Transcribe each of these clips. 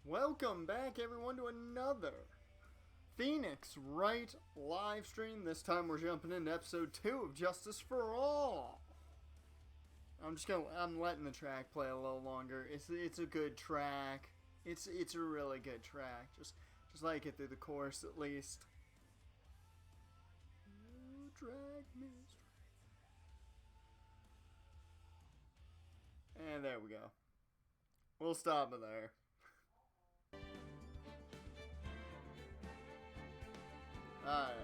Welcome back, everyone, to another Phoenix Wright live stream. This time we're jumping into episode 2 of Justice for All. I'm letting the track play a little longer. It's a good track. It's a really good track. Just like it through the chorus at least. You drag me straight. And there we go. We'll stop it there. Alright.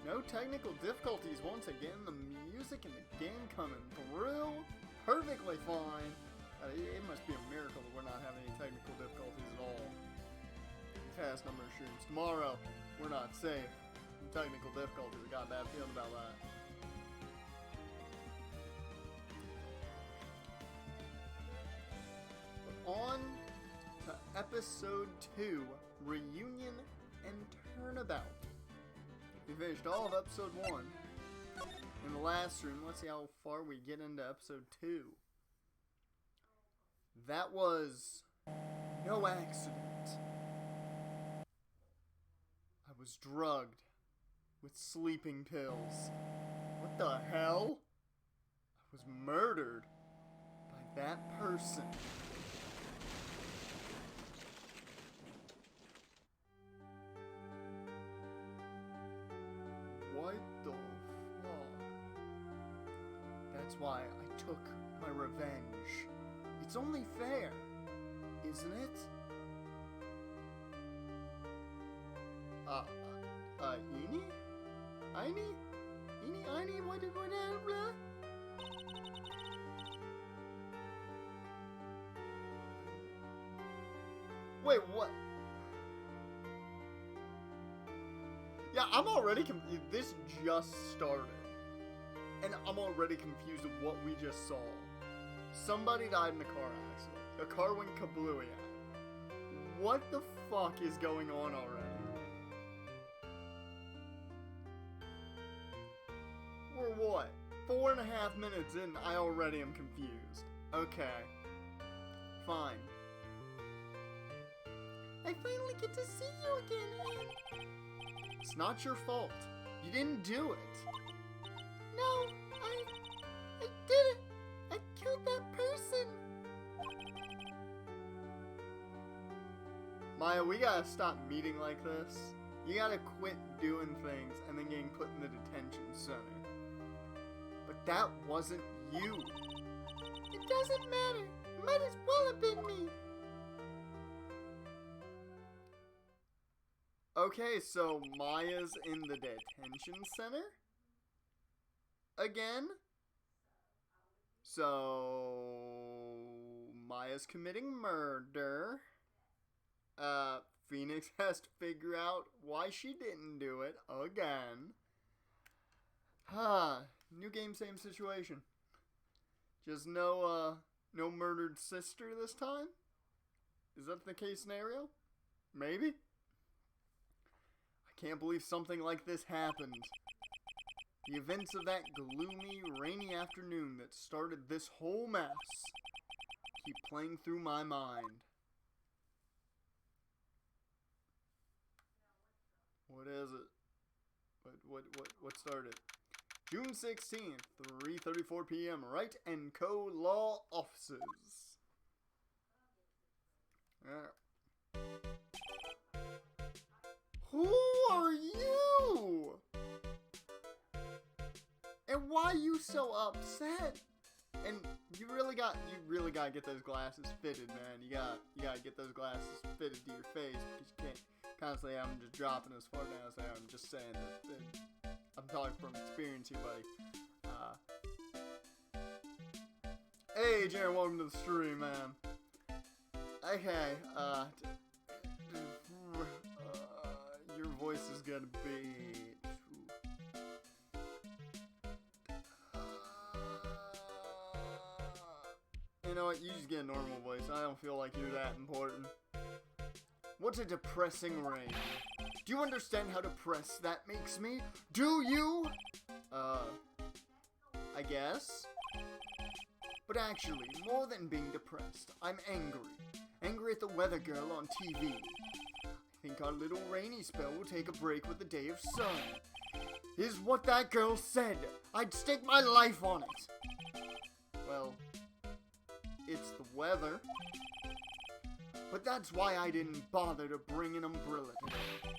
No technical difficulties once again. The music and the game coming through perfectly fine. It must be a miracle that we're not having any technical difficulties at all. Fast number of streams. Tomorrow, we're not safe from technical difficulties. I got a bad feeling about that. But on to episode 2, Reunion and Turnabout. We finished all of episode 1 in the last stream. Let's see how far we get into episode 2. That was no accident. I was drugged with sleeping pills. What the hell? I was murdered by that person. What the fuck? That's why I took my revenge. It's only fair, isn't it? Eenie? Einie? Eenie, Einie, whatever? Wait, what? Yeah, I'm already confused. This just started. And I'm already confused of what we just saw. Somebody died in a car accident. A car went kablooey. What the fuck is going on already? We're what? 4.5 minutes in, I already am confused. Okay. Fine. I finally get to see you again, Anne. It's not your fault. You didn't do it. No, I did it. I killed that person. Maya, we gotta stop meeting like this. You gotta quit doing things and then getting put in the detention center. But that wasn't you. It doesn't matter. It might as well have been me. Okay, so Maya's in the detention center? Again? So Maya's committing murder. Phoenix has to figure out why she didn't do it again. New game, same situation. Just no murdered sister this time? Is that the case scenario? Maybe? I can't believe something like this happened. The events of that gloomy, rainy afternoon that started this whole mess keep playing through my mind. What is it? What started? June 16th, 3:34 p.m. Wright & Co. Law Offices. Who are you? And why are you so upset? And you really gotta get those glasses fitted, man. You gotta get those glasses fitted to your face because you can't constantly have them just dropping as far down as they are. I'm just saying that I'm talking from experience here, buddy. Hey, Jared, welcome to the stream, man. Okay, your voice is gonna be... You know what, you just get a normal voice. I don't feel like you're that important. What a depressing rain. Do you understand how depressed that makes me? Do you? I guess. But actually, more than being depressed, I'm angry. Angry at the weather girl on TV. I think our little rainy spell will take a break with the day of sun. Is what that girl said. I'd stake my life on it. Well, it's the weather. But that's why I didn't bother to bring an umbrella today.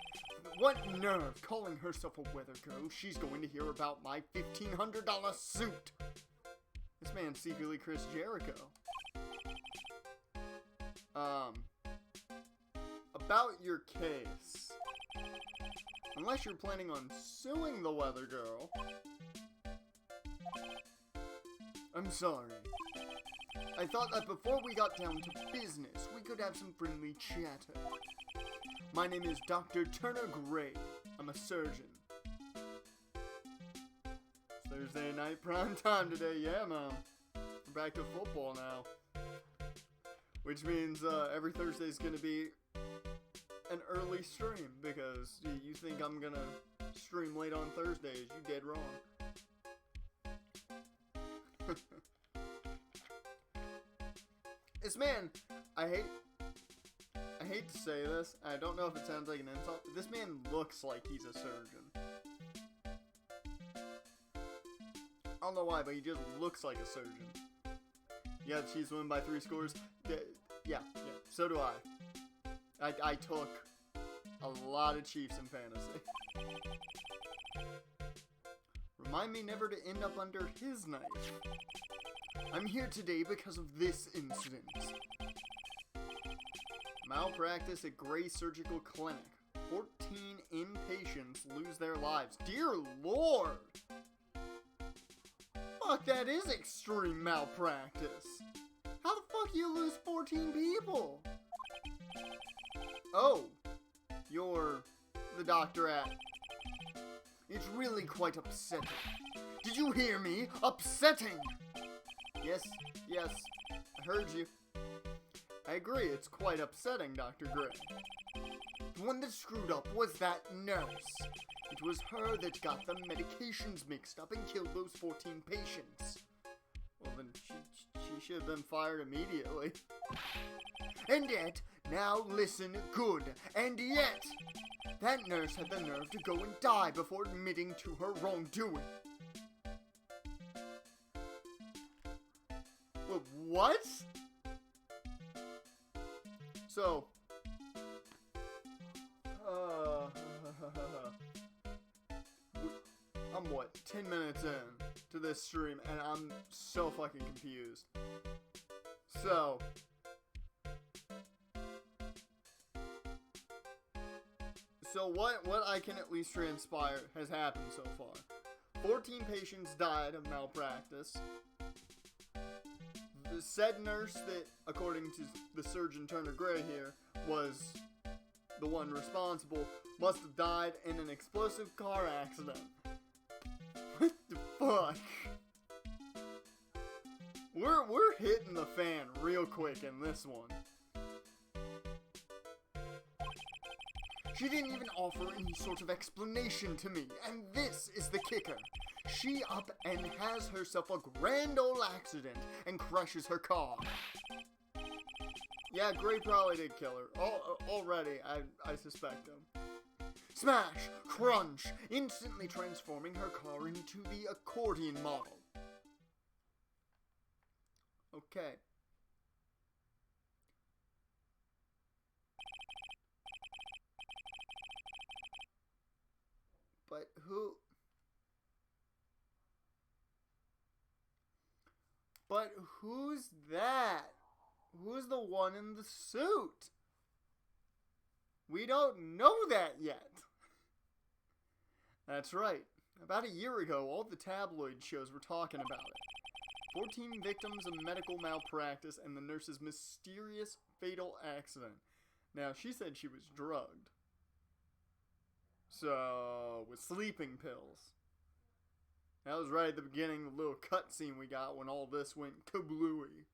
What nerve calling herself a weather girl? She's going to hear about my $1,500 suit. This man's secretly Chris Jericho. About your case. Unless you're planning on suing the weather girl. I'm sorry. I thought that before we got down to business, we could have some friendly chatter. My name is Dr. Turner Gray. I'm a surgeon. It's Thursday night prime time today, yeah, Mom. We're back to football now. Which means every Thursday is going to be an early stream, because you think I'm going to stream late on Thursdays. You dead wrong. This man, I hate to say this, I don't know if it sounds like an insult, but this man looks like he's a surgeon. I don't know why, but he just looks like a surgeon. Yeah, the Chiefs win by 3 scores. Yeah, so do I. I took a lot of Chiefs in fantasy. Remind me never to end up under his knife. I'm here today because of this incident. Malpractice at Gray Surgical Clinic. 14 inpatients lose their lives. Dear Lord! Fuck, that is extreme malpractice. How the fuck you lose 14 people? Oh, you're the doctor at... It's really quite upsetting. Did you hear me? Upsetting! Yes, I heard you. I agree, it's quite upsetting, Dr. Gray. The one that screwed up was that nurse. It was her that got the medications mixed up and killed those 14 patients. Well, then she should have been fired immediately. And yet, now listen good, and yet, that nurse had the nerve to go and die before admitting to her wrongdoing. Well, what? So, I'm what, 10 minutes in to this stream, and I'm so fucking confused. So, what I can at least transpire has happened so far. 14 patients died of malpractice. The said nurse that, according to the surgeon Turner Gray here, was the one responsible, must have died in an explosive car accident. What the fuck? We're hitting the fan real quick in this one. She didn't even offer any sort of explanation to me, and this is the kicker. She up and has herself a grand old accident and crashes her car. Yeah, Gray probably did kill her. Already, I suspect him. Smash! Crunch! Instantly transforming her car into the accordion model. Okay. But who... But who's that? Who's the one in the suit? We don't know that yet. That's right. About a year ago, all the tabloid shows were talking about it. 14 victims of medical malpractice and the nurse's mysterious fatal accident. Now, she said she was drugged. So, with sleeping pills. That was right at the beginning, the little cutscene we got when all this went kablooey.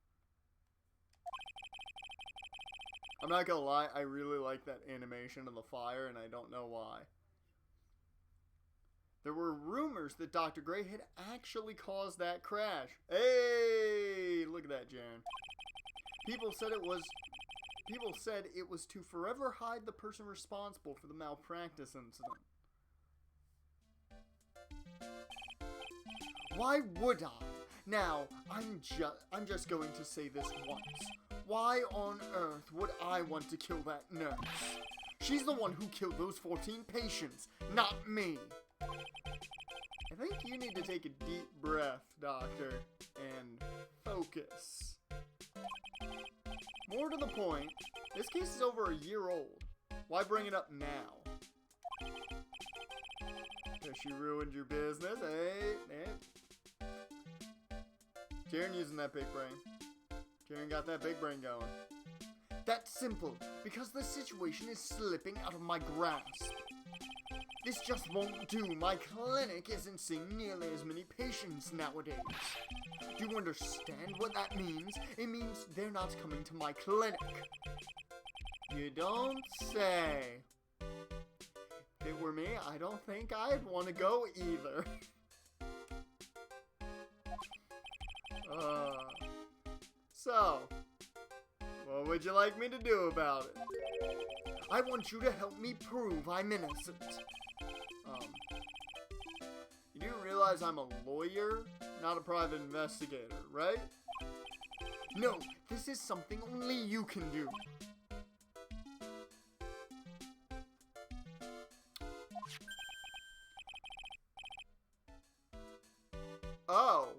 I'm not gonna lie, I really like that animation of the fire, and I don't know why. There were rumors that Dr. Gray had actually caused that crash. Hey, look at that, Jaren. People said it was to forever hide the person responsible for the malpractice incident. Why would I? Now, I'm just going to say this once. Why on earth would I want to kill that nurse? She's the one who killed those 14 patients, not me. I think you need to take a deep breath, Doctor, and focus. More to the point, this case is over a year old. Why bring it up now? Because she ruined your business, eh? Jaren using that big brain. Jaren got that big brain going. That's simple, because the situation is slipping out of my grasp. This just won't do. My clinic isn't seeing nearly as many patients nowadays. Do you understand what that means? It means they're not coming to my clinic. You don't say. If it were me, I don't think I'd want to go either. So, what would you like me to do about it? I want you to help me prove I'm innocent. You do realize I'm a lawyer, not a private investigator, right? No, this is something only you can do. Oh.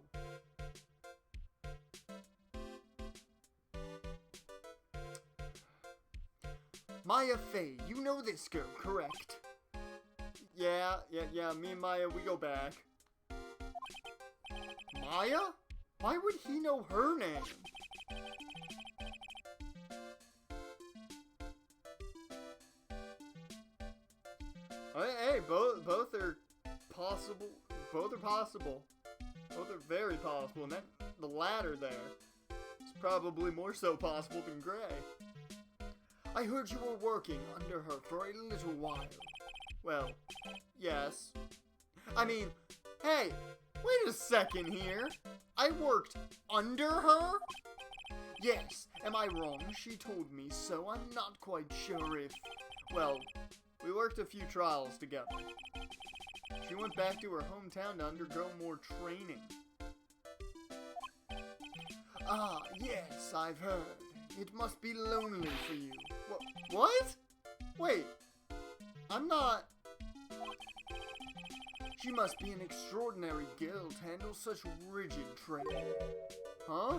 Maya Fey, you know this girl, correct? Yeah, me and Maya, we go back. Maya? Why would he know her name? Hey, both are possible. Both are possible. Both are very possible, and the latter there is probably more so possible than Gray. I heard you were working under her for a little while. Well, yes. I mean, hey, wait a second here. I worked under her? Yes, am I wrong? She told me so. I'm not quite sure if... Well, we worked a few trials together. She went back to her hometown to undergo more training. Ah, yes, I've heard. It must be lonely for you. What? Wait. I'm not... She must be an extraordinary girl to handle such rigid training. Huh?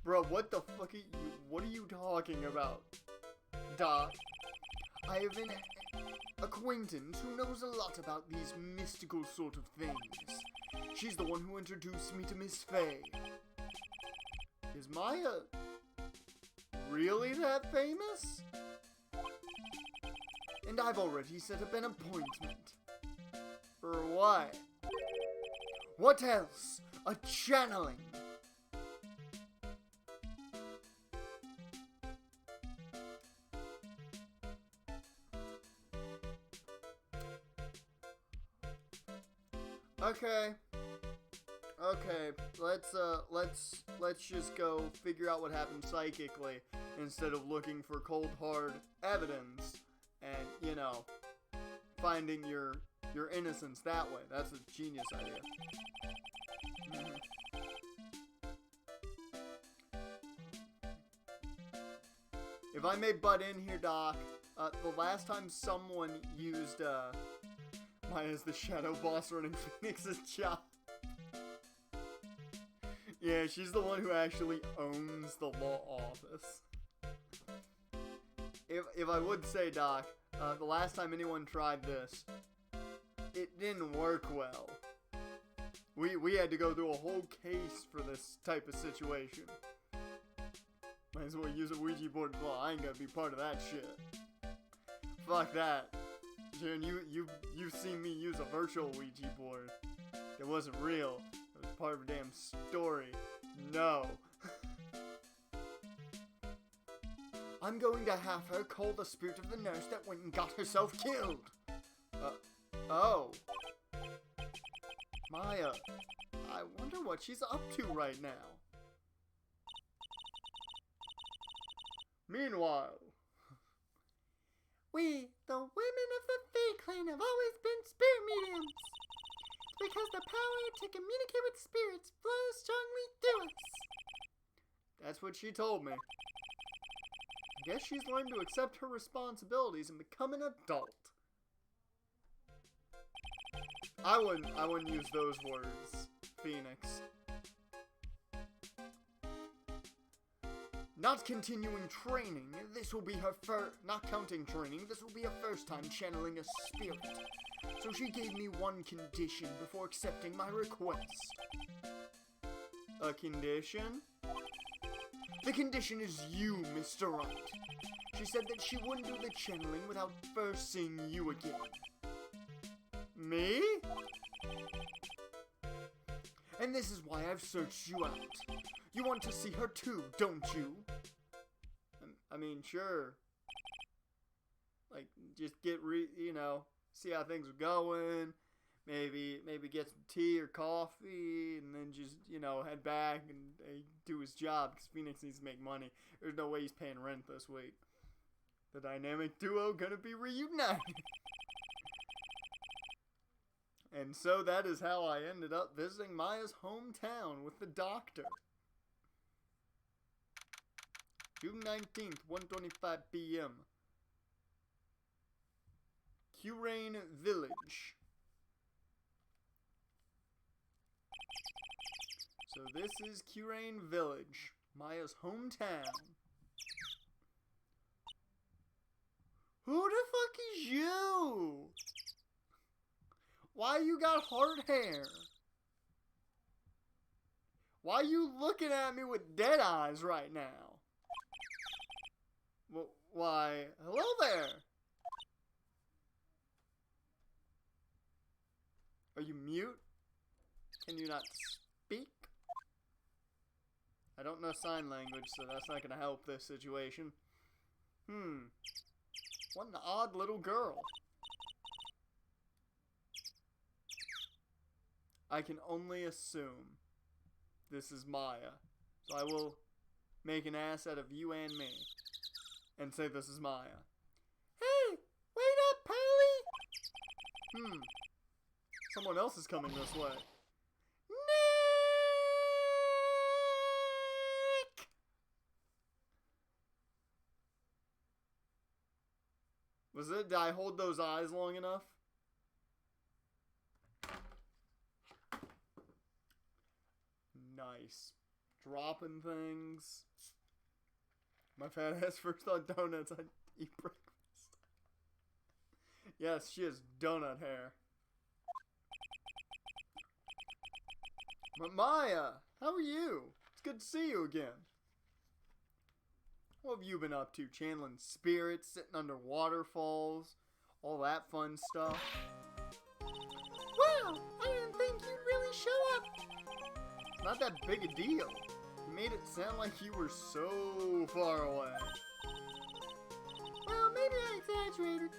Bro, what the fuck are you... What are you talking about? Doc. I have an acquaintance who knows a lot about these mystical sort of things. She's the one who introduced me to Miss Fey. Is Maya... really that famous? And I've already set up an appointment. For what? What else? A channeling. Okay, let's just go figure out what happened psychically instead of looking for cold hard evidence and, you know, finding your innocence that way. That's a genius idea. If I may butt in here, Doc, the last time someone used Maya's the shadow boss running Phoenix's job. Yeah, she's the one who actually owns the law office. If I would say, Doc, the last time anyone tried this, it didn't work well. We had to go through a whole case for this type of situation. Might as well use a Ouija board. Well, I ain't gonna be part of that shit. Fuck that. Jaren, you've seen me use a virtual Ouija board. It wasn't real. It was part of a damn story. No. I'm going to have her call the spirit of the nurse that went and got herself killed. Oh. Maya, I wonder what she's up to right now. Meanwhile, we, the women of the Fae Clan, have always been spirit mediums. Because the power to communicate with spirits flows strongly through us. that's what she told me. I guess she's learned to accept her responsibilities and become an adult. I wouldn't use those words, Phoenix. Not continuing training. This will be her not counting training. This will be her first time channeling a spirit. So she gave me one condition before accepting my request. A condition? The condition is you, Mr. Wright. She said that she wouldn't do the channeling without first seeing you again. Me? And this is why I've searched you out. You want to see her too, don't you? I mean, sure. Like, just get see how things are going. Maybe get some tea or coffee, and then just, head back and do his job, because Phoenix needs to make money. There's no way he's paying rent this week. The dynamic duo gonna be reunited. And so that is how I ended up visiting Maya's hometown with the doctor. June 19th, 1:25 p.m. Curane Village. So this is Curane Village, Maya's hometown. Who the fuck is you? Why you got hard hair? Why you looking at me with dead eyes right now? Well, why, hello there. Are you mute? Can you not speak? I don't know sign language, so that's not gonna help this situation. What an odd little girl. I can only assume this is Maya. So I will make an ass out of you and me. And say this is Maya. Hey! Wait up, Polly! Someone else is coming this way. Nick! Was it? Did I hold those eyes long enough? Nice. Dropping things. My fat ass first thought donuts. I'd eat breakfast. Yes, she has donut hair. But Maya, how are you? It's good to see you again. What have you been up to? Channeling spirits, sitting under waterfalls, all that fun stuff. Wow, I didn't think you'd really show up. It's not that big a deal. You made it sound like you were so far away. Well, maybe I exaggerated.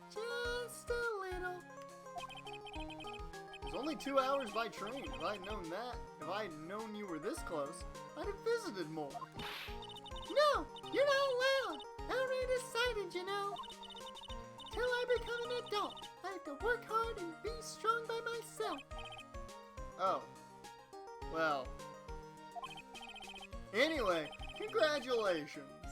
Just a little. It's only 2 hours by train. If I'd known that, if I'd known you were this close, I'd have visited more. No, you're not allowed. I already decided, you know. Till I become an adult, I have to work hard and be strong by myself. Oh. Well. Anyway, congratulations.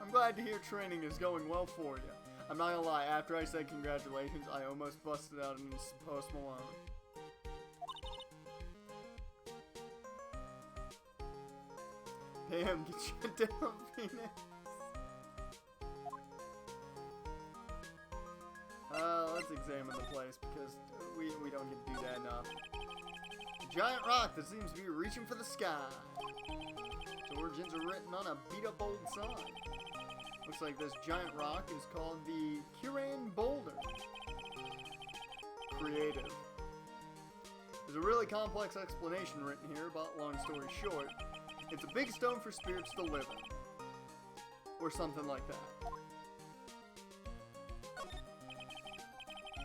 I'm glad to hear training is going well for you. I'm not gonna lie, after I said congratulations, I almost busted out into Post Malone. Damn, get shut down, Phoenix. Let's examine the place, because we don't get to do that enough. A giant rock that seems to be reaching for the sky. Its origins are written on a beat-up old sign. Looks like this giant rock is called the Curane Boulder. Creative. There's a really complex explanation written here, but long story short, it's a big stone for spirits to live in. Or something like that.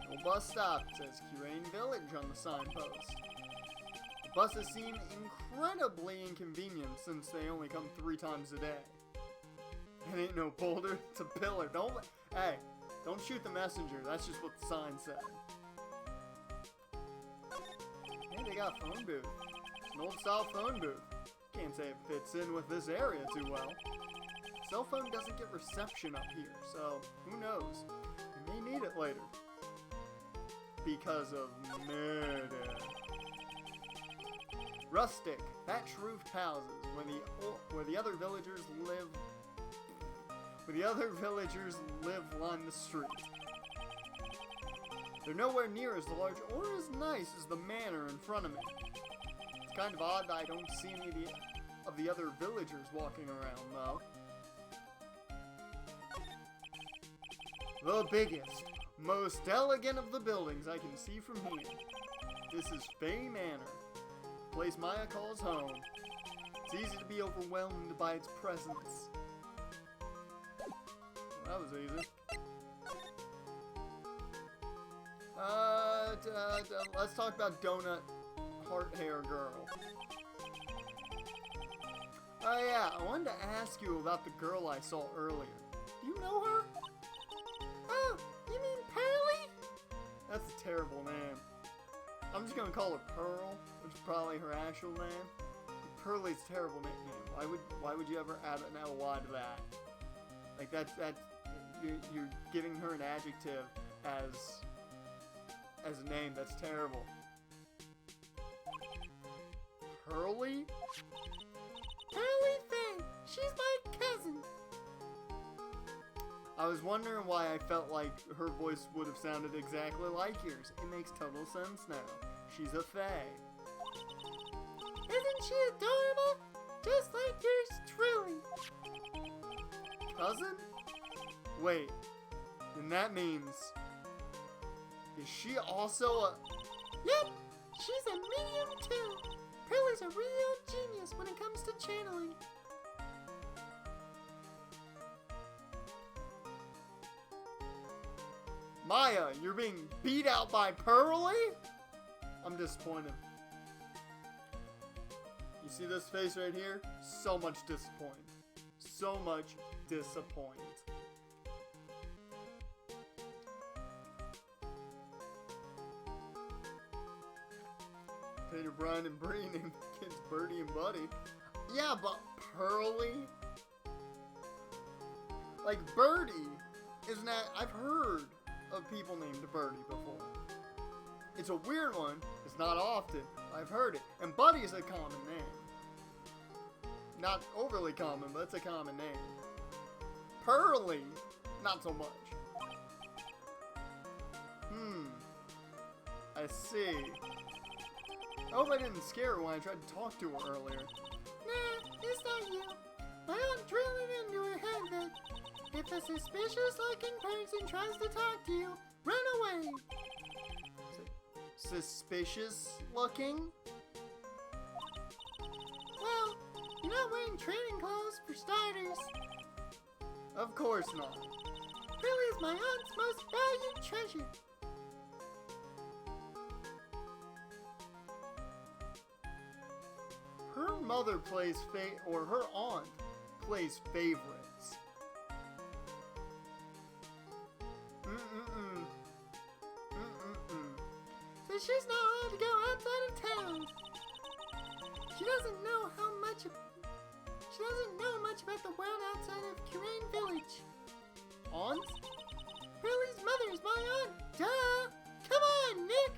No bus stop. It says Curane Village on the signpost. The buses seem incredibly inconvenient since they only come 3 times a day. It ain't no boulder, it's a pillar. Hey, don't shoot the messenger. That's just what the sign said. Hey, they got a phone booth. It's an old style phone booth. Can't say it fits in with this area too well. Cell phone doesn't get reception up here, so who knows? We may need it later. Because of murder. Rustic, thatch-roofed houses where the other villagers live. Where the other villagers live line the street. They're nowhere near as large or as nice as the manor in front of me. It's kind of odd that I don't see any of the other villagers walking around, though. The biggest, most elegant of the buildings I can see from here. This is Fay Manor, a place Maya calls home. It's easy to be overwhelmed by its presence. Well, that was easy. Let's talk about Donut Heart Hair Girl. Oh yeah, I wanted to ask you about the girl I saw earlier. Do you know her? Oh, you mean Pearly? That's a terrible name. I'm just gonna call her Pearl, which is probably her actual name. Pearly's a terrible nickname. Why would you ever add an ly to that? Like that's you're giving her an adjective as a name. That's terrible. Pearly? Pearly Fay. She's my cousin. I was wondering why I felt like her voice would have sounded exactly like yours. It makes total sense now. She's a Fae. Isn't she adorable? Just like yours truly. Cousin? Wait. Then that means... Is she also a... Yep, she's a medium too. Pearly's a real genius when it comes to channeling. Maya, you're being beat out by Pearly? I'm disappointed. You see this face right here? So much disappointment. So much disappointment. Peter, Brian, and Bree named the kids Birdie and Buddy. Yeah, but Pearly? Like, Birdie isn't that... I've heard of people named Birdie before. It's a weird one. It's not often. I've heard it. And Buddy is a common name. Not overly common, but it's a common name. Pearly, not so much. I see. I hope I didn't scare her when I tried to talk to her earlier. Nah, it's not you. My aunt drilled it into her head that if a suspicious-looking person tries to talk to you, run away. Suspicious looking? Well, you're not wearing training clothes for starters. Of course not. Pearly is my aunt's most valued treasure. Her mother plays or her aunt plays favorites. So she's not allowed to go outside of town. She doesn't know much about the world outside of Kirain Village. Aunt? Pearly's mother is my aunt. Duh! Come on, Nick!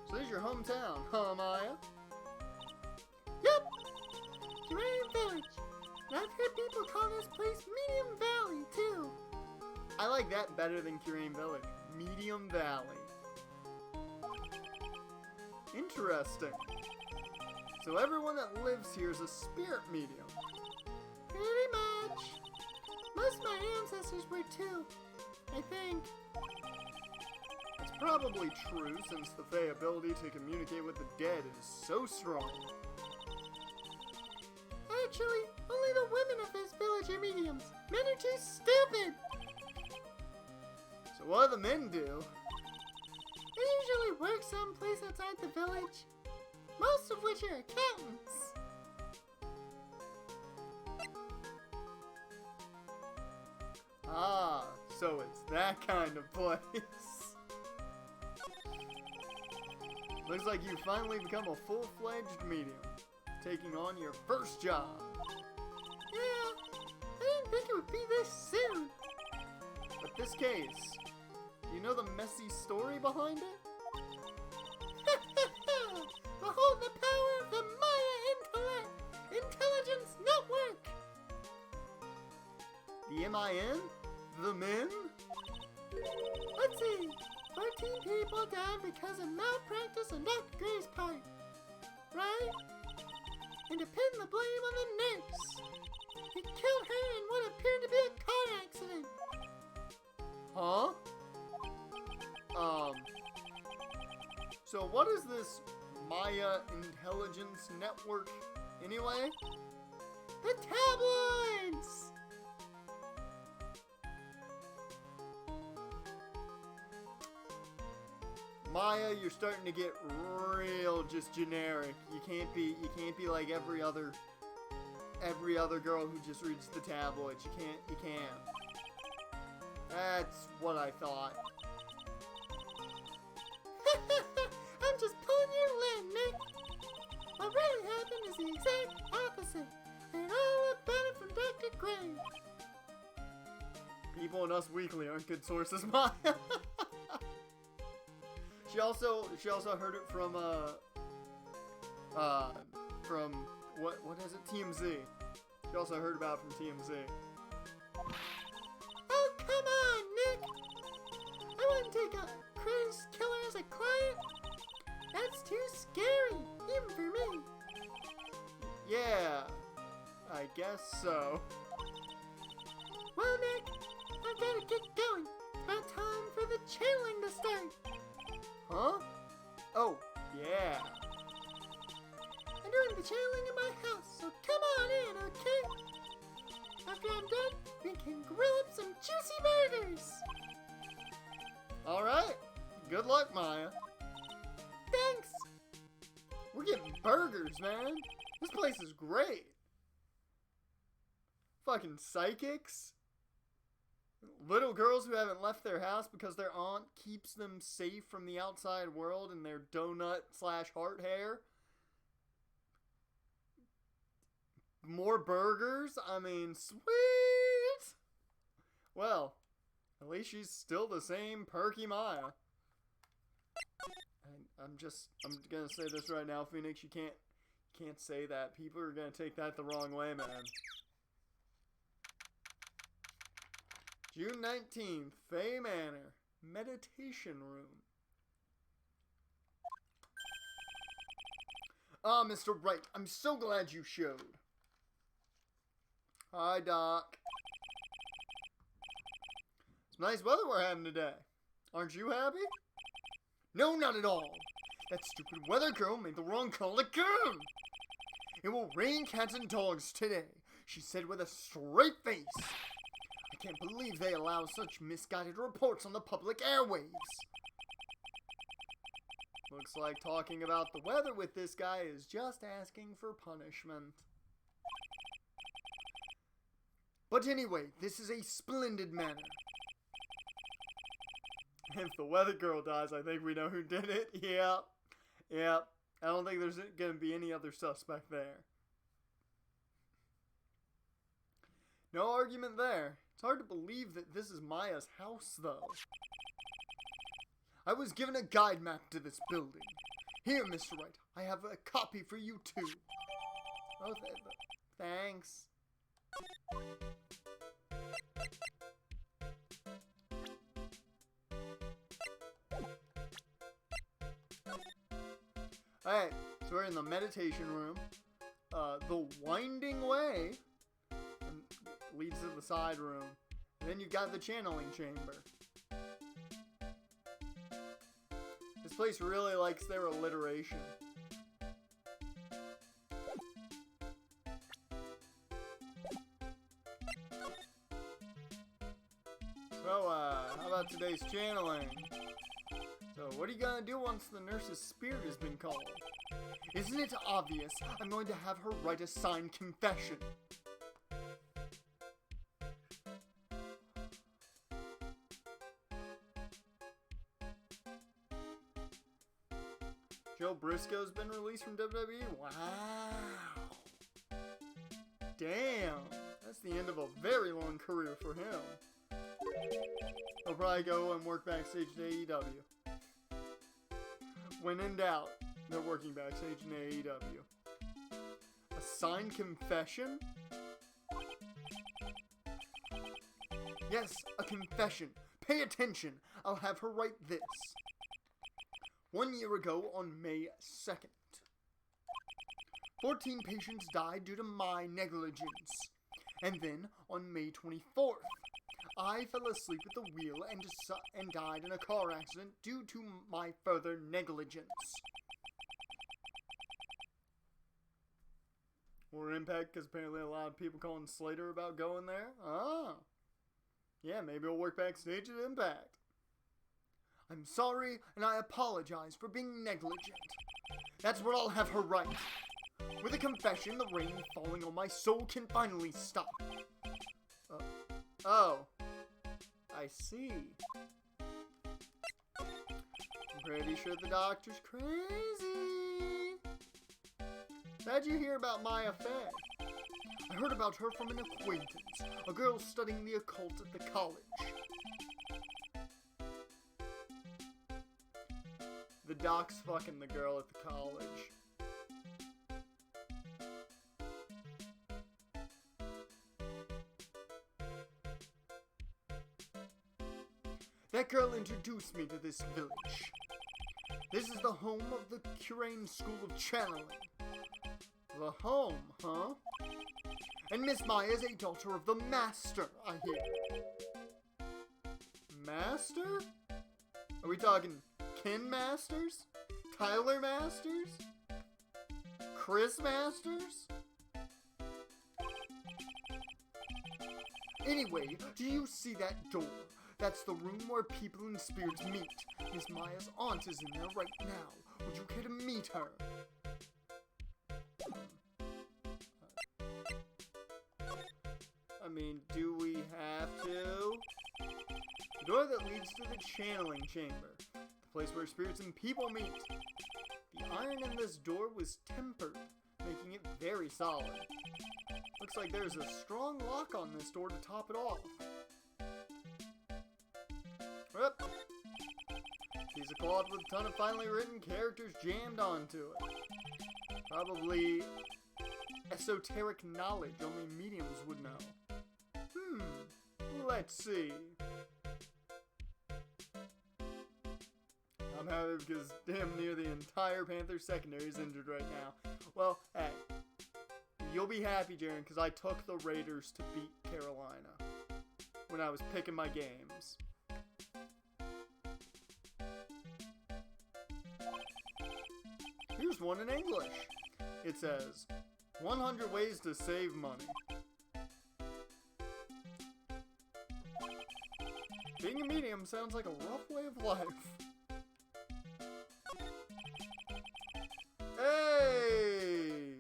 So this is your hometown, huh, Maya? Yep! Kirain Village. And I've heard people call this place Medium Valley, too. I like that better than Kirain Village. Medium Valley. Interesting. So everyone that lives here is a spirit medium. Pretty much. Most of my ancestors were too, I think. It's probably true since the Fae ability to communicate with the dead is so strong. Actually, only the women of this village are mediums. Men are too stupid. So what do the men do? work someplace outside the village, most of which are accountants. Ah, so it's that kind of place. Looks like you finally become a full-fledged medium, taking on your first job. Yeah, I didn't think it would be this soon. But this case, do you know the messy story behind it? Behold the power of the Maya Intelligence Network! The MIN? The men? Let's see. 14 people died because of malpractice on Dr. Gray's part. Right? And to pin the blame on the nurse. He killed her in what appeared to be a car accident. Huh? So what is this Maya Intelligence Network anyway? The tabloids! Maya, you're starting to get real just generic. You can't be like every other girl who just reads the tabloids. You can't. That's what I thought. I'm just pulling your leg, Nick. What really happened is the exact opposite. And all about it from Dr. Gray. People and Us Weekly aren't good sources, Maya. She also heard it from what is it? TMZ. She also heard about it from TMZ. Oh, come on, Nick. I wouldn't take a crazy killer as a client. That's too scary, even for me. Yeah, I guess so. Well, Nick, I've got to get going. It's about time for the channeling to start. Huh? Oh, yeah. I'm doing the channeling in my house, so come on in, okay? After I'm done, we can grill up some juicy burgers. Alright. Good luck, Maya. Thanks. We're getting burgers, man. This place is great. Fucking psychics. Little girls who haven't left their house because their aunt keeps them safe from the outside world in their donut/heart hair. More burgers? I mean, sweet! Well, at least she's still the same perky Maya. I'm gonna say this right now, Phoenix. You can't say that. People are gonna take that the wrong way, man. June 19th, Fay Manor, Meditation Room. Ah, Mr. Wright, I'm so glad you showed. Hi, Doc. It's nice weather we're having today. Aren't you happy? No, not at all. That stupid weather girl made the wrong call again. It will rain cats and dogs today, she said with a straight face. I can't believe they allow such misguided reports on the public airwaves. Looks like talking about the weather with this guy is just asking for punishment. But anyway, this is a splendid manor. If the weather girl dies, I think we know who did it. Yep. I don't think there's going to be any other suspect there. No argument there. It's hard to believe that this is Maya's house, though. I was given a guide map to this building. Here, Mr. Wright, I have a copy for you, too. Oh, thanks. Alright, so we're in the meditation room. The winding way leads to the side room. And then you've got the channeling chamber. This place really likes their alliteration. So, how about today's channeling? So, what are you gonna do once the nurse's spirit has been called? Isn't it obvious? I'm going to have her write a signed confession. Joe Briscoe's been released from WWE? Wow. Damn. That's the end of a very long career for him. He'll probably go and work backstage at AEW. When in doubt, they're working backstage in AEW. A signed confession? Yes, a confession. Pay attention. I'll have her write this. 1 year ago on May 2nd, 14 patients died due to my negligence. And then, on May 24th, I fell asleep at the wheel and died in a car accident due to my further negligence. Or Impact, because apparently a lot of people calling Slater about going there. Ah. Yeah, maybe he'll work backstage at Impact. I'm sorry, and I apologize for being negligent. That's what I'll have her write. With a confession, the rain falling on my soul can finally stop. Oh. I see. I'm pretty sure the doctor's crazy. How'd you hear about my affair? I heard about her from an acquaintance, a girl studying the occult at the college. The doc's fucking the girl at the college. That girl introduced me to this village. This is the home of the Curane School of Channeling. The home, huh? And Miss Maya is a daughter of the Master, I hear. Master? Are we talking Ken Masters? Tyler Masters? Chris Masters? Anyway, do you see that door? That's the room where people and spirits meet. Miss Maya's aunt is in there right now. Would you care to meet her? I mean, do we have to? The door that leads to the channeling chamber. The place where spirits and people meet. The iron in this door was tempered, making it very solid. Looks like there's a strong lock on this door to top it off. Whoop. Piece of cloth with a ton of finely written characters jammed onto it. Probably esoteric knowledge only mediums would know. Let's see. I'm happy because damn near the entire Panther secondary is injured right now. Well, hey. You'll be happy, Jaren, because I took the Raiders to beat Carolina when I was picking my games. Here's one in English. It says, 100 ways to save money. Being a medium sounds like a rough way of life. Hey!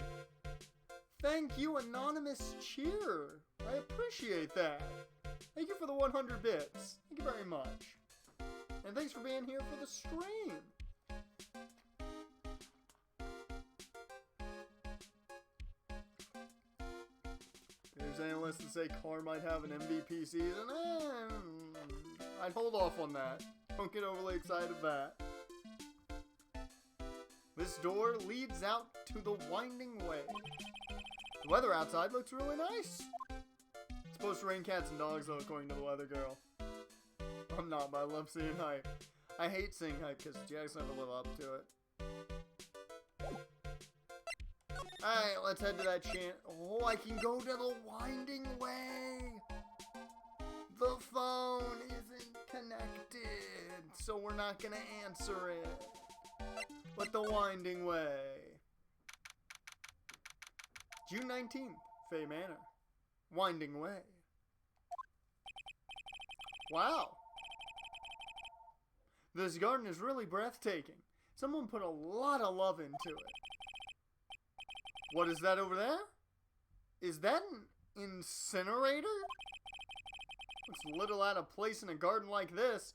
Thank you, Anonymous Cheer. I appreciate that. Thank you for the 100 bits. Thank you very much. And thanks for being here for the stream. There's analysts that say Carr might have an MVP season. I'd hold off on that. Don't get overly excited about that. This door leads out to the winding way. The weather outside looks really nice. It's supposed to rain cats and dogs though, according to the weather girl. I'm not, but I love seeing hype. I hate seeing hype because Jags never live up to it. Alright, let's head to that chant. Oh, I can go to the winding way. The phone isn't connected, so we're not gonna answer it. But the winding way. June 19th, Fay Manor. Winding way. Wow. This garden is really breathtaking. Someone put a lot of love into it. What is that over there? Is that an incinerator? Looks a little out of place in a garden like this.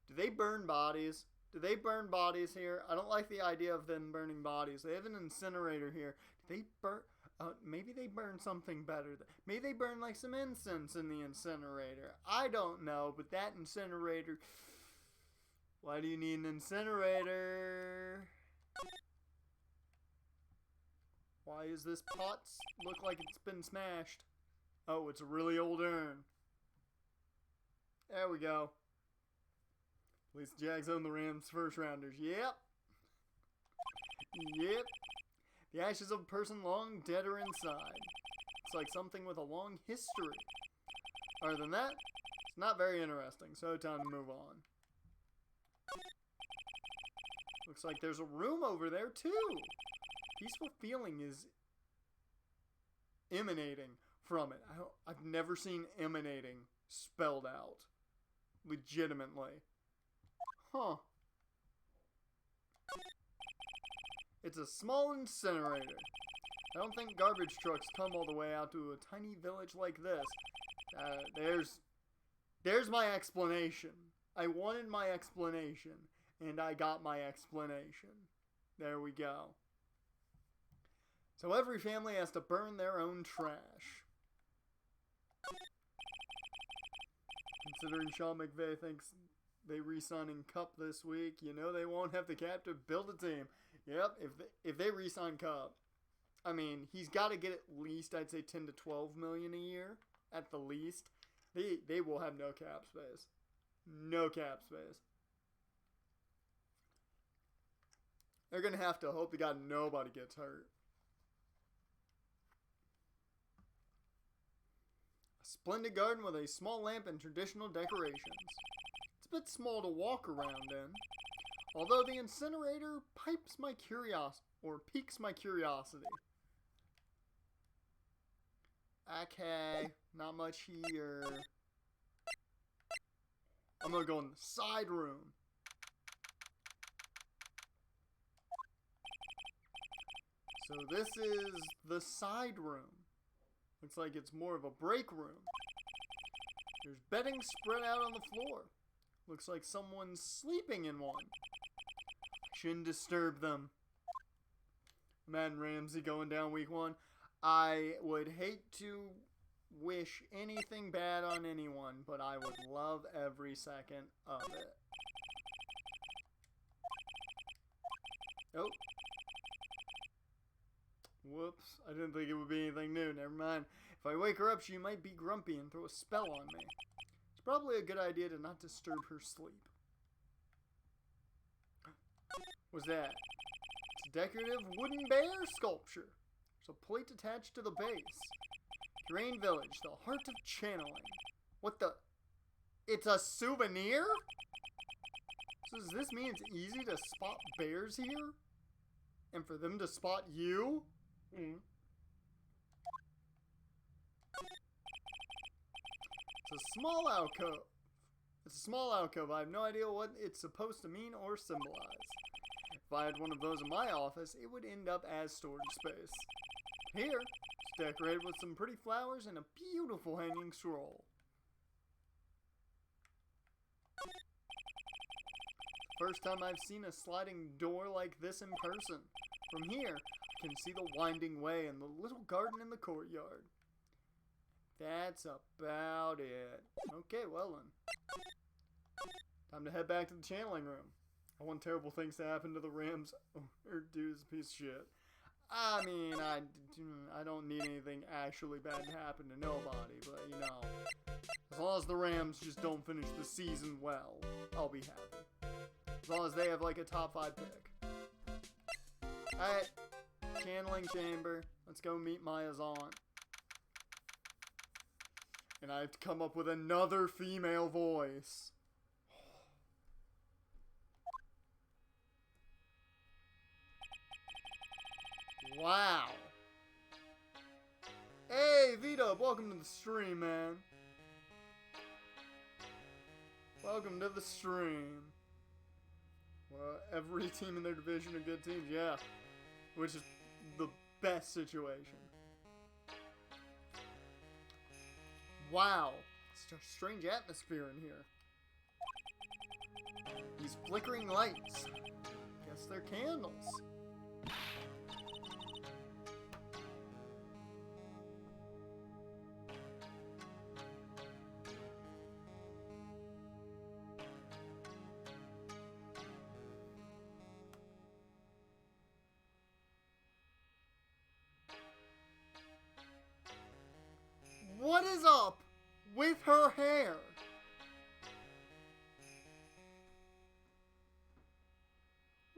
Do they burn bodies? Do they burn bodies here? I don't like the idea of them burning bodies. They have an incinerator here. Do they burn... maybe they burn something better. Maybe they burn like some incense in the incinerator. I don't know, but that incinerator... Why do you need an incinerator? Why is this pot look like it's been smashed? Oh, it's a really old urn. There we go. At least the Jags own the Rams first rounders. Yep. Yep. The ashes of a person long dead are inside. It's like something with a long history. Other than that, it's not very interesting, so time to move on. Looks like there's a room over there too. Peaceful feeling is emanating from it. I've never seen emanating spelled out. Legitimately. Huh. It's a small incinerator. I don't think garbage trucks come all the way out to a tiny village like this. There's my explanation. I wanted my explanation, and I got my explanation. There we go. So every family has to burn their own trash. Considering Sean McVay thinks they re-signing Cup this week, you know they won't have the cap to build a team. Yep, if they re-sign Cup, I mean, he's got to get at least, I'd say, 10 to 12 million a year, at the least. They will have no cap space. No cap space. They're going to have to hope to God nobody gets hurt. A splendid garden with a small lamp and traditional decorations. It's a bit small to walk around in. Although the incinerator piques my curiosity. Okay, not much here. I'm gonna go in the side room. So this is the side room. Looks like it's more of a break room. There's bedding spread out on the floor. Looks like someone's sleeping in one. Shouldn't disturb them. Matt and Ramsey going down week 1. I would hate to wish anything bad on anyone, but I would love every second of it. Oh. Whoops. I didn't think it would be anything new. Never mind. If I wake her up, she might be grumpy and throw a spell on me. It's probably a good idea to not disturb her sleep. What's that? It's a decorative wooden bear sculpture. There's a plate attached to the base. Drain Village, the heart of channeling. What the? It's a souvenir? So does this mean it's easy to spot bears here? And for them to spot you? It's a small alcove. It's a small alcove. I have no idea what it's supposed to mean or symbolize. If I had one of those in my office, it would end up as storage space. Here, it's decorated with some pretty flowers and a beautiful hanging scroll. First time I've seen a sliding door like this in person. From here, I can see the winding way and the little garden in the courtyard. That's about it. Okay, well then. Time to head back to the channeling room. I want terrible things to happen to the Rams. Or dude's a piece of shit. I mean, I don't need anything actually bad to happen to nobody, but you know, as long as the Rams just don't finish the season well, I'll be happy. As long as they have like a top 5 pick. Alright, channeling chamber. Let's go meet Maya's aunt. And I have to come up with another female voice. Wow. Hey, Vito, welcome to the stream, man. Welcome to the stream. Well, every team in their division are good teams, yeah. Which is the best situation. Wow. It's a strange atmosphere in here. These flickering lights. Guess they're candles. What is up with her hair?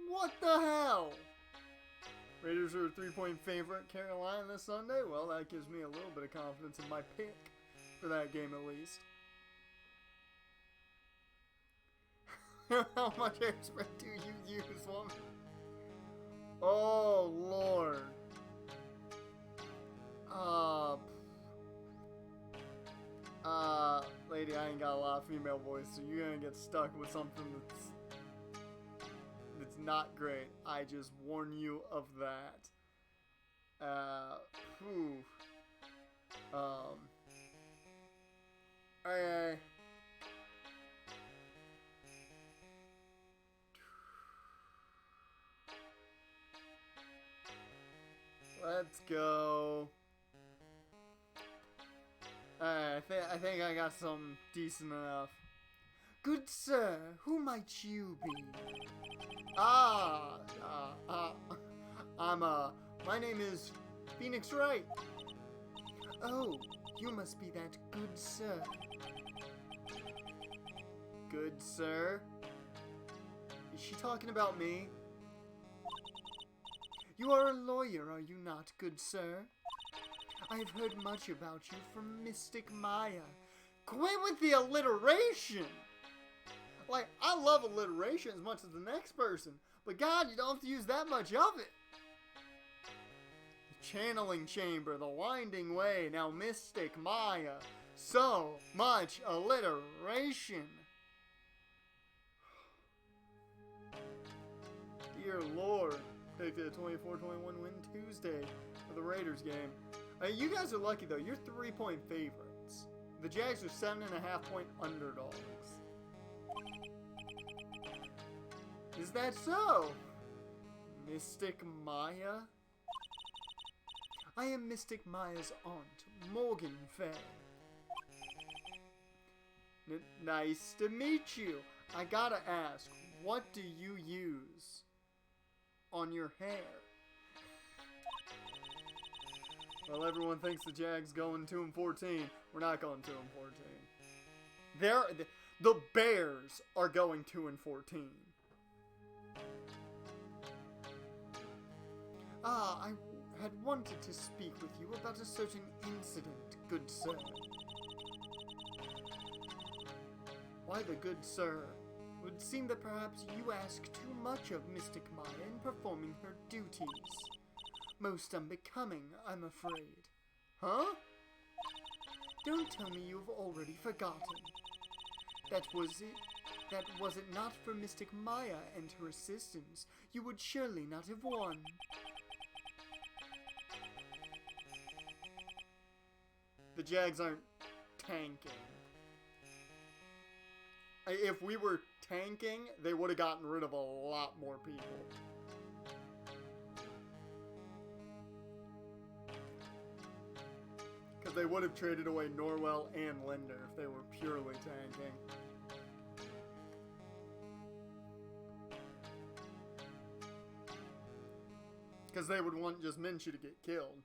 What the hell? Raiders are a 3-point favorite. Carolina this Sunday? Well, that gives me a little bit of confidence in my pick for that game at least. How much hairspray do you use, woman? Oh, Lord. Lady, I ain't got a lot of female voice, so you're gonna get stuck with something that's not great. I just warn you of that. Okay. Let's go. I think I got something decent enough. Good sir, who might you be? My name is Phoenix Wright. Oh, you must be that good sir. Good sir? Is she talking about me? You are a lawyer, are you not, good sir? I have heard much about you from Mystic Maya. Quit with the alliteration! Like, I love alliteration as much as the next person, but God, you don't have to use that much of it. The channeling chamber, the winding way, now Mystic Maya. So much alliteration. Dear Lord. Predicted a 24-21 win Tuesday for the Raiders game. You guys are lucky though. You're 3-point favorites. The Jags are 7.5-point underdogs. Is that so? Mystic Maya? I am Mystic Maya's aunt, Morgan Fay. Nice to meet you. I gotta ask, what do you use on your hair? Well, everyone thinks the Jags going 2-14. We're not going 2-14. The Bears are going 2-14. I had wanted to speak with you about a certain incident, good sir. Why the good sir? It would seem that perhaps you ask too much of Mystic Maya in performing her duties. Most unbecoming, I'm afraid. Huh? Don't tell me you've already forgotten. That was it not for Mystic Maya and her assistants, you would surely not have won. The Jags aren't tanking. If we were tanking, they would have gotten rid of a lot more people. Because they would have traded away Norwell and Linder if they were purely tanking. Because they would want just Minshew to get killed.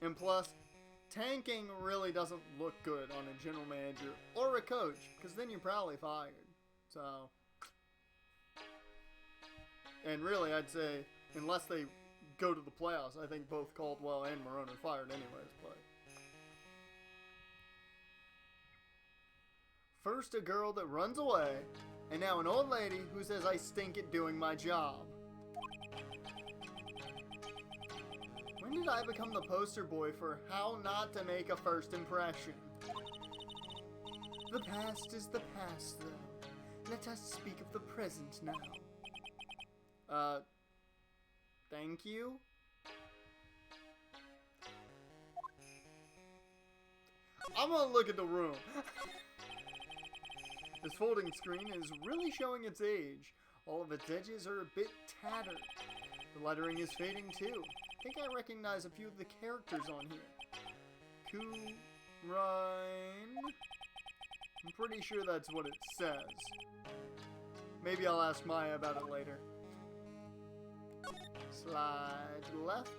And plus, tanking really doesn't look good on a general manager or a coach, because then you're probably fired. So, and really, I'd say, unless they go to the playoffs, I think both Caldwell and Marone are fired anyways. But first a girl that runs away, and now an old lady who says I stink at doing my job. When did I become the poster boy for how not to make a first impression? The past is the past, though. Let us speak of the present now. Thank you? I'm gonna look at the room. This folding screen is really showing its age. All of its edges are a bit tattered. The lettering is fading too. I think I recognize a few of the characters on here. Ryan. I'm pretty sure that's what it says. Maybe I'll ask Maya about it later. Slide to the left.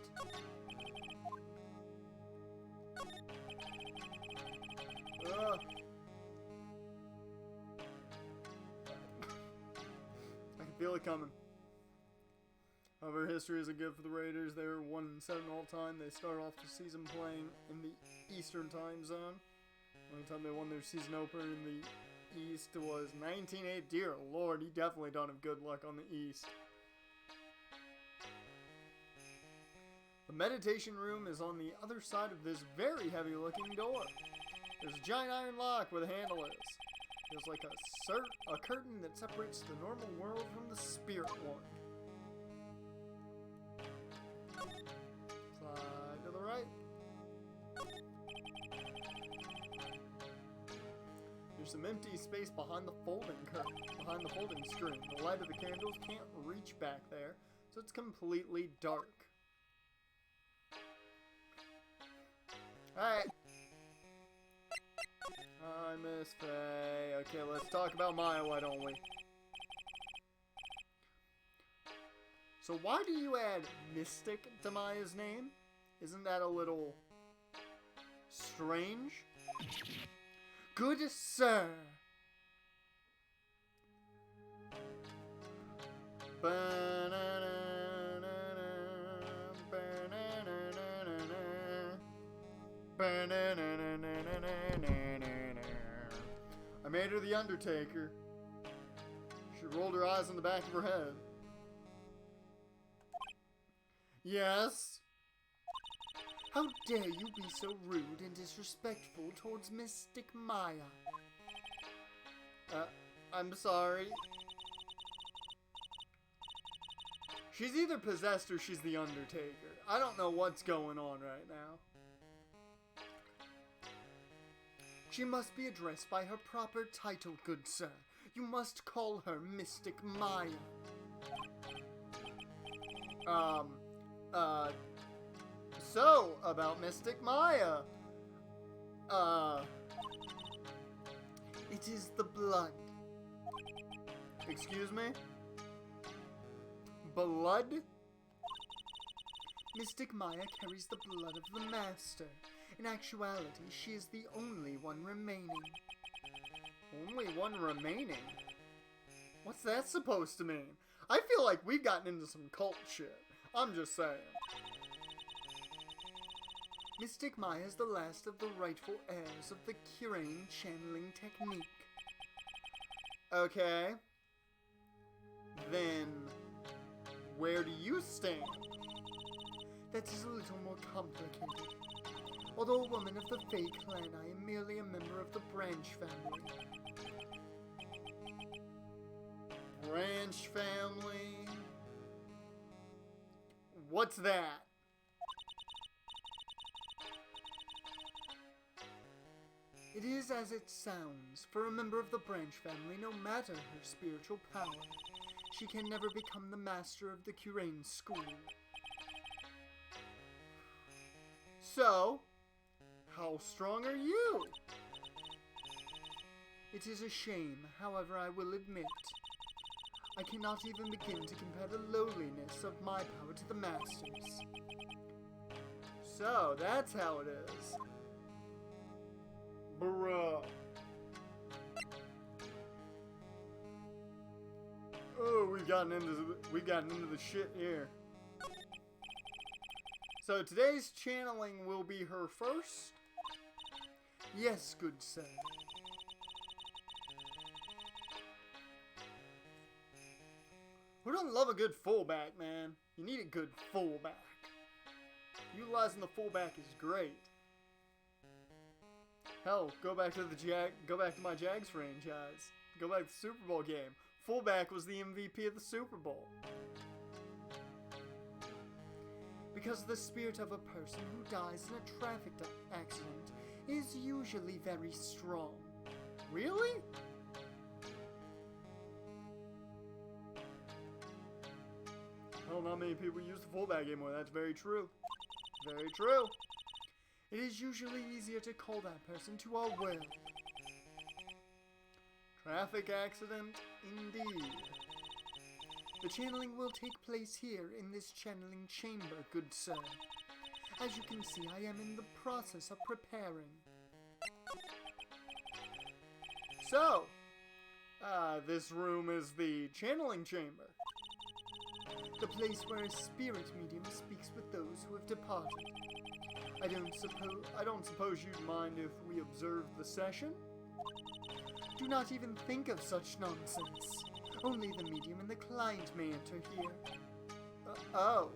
Ugh. I can feel it coming. However, history isn't good for the Raiders. They're 1-7 all time. They start off the season playing in the Eastern time zone. The only time they won their season opener in the East was 1980. Dear Lord, you definitely don't have good luck on the East. The meditation room is on the other side of this very heavy looking door. There's a giant iron lock where the handle is. There's like a curtain that separates the normal world from the spirit one. Slide to the right. There's some empty space behind the folding curtain, behind the folding screen. The light of the candles can't reach back there, so it's completely dark. Alright. Hi, Miss Faye. Okay, let's talk about Maya, why don't we? So why do you add Mystic to Maya's name? Isn't that a little strange? Good sir. I made her the Undertaker. She rolled her eyes on the back of her head. Yes? How dare you be so rude and disrespectful towards Mystic Maya? I'm sorry. She's either possessed or she's the Undertaker. I don't know what's going on right now. She must be addressed by her proper title, good sir. You must call her Mystic Maya. So, about Mystic Maya. It is the blood. Excuse me? Blood? Mystic Maya carries the blood of the Master. In actuality, she is the only one remaining. Only one remaining? What's that supposed to mean? I feel like we've gotten into some cult shit. I'm just saying. Mystic Maya is the last of the rightful heirs of the Kirain channeling technique. Okay. Then, where do you stand? That is a little more complicated. Although a woman of the Fae clan, I am merely a member of the Branch family. Branch family? What's that? It is as it sounds. For a member of the Branch family, no matter her spiritual power, she can never become the master of the Kirain school. So, how strong are you? It is a shame, however, I will admit. I cannot even begin to compare the lowliness of my power to the Master's. So, that's how it is. Bruh. Oh, we've gotten into the shit here. So today's channeling will be her first? Yes, good sir. Who doesn't love a good fullback, man? You need a good fullback. Utilizing the fullback is great. Hell, go back to my Jags franchise. Go back to the Super Bowl game. Fullback was the MVP of the Super Bowl. Because the spirit of a person who dies in a traffic accident is usually very strong. Really? Well, not many people use the fullback anymore. That's very true. Very true. It is usually easier to call that person to our will. Traffic accident, indeed. The channeling will take place here in this channeling chamber, good sir. As you can see, I am in the process of preparing. So, this room is the channeling chamber. The place where a spirit medium speaks with those who have departed. I don't suppose you'd mind if we observed the session? Do not even think of such nonsense. Only the medium and the client may enter here. Oh.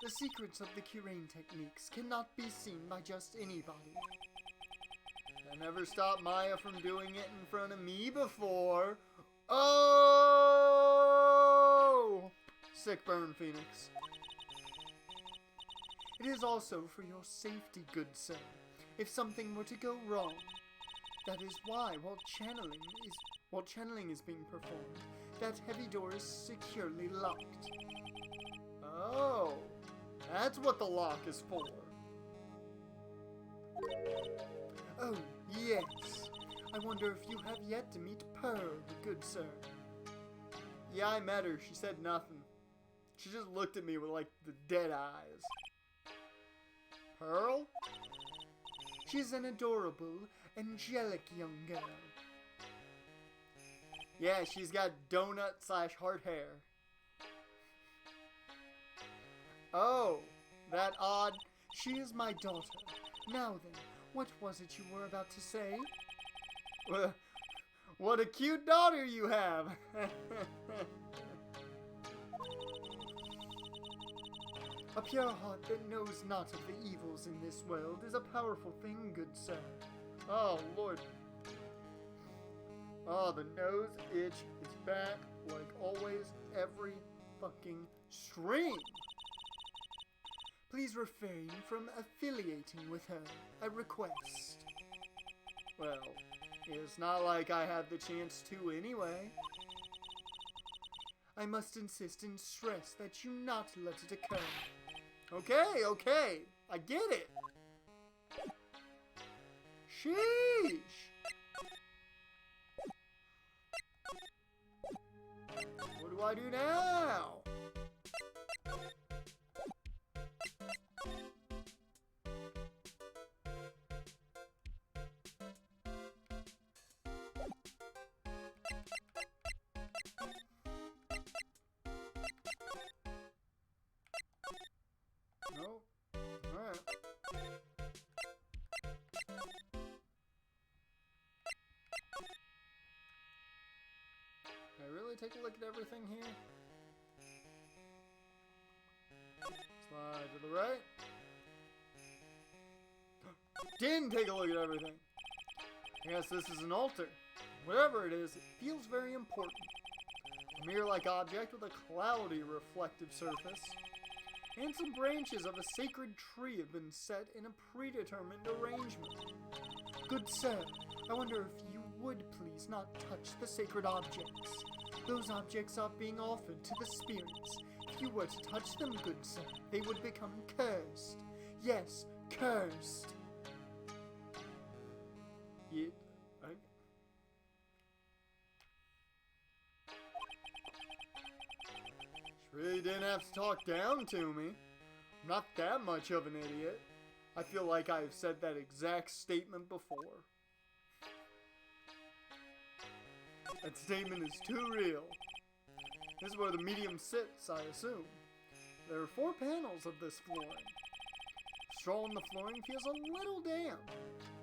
The secrets of the Curane techniques cannot be seen by just anybody. I never stopped Maya from doing it in front of me before. Oh! Sick burn, Phoenix. It is also for your safety, good sir. If something were to go wrong, that is why, while channeling is being performed, that heavy door is securely locked. Oh, that's what the lock is for. Oh, yes. I wonder if you have yet to meet Pearl, good sir. Yeah, I met her. She said nothing. She just looked at me with, like, the dead eyes. Pearl? She's an adorable, angelic young girl. Yeah, she's got donut/heart hair. Oh, that odd. She is my daughter. Now then, what was it you were about to say? What a cute daughter you have! A pure heart that knows not of the evils in this world is a powerful thing, good sir. Oh, Lord. Oh, the nose itch is back like always every fucking stream. Please refrain from affiliating with her. I request. Well, it's not like I had the chance to anyway. I must insist and stress that you not let it occur. Okay, I get it. Sheesh. What do I do now? No. Alright. Can I really take a look at everything here? Slide to the right. Didn't take a look at everything. I guess this is an altar. Whatever it is, it feels very important. A mirror-like object with a cloudy reflective surface. And some branches of a sacred tree have been set in a predetermined arrangement. Good sir, I wonder if you would please not touch the sacred objects. Those objects are being offered to the spirits. If you were to touch them, good sir, they would become cursed. Yes, cursed. Yeah, She really didn't have to talk down to me. I'm not that much of an idiot. I feel like I've said that exact statement before. That statement is too real. This is where the medium sits, I assume. There are 4 panels of this flooring. Straw on the flooring feels a little damp,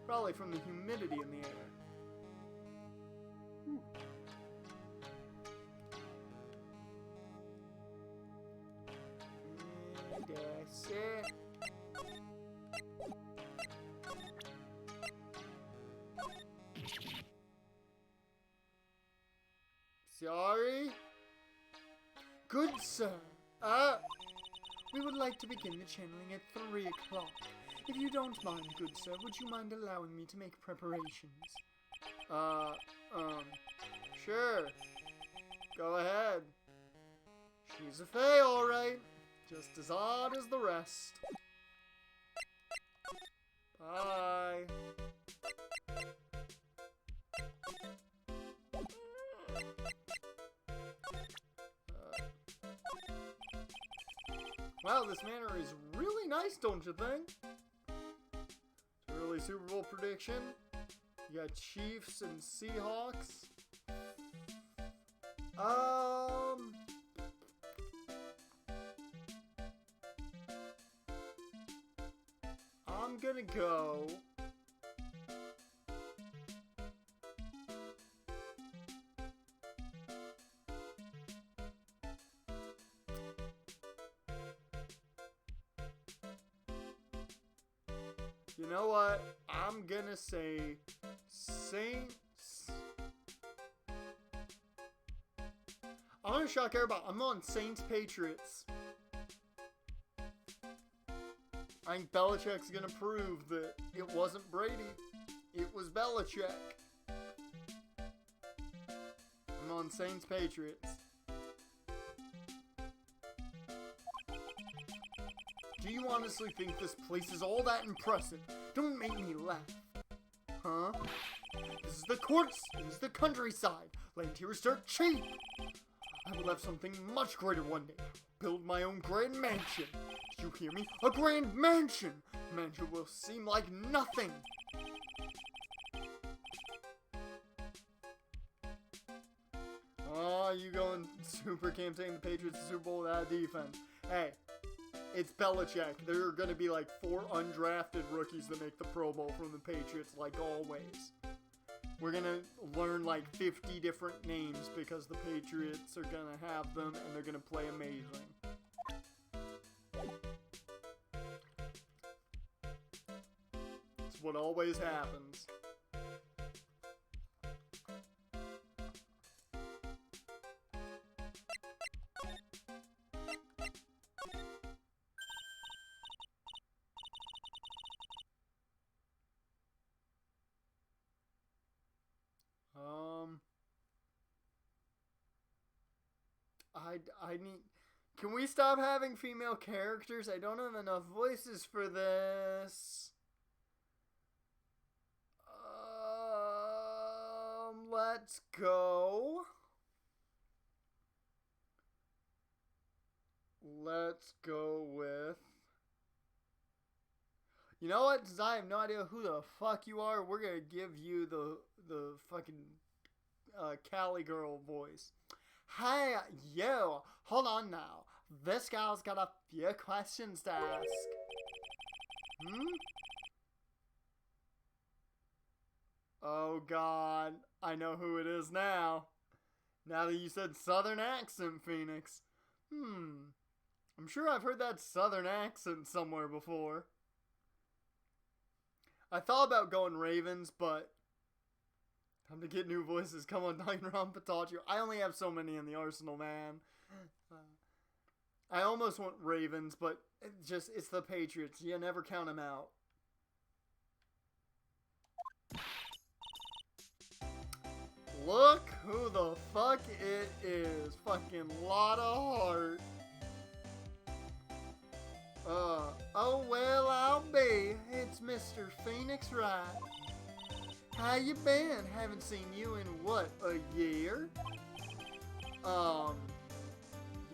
probably from the humidity in the air. see. Sorry? Good sir. We would like to begin the channeling at 3 o'clock. If you don't mind, good sir, would you mind allowing me to make preparations? Sure. Go ahead. She's a fae, alright. Just as odd as the rest. Bye. Wow, this manor is really nice, don't you think? It's a really Super Bowl prediction. You got Chiefs and Seahawks. I'm gonna go. You know what? I'm gonna say Saints. I'm gonna shock everybody. I'm on Saints Patriots. I think Belichick's gonna prove that it wasn't Brady. It was Belichick. I'm on Saints Patriots. Do you honestly think this place is all that impressive? Don't make me laugh. Huh? This is the courts. This is the countryside. Land here is dirt cheap. I will have something much greater one day. Build my own grand mansion. Did you hear me? A grand mansion. Mansion will seem like nothing. Oh, you going super campaign the Patriots to Super Bowl without defense. Hey. It's Belichick. There are going to be like 4 undrafted rookies that make the Pro Bowl from the Patriots, like always. We're going to learn like 50 different names because the Patriots are going to have them and they're going to play amazing. It's what always happens. I need... Can we stop having female characters? I don't have enough voices for this. Let's go. Let's go with... You know what? Since I have no idea who the fuck you are, we're gonna give you the fucking Cali girl voice. Hey, yo, hold on now. This gal's got a few questions to ask. Oh god, I know who it is now. Now that you said Southern accent, Phoenix. I'm sure I've heard that Southern accent somewhere before. I thought about going Ravens, but time to get new voices. Come on, Dynaron Patachu. I only have so many in the arsenal, man. I almost want Ravens, but it's the Patriots. You never count them out. Look who the fuck it is. Fucking lot of heart. Oh well, I'll be. It's Mr. Phoenix Wright. How you been? Haven't seen you in what, a year?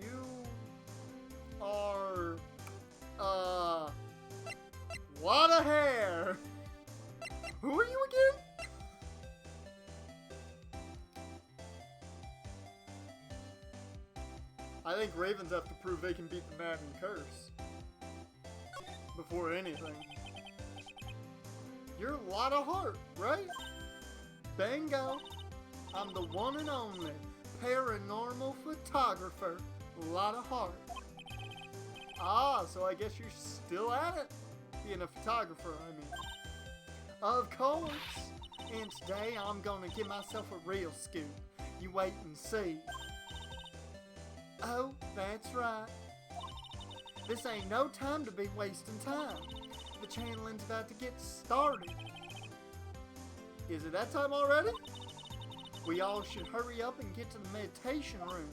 You are lot of hair. Who are you again? I think Ravens have to prove they can beat the Madden curse before anything. You're a lot of heart, right? Bingo. I'm the one and only paranormal photographer. A lot of heart. Ah, so I guess you're still at it? Being a photographer, I mean. Of course. And today I'm gonna give myself a real scoop. You wait and see. Oh, that's right. This ain't no time to be wasting time. The channeling's about to get started. Is it that time already? We all should hurry up and get to the meditation room.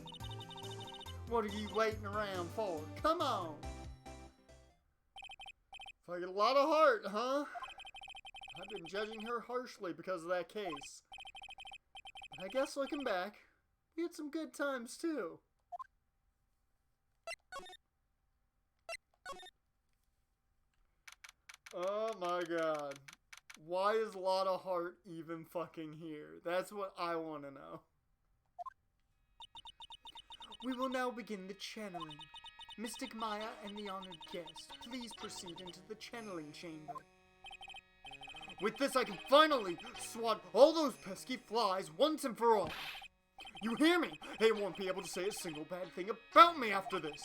What are you waiting around for? Come on! Like a lot of heart, huh? I've been judging her harshly because of that case. But I guess looking back, we had some good times too. Oh my god. Why is Lotta Hart even fucking here? That's what I want to know. We will now begin the channeling. Mystic Maya and the honored guest, please proceed into the channeling chamber. With this I can finally swat all those pesky flies once and for all. You hear me? They won't be able to say a single bad thing about me after this.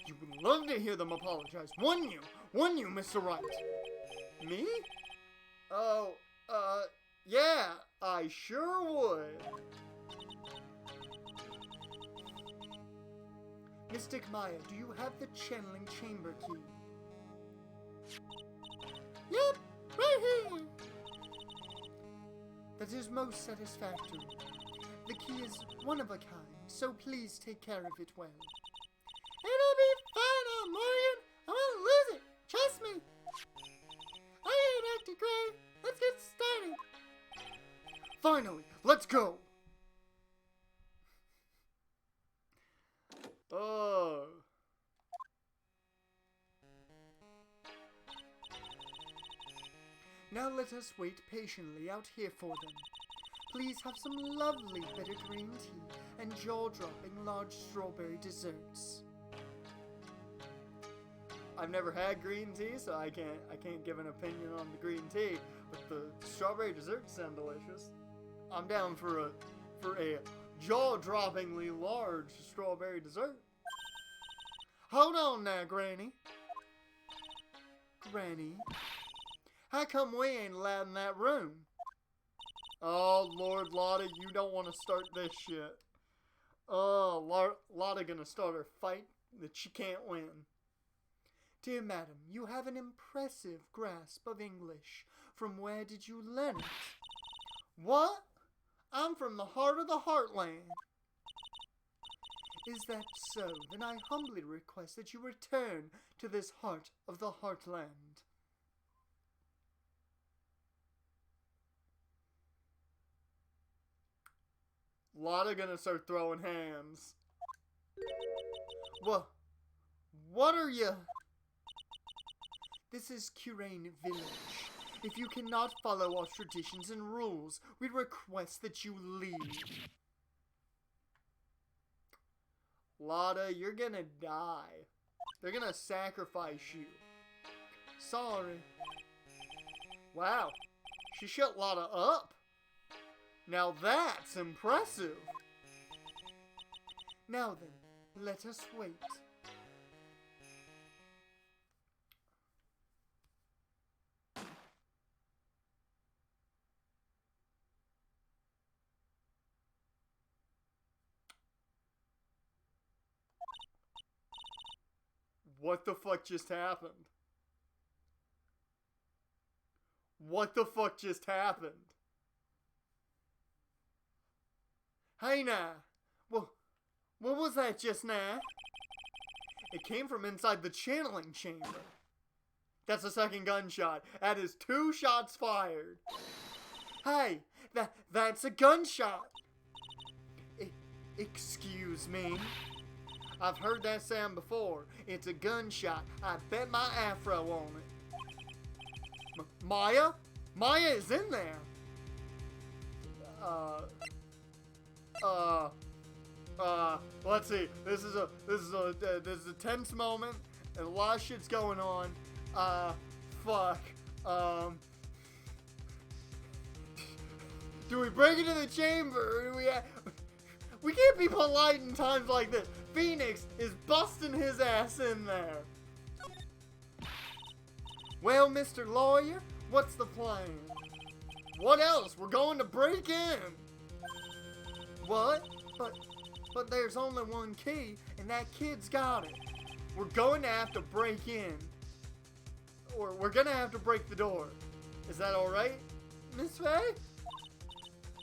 You would love to hear them apologize, wouldn't you? Wouldn't you, Mr. Wright? Me? Oh, yeah, I sure would. Mystic Maya, do you have the channeling chamber key? Yep, right here. That is most satisfactory. The key is one of a kind, so please take care of it well. It'll be fine, Morgan. I won't lose it. Trust me. Alright, Dr. Gray. Let's get started. Finally, let's go. Oh. Now let us wait patiently out here for them. Please have some lovely bitter green tea and jaw-dropping large strawberry desserts. I've never had green tea, so I can't give an opinion on the green tea, but the strawberry desserts sound delicious. I'm down for a jaw-droppingly large strawberry dessert. Hold on now, Granny. Granny, how come we ain't allowed in that room? Oh, Lord Lotta, you don't want to start this shit. Oh, Lotta gonna start her fight that she can't win. Dear madam, you have an impressive grasp of English. From where did you learn it? What? I'm from the heart of the heartland. Is that so? Then I humbly request that you return to this heart of the heartland. Lotta gonna start throwing hands. What are you? This is Curane Village. If you cannot follow our traditions and rules, we request that you leave. Lotta, you're gonna die. They're gonna sacrifice you. Sorry. Wow, she shut Lotta up. Now that's impressive. Now then, let us wait. What the fuck just happened? What the fuck just happened? Hey now, what was that just now? It came from inside the channeling chamber. That's a second gunshot. That is 2 shots fired. Hey, that's a gunshot. Excuse me. I've heard that sound before. It's a gunshot. I bet my afro on it. Maya? Maya is in there. Let's see. This is a tense moment, and a lot of shit's going on. Fuck. Do we break into the chamber? Or do we can't be polite in times like this. Phoenix is busting his ass in there. Well, Mr. Lawyer, what's the plan? What else? We're going to break in. What? But there's only one key, and that kid's got it. We're going to have to break in. Or we're going to have to break the door. Is that alright, Miss Faye?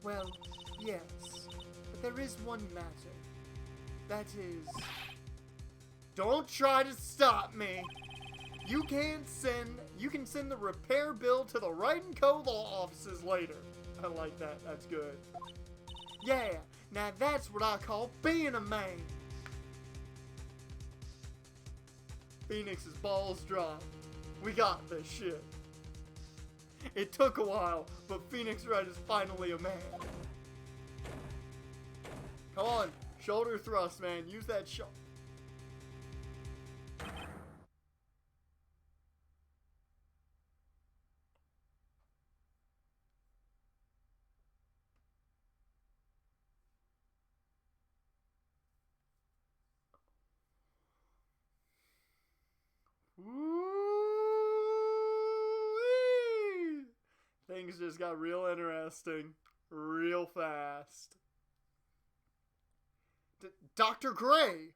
Well, yes. But there is one matter. That is... Don't try to stop me. You can send the repair bill to the Wright & Co. law offices later. I like that. That's good. Yeah, now that's what I call being a man. Phoenix's balls dropped. We got this shit. It took a while, but Phoenix Wright is finally a man. Come on, shoulder thrust, man. Use that shot. Woo-wee! Things just got real interesting real fast. Dr. Gray!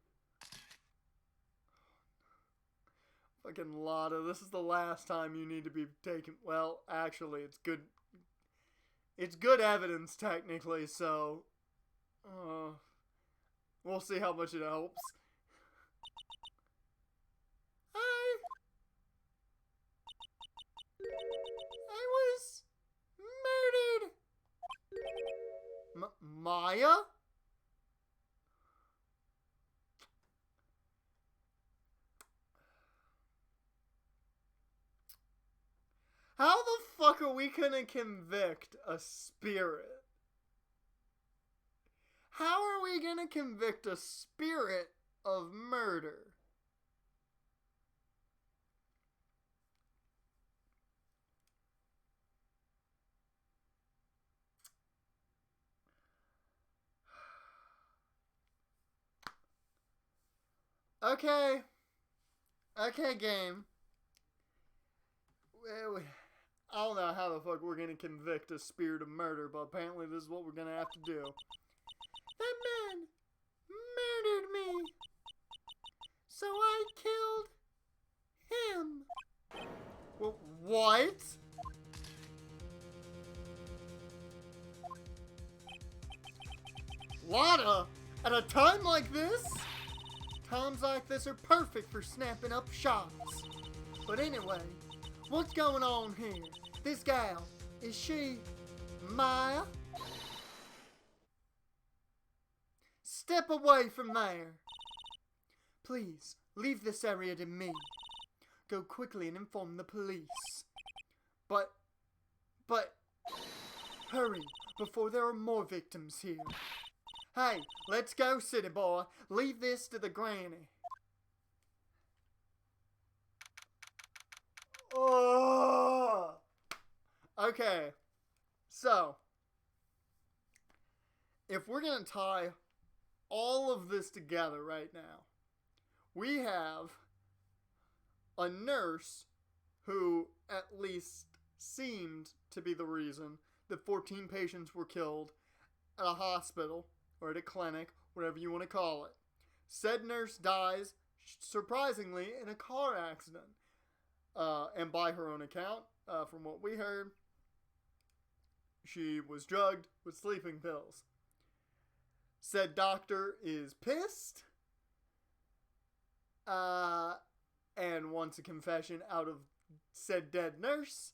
Fucking Lotta, this is the last time you need to be taken. Well, actually, it's good. It's good evidence, technically, so. We'll see how much it helps. I was murdered. Maya? How the fuck are we gonna convict a spirit? How are we gonna convict a spirit of murder? Okay. Okay, game. I don't know how the fuck we're gonna convict a spirit of murder, but apparently this is what we're gonna have to do. That man murdered me, so I killed him. Well, what? Lotta, at a time like this? Times like this are perfect for snapping up shots. But anyway, what's going on here? This gal, is she Maya? Step away from there. Please, leave this area to me. Go quickly and inform the police. But, hurry, before there are more victims here. Hey, let's go, city boy. Leave this to the granny. Oh! Okay, so if we're gonna tie all of this together right now, we have a nurse who at least seemed to be the reason that 14 patients were killed at a hospital or at a clinic, whatever you want to call it. Said nurse dies, surprisingly, in a car accident. And by her own account, from what we heard, she was drugged with sleeping pills. Said doctor is pissed, and wants a confession out of said dead nurse.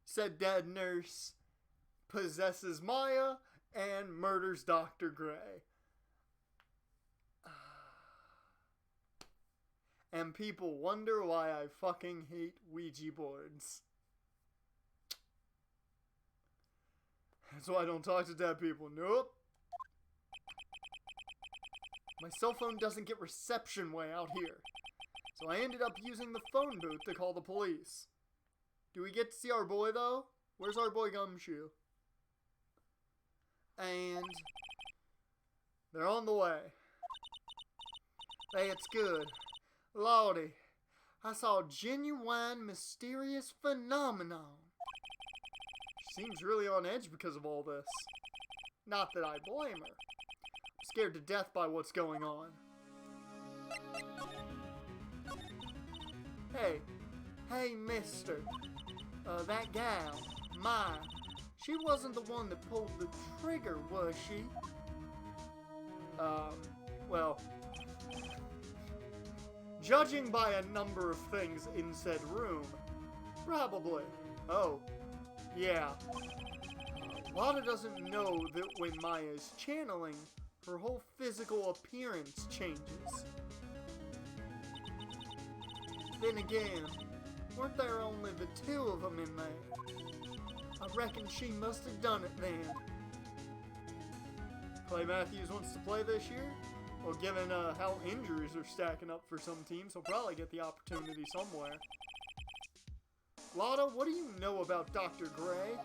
Said dead nurse possesses Maya and murders Dr. Gray. And people wonder why I fucking hate Ouija boards. That's why I don't talk to dead people. Nope. My cell phone doesn't get reception way out here. So I ended up using the phone booth to call the police. Do we get to see our boy, though? Where's our boy Gumshoe? And they're on the way. That's good. Lordy, I saw a genuine mysterious phenomenon. She seems really on edge because of all this. Not that I blame her. I'm scared to death by what's going on. Hey, mister. That gal, Maya, she wasn't the one that pulled the trigger, was she? Well, judging by a number of things in said room, probably. Oh, yeah. Lana doesn't know that when Maya's channeling, her whole physical appearance changes. Then again, weren't there only the two of them in there? I reckon she must have done it then. Clay Matthews wants to play this year? Well, given how injuries are stacking up for some teams, he'll probably get the opportunity somewhere. Lotta, what do you know about Dr. Gray?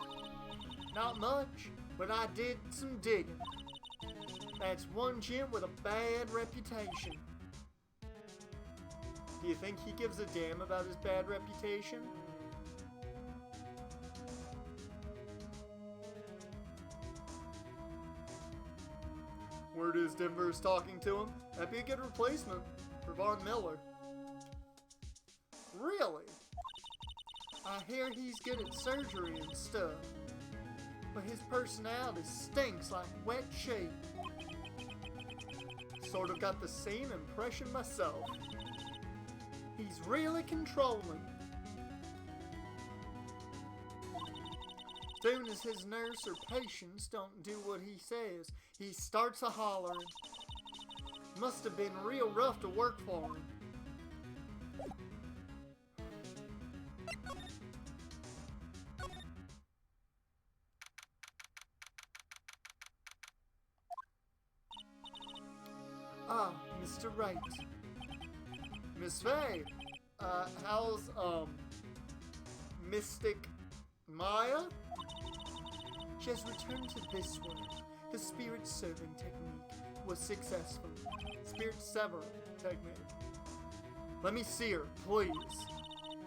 Not much, but I did some digging. That's one gym with a bad reputation. Do you think he gives a damn about his bad reputation? Word is Denver's talking to him. That'd be a good replacement for Von Miller. Really? I hear he's good at surgery and stuff, but his personality stinks like wet sheet. Sort of got the same impression myself. He's really controlling. Soon as his nurse or patients don't do what he says, he starts a hollering. Must have been real rough to work for him. Ah, Mr. Wright. Miss Faye, how's, Mystic Maya? She has returned to this world. The spirit serving technique was successful. Spirit severing technique. Let me see her, please.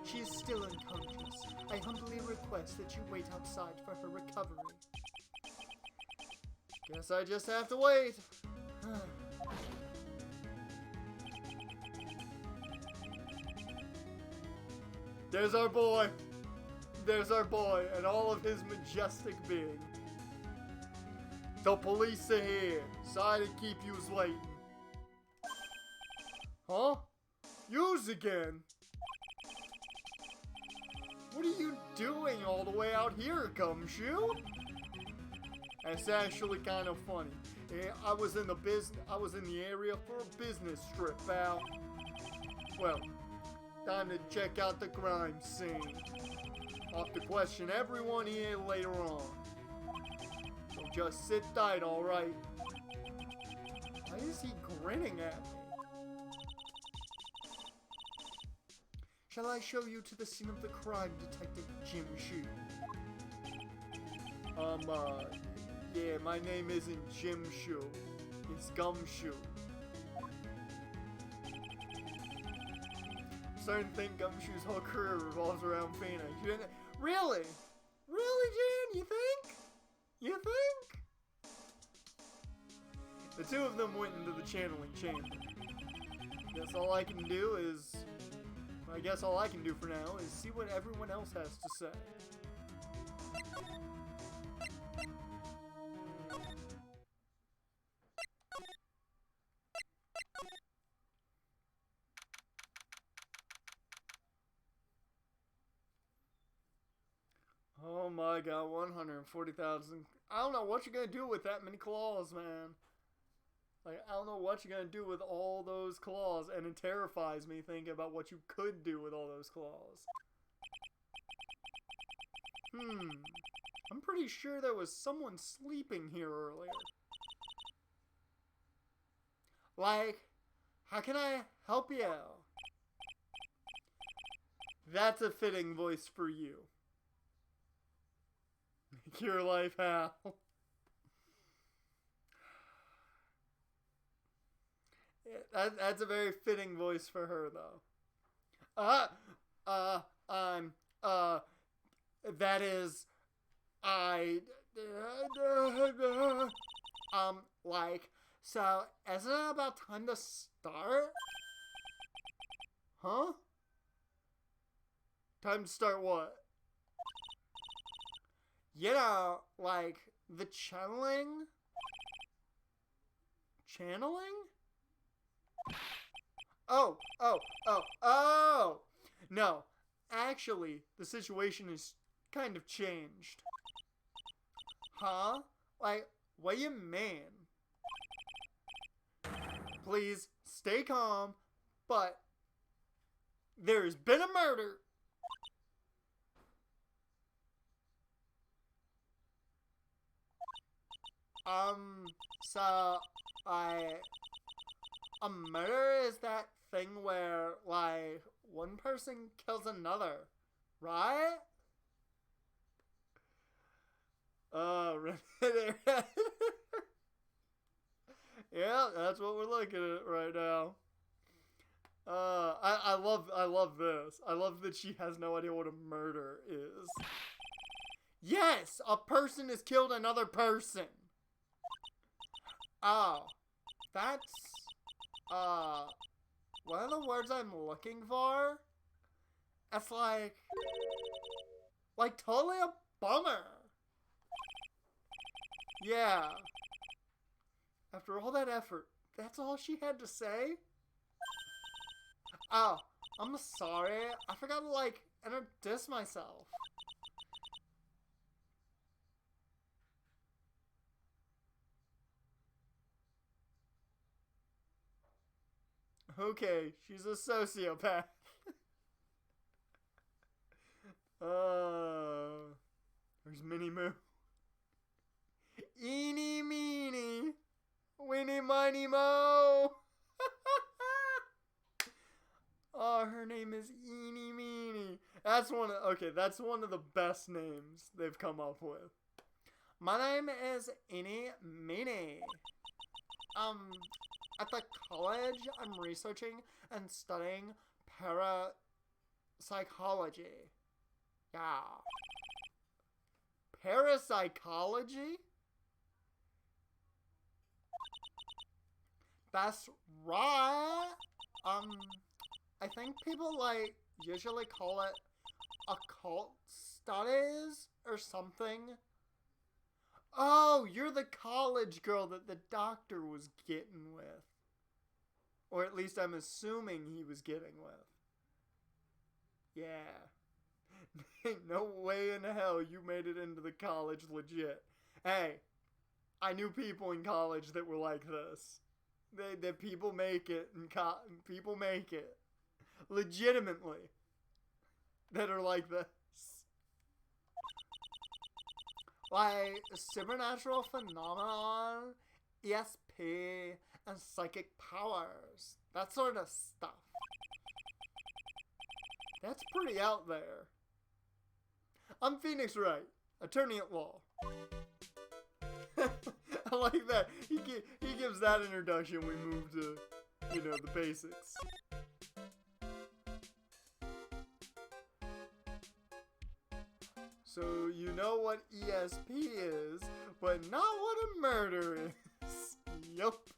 She is still unconscious. I humbly request that you wait outside for her recovery. Guess I just have to wait. There's our boy. There's our boy and all of his majestic being. The police are here. Sorry to keep yous waiting. Huh? Yous again? What are you doing all the way out here, Gumshoe? That's actually kind of funny. Yeah, I was in the area for a business trip, pal. Well, time to check out the crime scene. I'll have to question everyone here later on. So just sit tight, alright? Why is he grinning at me? Shall I show you to the scene of the crime, Detective Jim Shoe? Yeah, my name isn't Jim Shoe. It's Gumshoe. I'm starting to think Gumshoe's whole career revolves around Phoenix. Really? Really, Jan? You think? You think? The two of them went into the channeling chamber. I guess all I can do for now is see what everyone else has to say. Oh my god, 140,000. I don't know what you're gonna do with that many claws, man. Like, I don't know what you're gonna do with all those claws, and it terrifies me thinking about what you could do with all those claws. I'm pretty sure there was someone sleeping here earlier. Like, how can I help you? That's a fitting voice for you. Make your life hell. That's a very fitting voice for her, though. That is, like, so, isn't it about time to start? Huh? Time to start what? You know, like, the channeling? Channeling? Oh! No, actually, the situation is kind of changed. Huh? Like, what do you mean? Please, stay calm, but there's been a murder. So, a murder is that thing where, like, one person kills another, right? Yeah, that's what we're looking at right now. I love this. I love that she has no idea what a murder is. Yes, a person has killed another person. Oh, that's, one of the words I'm looking for? It's like totally a bummer. Yeah. After all that effort, that's all she had to say? Oh, I'm sorry. I forgot to, like, introduce myself. Okay, she's a sociopath. There's Minnie Moo. Eeny meeny, Winnie Miny Mo. Oh, her name is Eeny Meeny. That's one of the best names they've come up with. My name is Eeny Meeny. At the college, I'm researching and studying parapsychology. Yeah. Parapsychology? That's right. I think people, like, usually call it occult studies or something. Oh, you're the college girl that the doctor was getting with. Or at least I'm assuming he was getting with. Yeah. Ain't no way in hell you made it into the college legit. Hey, I knew people in college that were like this. That people make it, and people make it. Legitimately. That are like this. Like, supernatural phenomenon, ESP, and psychic powers. That sort of stuff. That's pretty out there. I'm Phoenix Wright, attorney at law. I like that. He gives that introduction, we move to, the basics. So you know what ESP is, but not what a murder is. Yup.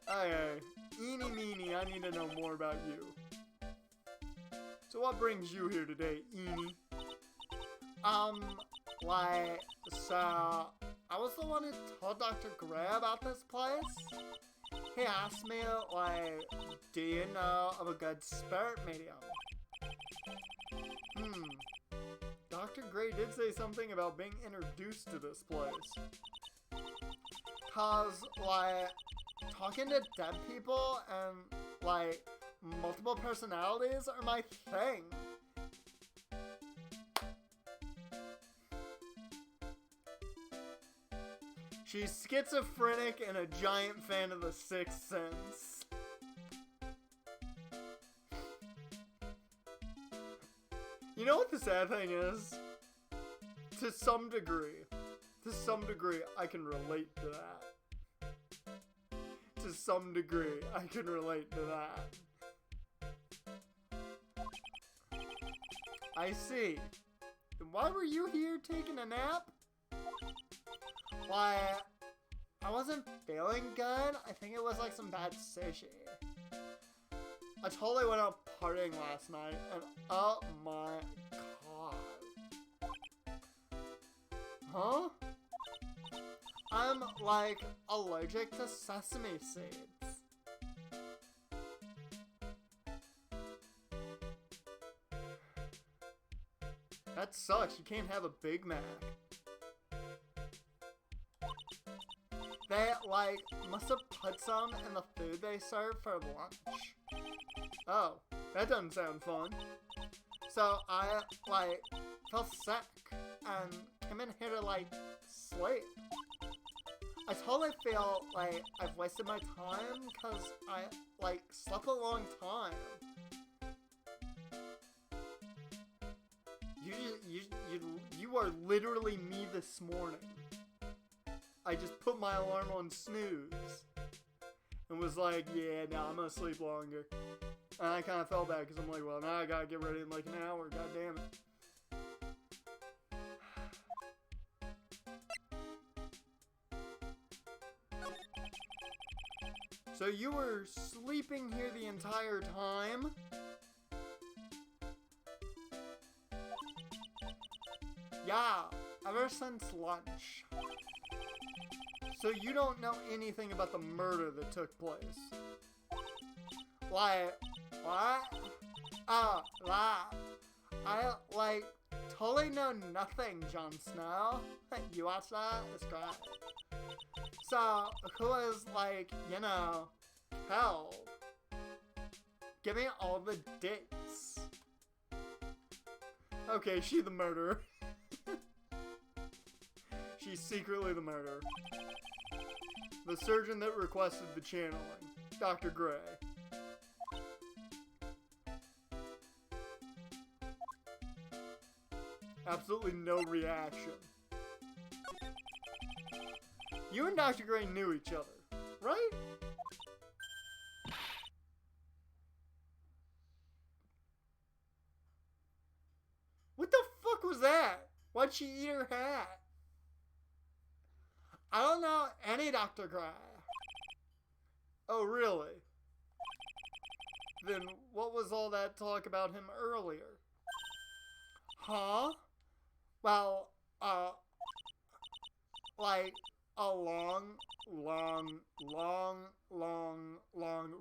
Okay. Eeny meeny, I need to know more about you. So what brings you here today, Eeny? So I was the one who told Dr. Gray about this place. He asked me, do you know of a good spirit medium? Dr. Gray did say something about being introduced to this place. Cause, talking to dead people and, multiple personalities are my thing. She's schizophrenic and a giant fan of The Sixth Sense. You know what the sad thing is? To some degree, I can relate to that. To some degree, I can relate to that. I see. Then why were you here taking a nap? Why, I wasn't feeling good. I think it was like some bad sushi. I totally went out partying last night, and oh my god. Huh? I'm like allergic to sesame seeds. That sucks. You can't have a Big Mac. They, like, must have put some in the food they serve for lunch. Oh, that doesn't sound fun. So I, like, felt sick and came in here to, like, sleep. I totally feel like I've wasted my time because I, like, slept a long time. You are literally me this morning. I just put my alarm on snooze and was like, yeah, no, I'm gonna sleep longer. And I kind of felt bad because I'm like, well, now I gotta get ready in like an hour. God damn it. So you were sleeping here the entire time? Yeah, ever since lunch. So you don't know anything about the murder that took place? Like, what? Oh, that. I, like, totally know nothing, Jon Snow. You watch that? It's great. So, who is, like, you know, hell? Give me all the dates. Okay, she's the murderer. She's secretly the murderer. The surgeon that requested the channeling, Dr. Gray. Absolutely no reaction. You and Dr. Gray knew each other, right? What the fuck was that? Why'd she eat her hat? I don't know any Dr. Gray. Oh, really? Then what was all that talk about him earlier? Huh? Well, like a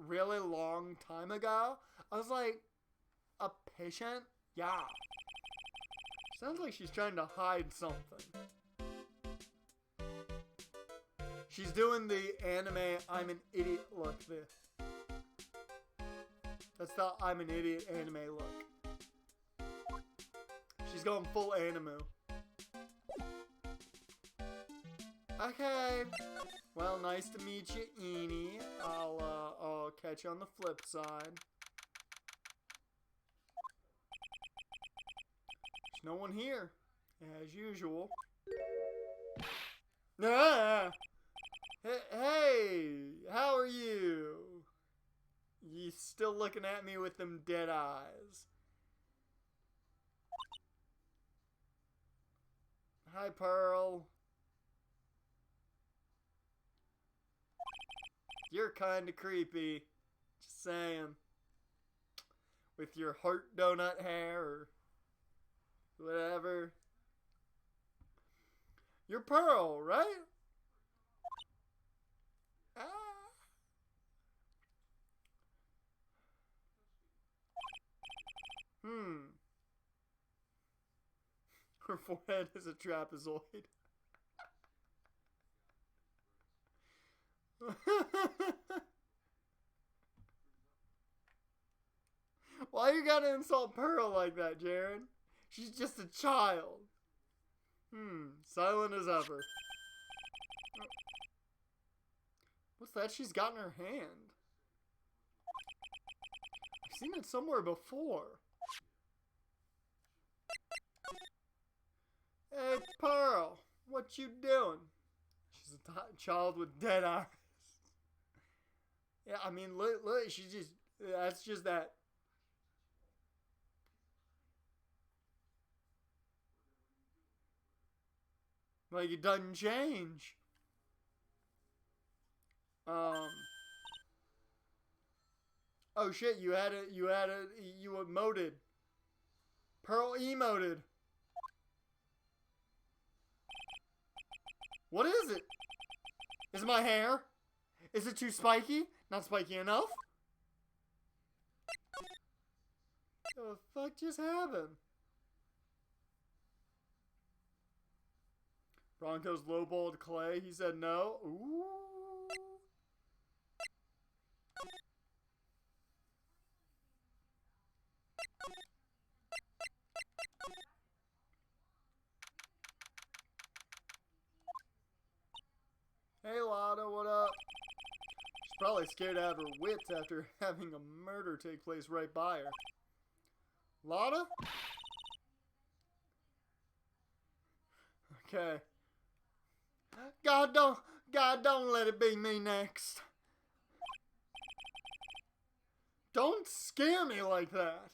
really long time ago, I was like, a patient? Yeah. Sounds like she's trying to hide something. She's doing the anime I'm an idiot look. That's the I'm an idiot anime look. She's going full animu. Okay. Well, nice to meet you, Eenie. I'll catch you on the flip side. There's no one here, as usual. Ah! Hey, how are you? You still looking at me with them dead eyes. Hi, Pearl. You're kinda creepy. Just saying. With your heart donut hair or whatever. You're Pearl, right? Her forehead is a trapezoid. Why you gotta insult Pearl like that, Jaren? She's just a child. Silent as ever. What's that she's got in her hand? I've seen it somewhere before. Hey, Pearl, what you doing? She's a child with dead eyes. Yeah, I mean, look, she's just, that's just that. Like, it doesn't change. Oh shit, you emoted. Pearl emoted. What is it? Is it my hair? Is it too spiky? Not spiky enough? What the fuck just happened? Broncos lowballed Clay. He said no. Ooh. Hey Lana, what up? She's probably scared out of her wits after having a murder take place right by her. Lana? Okay. God don't let it be me next. Don't scare me like that.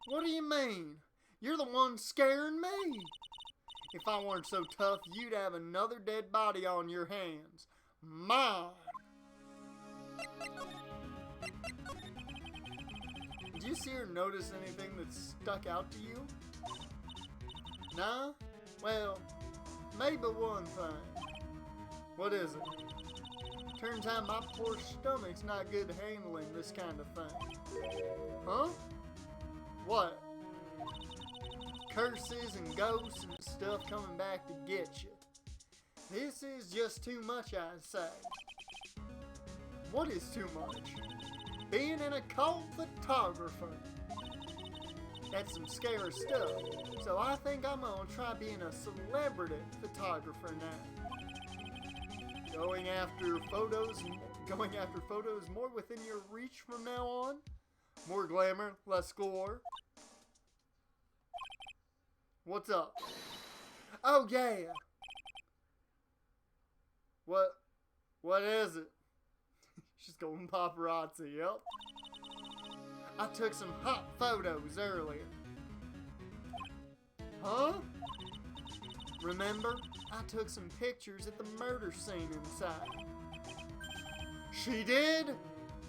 What do you mean? You're the one scaring me. If I weren't so tough, you'd have another dead body on your hands. Mine. Did you see or notice anything that stuck out to you? Nah? Well, maybe one thing. What is it? Turns out my poor stomach's not good handling this kind of thing. Huh? What? Curses and ghosts and stuff coming back to get you. This is just too much, I'd say. What is too much? Being an occult photographer. That's some scary stuff. So I think I'm gonna try being a celebrity photographer now. Going after photos more within your reach from now on. More glamour, less gore. What's up? Oh yeah. What is it? She's going paparazzi, yep. I took some hot photos earlier. Huh? Remember? I took some pictures at the murder scene inside. She did?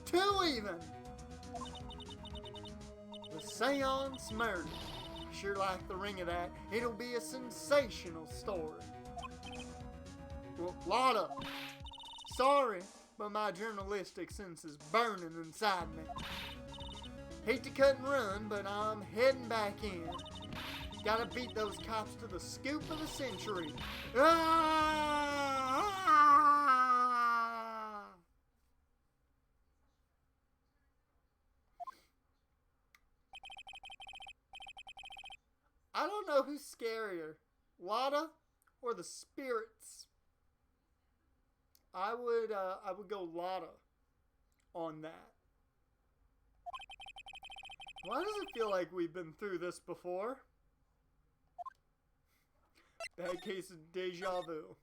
2 even! The Seance Murder. Sure like the ring of that. It'll be a sensational story. Well, Lotta, sorry, but my journalistic sense is burning inside me. Hate to cut and run, but I'm heading back in. Gotta beat those cops to the scoop of the century. Ah! I don't know who's scarier, Lotta or the spirits. I would go Lotta on that. Why does it feel like we've been through this before? Bad case of deja vu.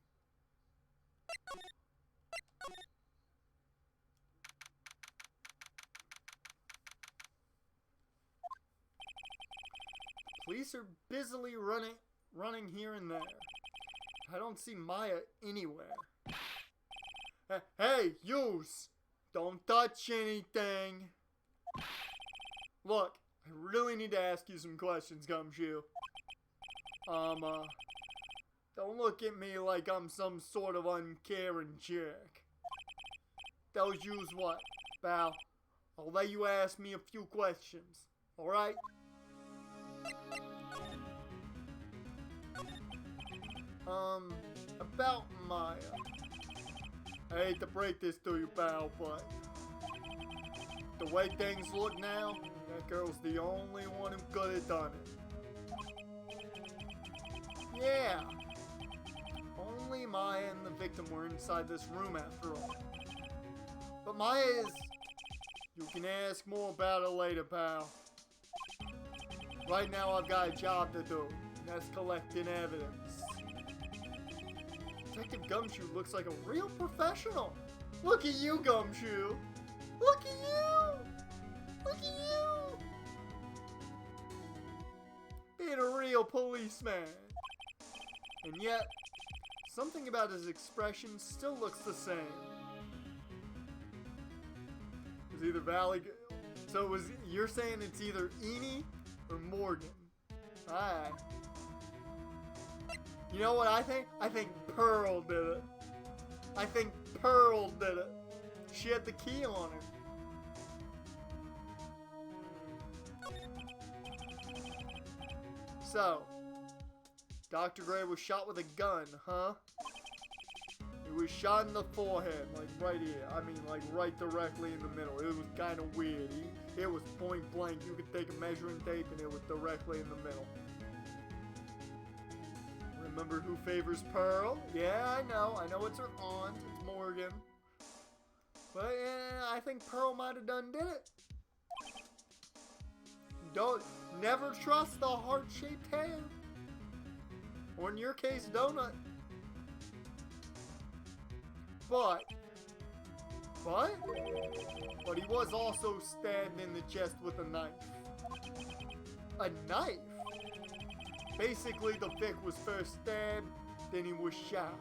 Police are busily running here and there. I don't see Maya anywhere. Hey, yous! Don't touch anything! Look, I really need to ask you some questions, Gumshoe. Don't look at me like I'm some sort of uncaring jerk. Those yous what, pal? I'll let you ask me a few questions, alright? About Maya. I hate to break this to you, pal, but the way things look now, that girl's the only one who could have done it. Yeah. Only Maya and the victim were inside this room after all. But Maya is... You can ask more about her later, pal. Right now I've got a job to do, and that's collecting evidence. Detective Gumshoe looks like a real professional. Look at you, Gumshoe. Look at you. Look at you. Being a real policeman. And yet, something about his expression still looks the same. It's either So you're saying it's either Enid or Morgan. Alright. You know what I think? I think Pearl did it. I think Pearl did it. She had the key on her. So, Dr. Gray was shot with a gun, huh? He was shot in the forehead, like right here. I mean, like right directly in the middle. It was kind of weird. It was point blank. You could take a measuring tape and it was directly in the middle. Remember who favors Pearl? Yeah, I know it's her aunt. It's Morgan. But yeah, I think Pearl might have done did it. Never trust the heart-shaped hand. Or in your case, donut. But he was also stabbed in the chest with a knife. A knife? Basically, the Vic was first stabbed, then he was shot.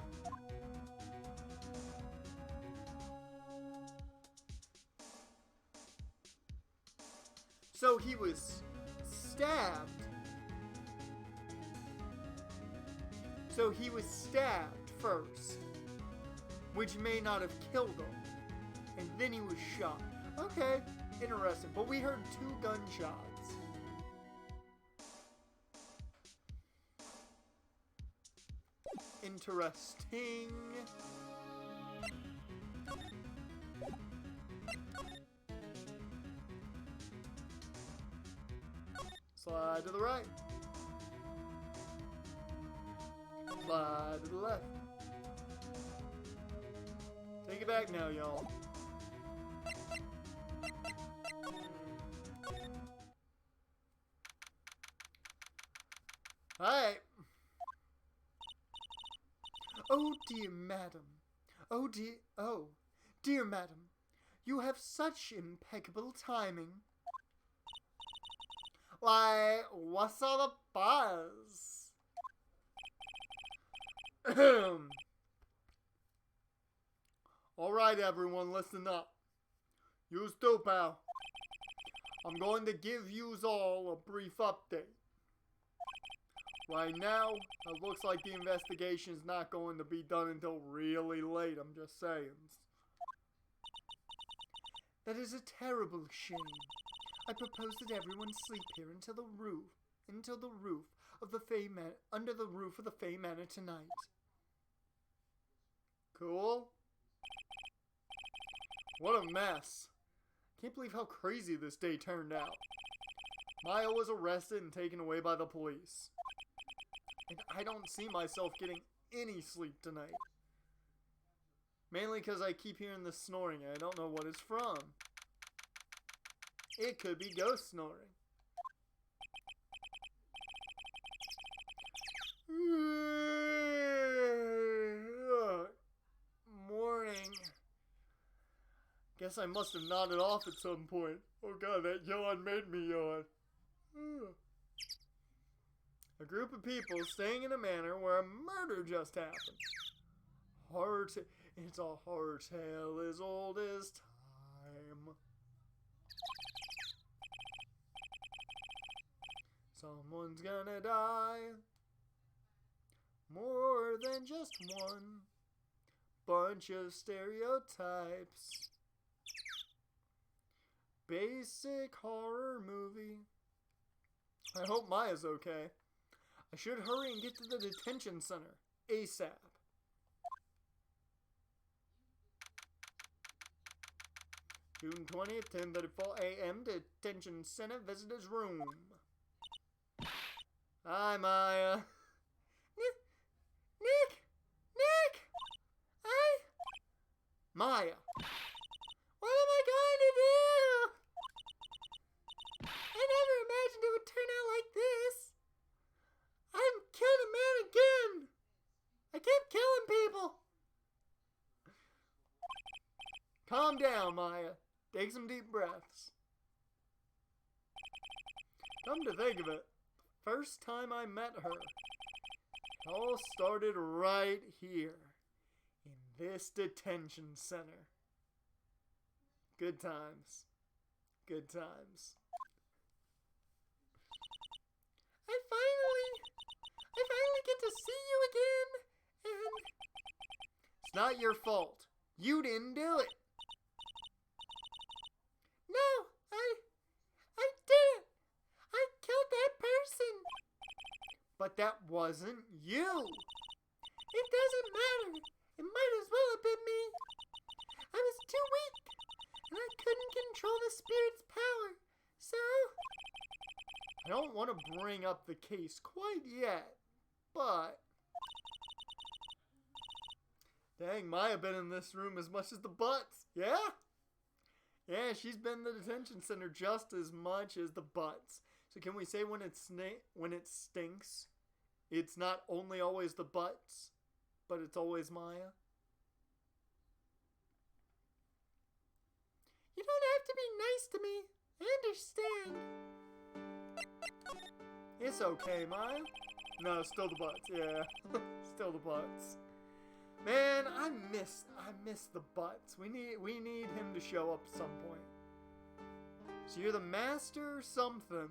So he was stabbed. So he was stabbed first, which may not have killed him, and then he was shot. Okay, interesting. But we heard 2 gunshots. Interesting. Slide to the right. Slide to the left. Take it back now, y'all. Alright. Oh dear madam. Oh dear madam. You have such impeccable timing. Why, what's all the buzz? Alright everyone, listen up. Yous too, pal. I'm going to give yous all a brief update. Right now, it looks like the investigation's not going to be done until really late, I'm just saying. That is a terrible shame. I propose that everyone sleep here until the roof of the Fey Manor, under the roof of the Fey Manor tonight. Cool. What a mess. Can't believe how crazy this day turned out. Maya was arrested and taken away by the police. And I don't see myself getting any sleep tonight. Mainly because I keep hearing the snoring and I don't know what it's from. It could be ghost snoring. Morning. Guess I must have nodded off at some point. Oh god, that yawn made me yawn. A group of people staying in a manor where a murder just happened. It's a horror tale as old as time. Someone's gonna die. More than just one. Bunch of stereotypes. Basic horror movie. I hope Maya's okay. I should hurry and get to the detention center ASAP. June 20th, 10:34 a.m. Detention center visitors room. Hi, Maya. Nick! Hi? Maya. What am I going to do? I never imagined it would turn out like this. I killed a man again. I keep killing people. Calm down, Maya. Take some deep breaths. Come to think of it, first time I met her, it all started right here, in this detention center. Good times. Good times. I finally get to see you again, and... It's not your fault. You didn't do it. No, I didn't. I killed that person. But that wasn't you. It doesn't matter. It might as well have been me. I was too weak, and I couldn't control the spirit's power, so... I don't want to bring up the case quite yet, but... Dang, Maya been in this room as much as the butts, yeah? Yeah, she's been in the detention center just as much as the butts. So can we say when it stinks, it's not only always the butts, but it's always Maya? You don't have to be nice to me. I understand. It's okay, Maya. No, still the butts, yeah. Still the butts. Man, I miss the butts. We need him to show up at some point. So you're the master something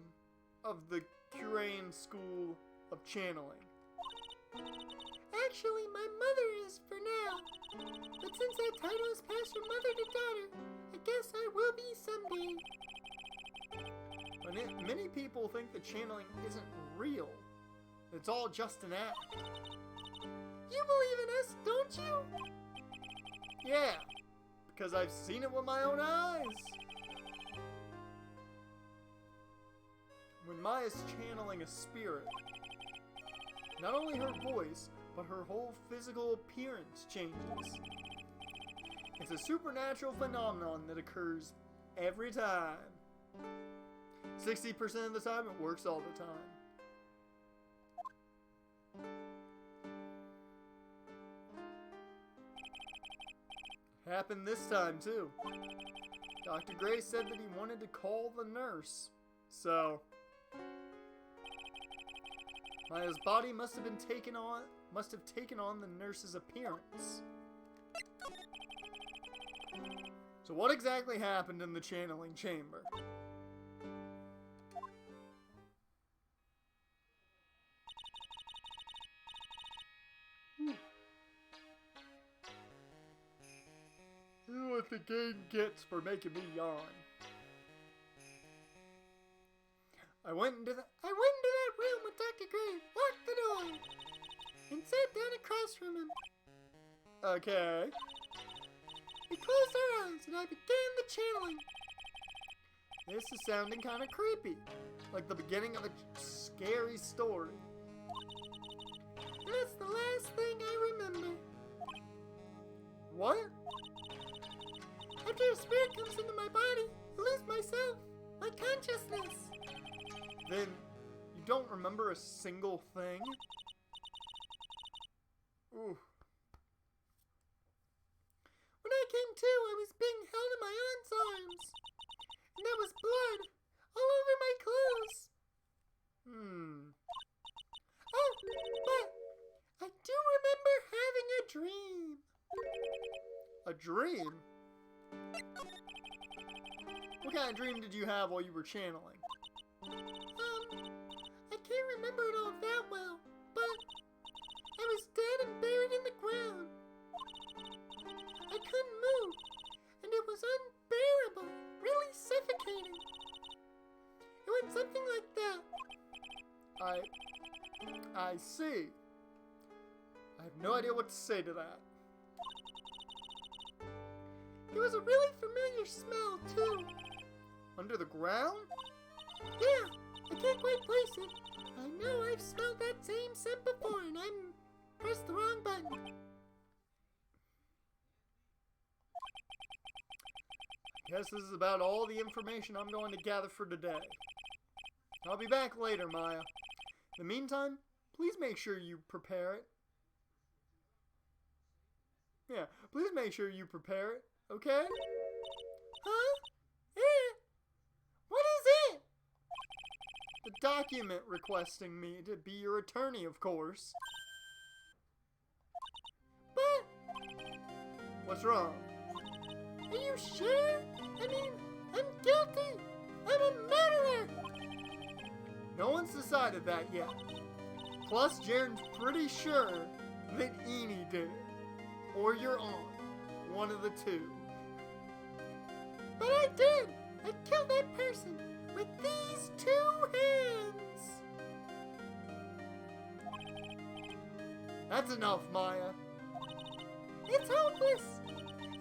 of the Curain School of Channeling. Actually, my mother is for now. But since that title is passed from mother to daughter, I guess I will be someday. But many people think that channeling isn't real. It's all just an act. You believe in us, don't you? Yeah, because I've seen it with my own eyes. When Maya's channeling a spirit, not only her voice, but her whole physical appearance changes. It's a supernatural phenomenon that occurs every time. 60% of the time, it works all the time. Happened this time too. Dr. Gray said that he wanted to call the nurse. So Maya's body must have taken on the nurse's appearance. So what exactly happened in the channeling chamber? You know what the game gets for making me yawn. I went into that room with Dr. Gray, locked the door, and sat down across from him. Okay. We closed our eyes and I began the channeling. This is sounding kind of creepy. Like the beginning of a scary story. And that's the last thing I remember. What? After a spirit comes into my body, I lose myself, my consciousness. Then you don't remember a single thing? Ooh. When I came to, I was being held in my aunt's arms. And there was blood all over my clothes. Oh, but I do remember having a dream. A dream? What kind of dream did you have while you were channeling? I can't remember it all that well, but I was dead and buried in the ground. I couldn't move, and it was unbearable, really suffocating. It went something like that. I see. I have no idea what to say to that. It was a really familiar smell, too. Under the ground? Yeah, I can't quite place it. I know I've smelled that same scent before, and I pressed the wrong button. Guess this is about all the information I'm going to gather for today. I'll be back later, Maya. In the meantime, please make sure you prepare it. Yeah, please make sure you prepare it. okay? Huh? What is it? The document requesting me to be your attorney, of course. But, What's wrong? are you sure? I mean, I'm guilty. I'm a murderer. No one's decided that yet. Plus, Jaren's pretty sure that Enid did it. Or your aunt. One of the two. But I did. I killed that person with these 2 hands. That's enough, Maya. It's hopeless.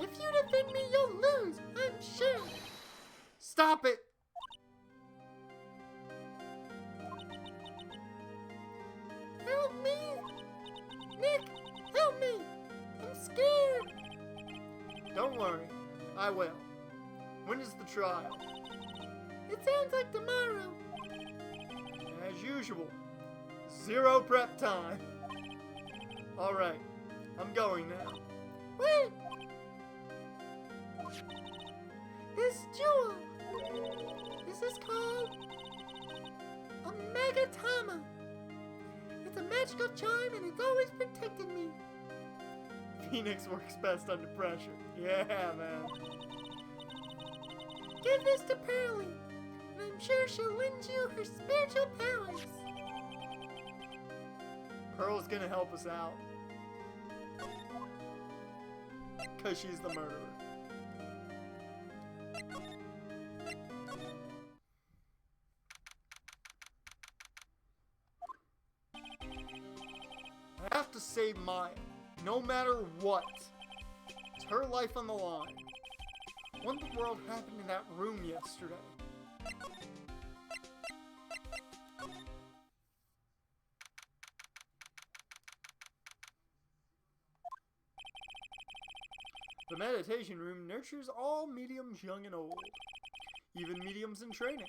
If you defend me, you'll lose, I'm sure. Stop it! Help me! Nick, help me! I'm scared. Don't worry. I will. When is the trial? It sounds like tomorrow. As usual. 0 prep time. Alright. I'm going now. Wait! This jewel. This is called a Megatama. It's a magical charm and it's always protected me. Phoenix works best under pressure. Yeah, man. Give this to Pearlie, and I'm sure she'll lend you her spiritual powers. Pearl's gonna help us out. 'Cause she's the murderer. I have to save Maya, no matter what. It's her life on the line. What in the world happened in that room yesterday? The meditation room nurtures all mediums young and old. Even mediums in training.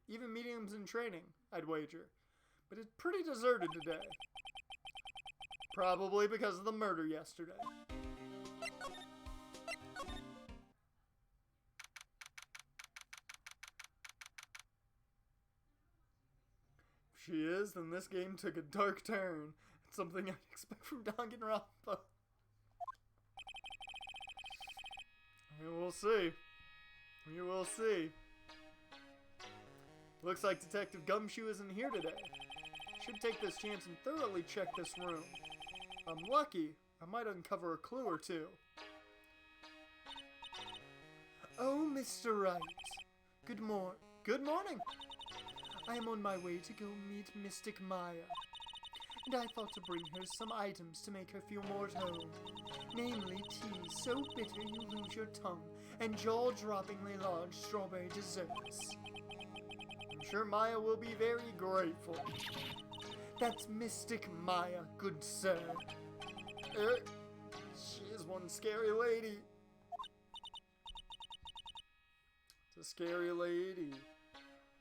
Even mediums in training, I'd wager. But it's pretty deserted today. Probably because of the murder yesterday. If she is, then this game took a dark turn. It's something I'd expect from Danganronpa. We'll see. We will see. Looks like Detective Gumshoe isn't here today. Should take this chance and thoroughly check this room. If I'm lucky, I might uncover a clue or two. Oh, Mr. Wright. Good morning. I am on my way to go meet Mystic Maya. And I thought to bring her some items to make her feel more at home. Namely, tea so bitter you lose your tongue, and jaw-droppingly large strawberry desserts. I'm sure Maya will be very grateful. That's Mystic Maya, good sir. She is one scary lady. It's a scary lady.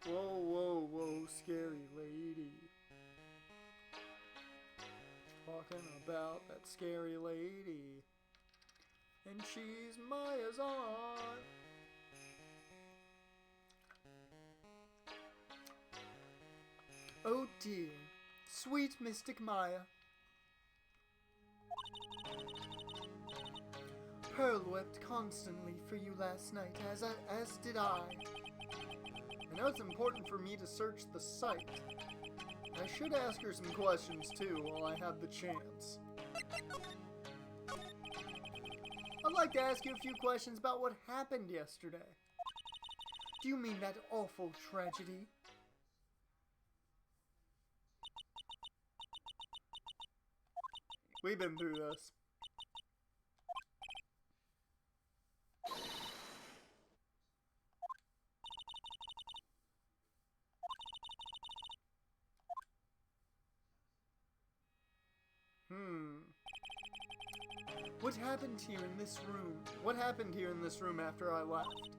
Whoa, whoa, whoa, scary lady. Talking about that scary lady. And she's Maya's aunt. Oh dear, sweet Mystic Maya. Pearl wept constantly for you last night, as did I. I know it's important for me to search the site. I should ask her some questions too while I have the chance. I'd like to ask you a few questions about what happened yesterday. Do you mean that awful tragedy? We've been through this. What happened here in this room? What happened here in this room after I left?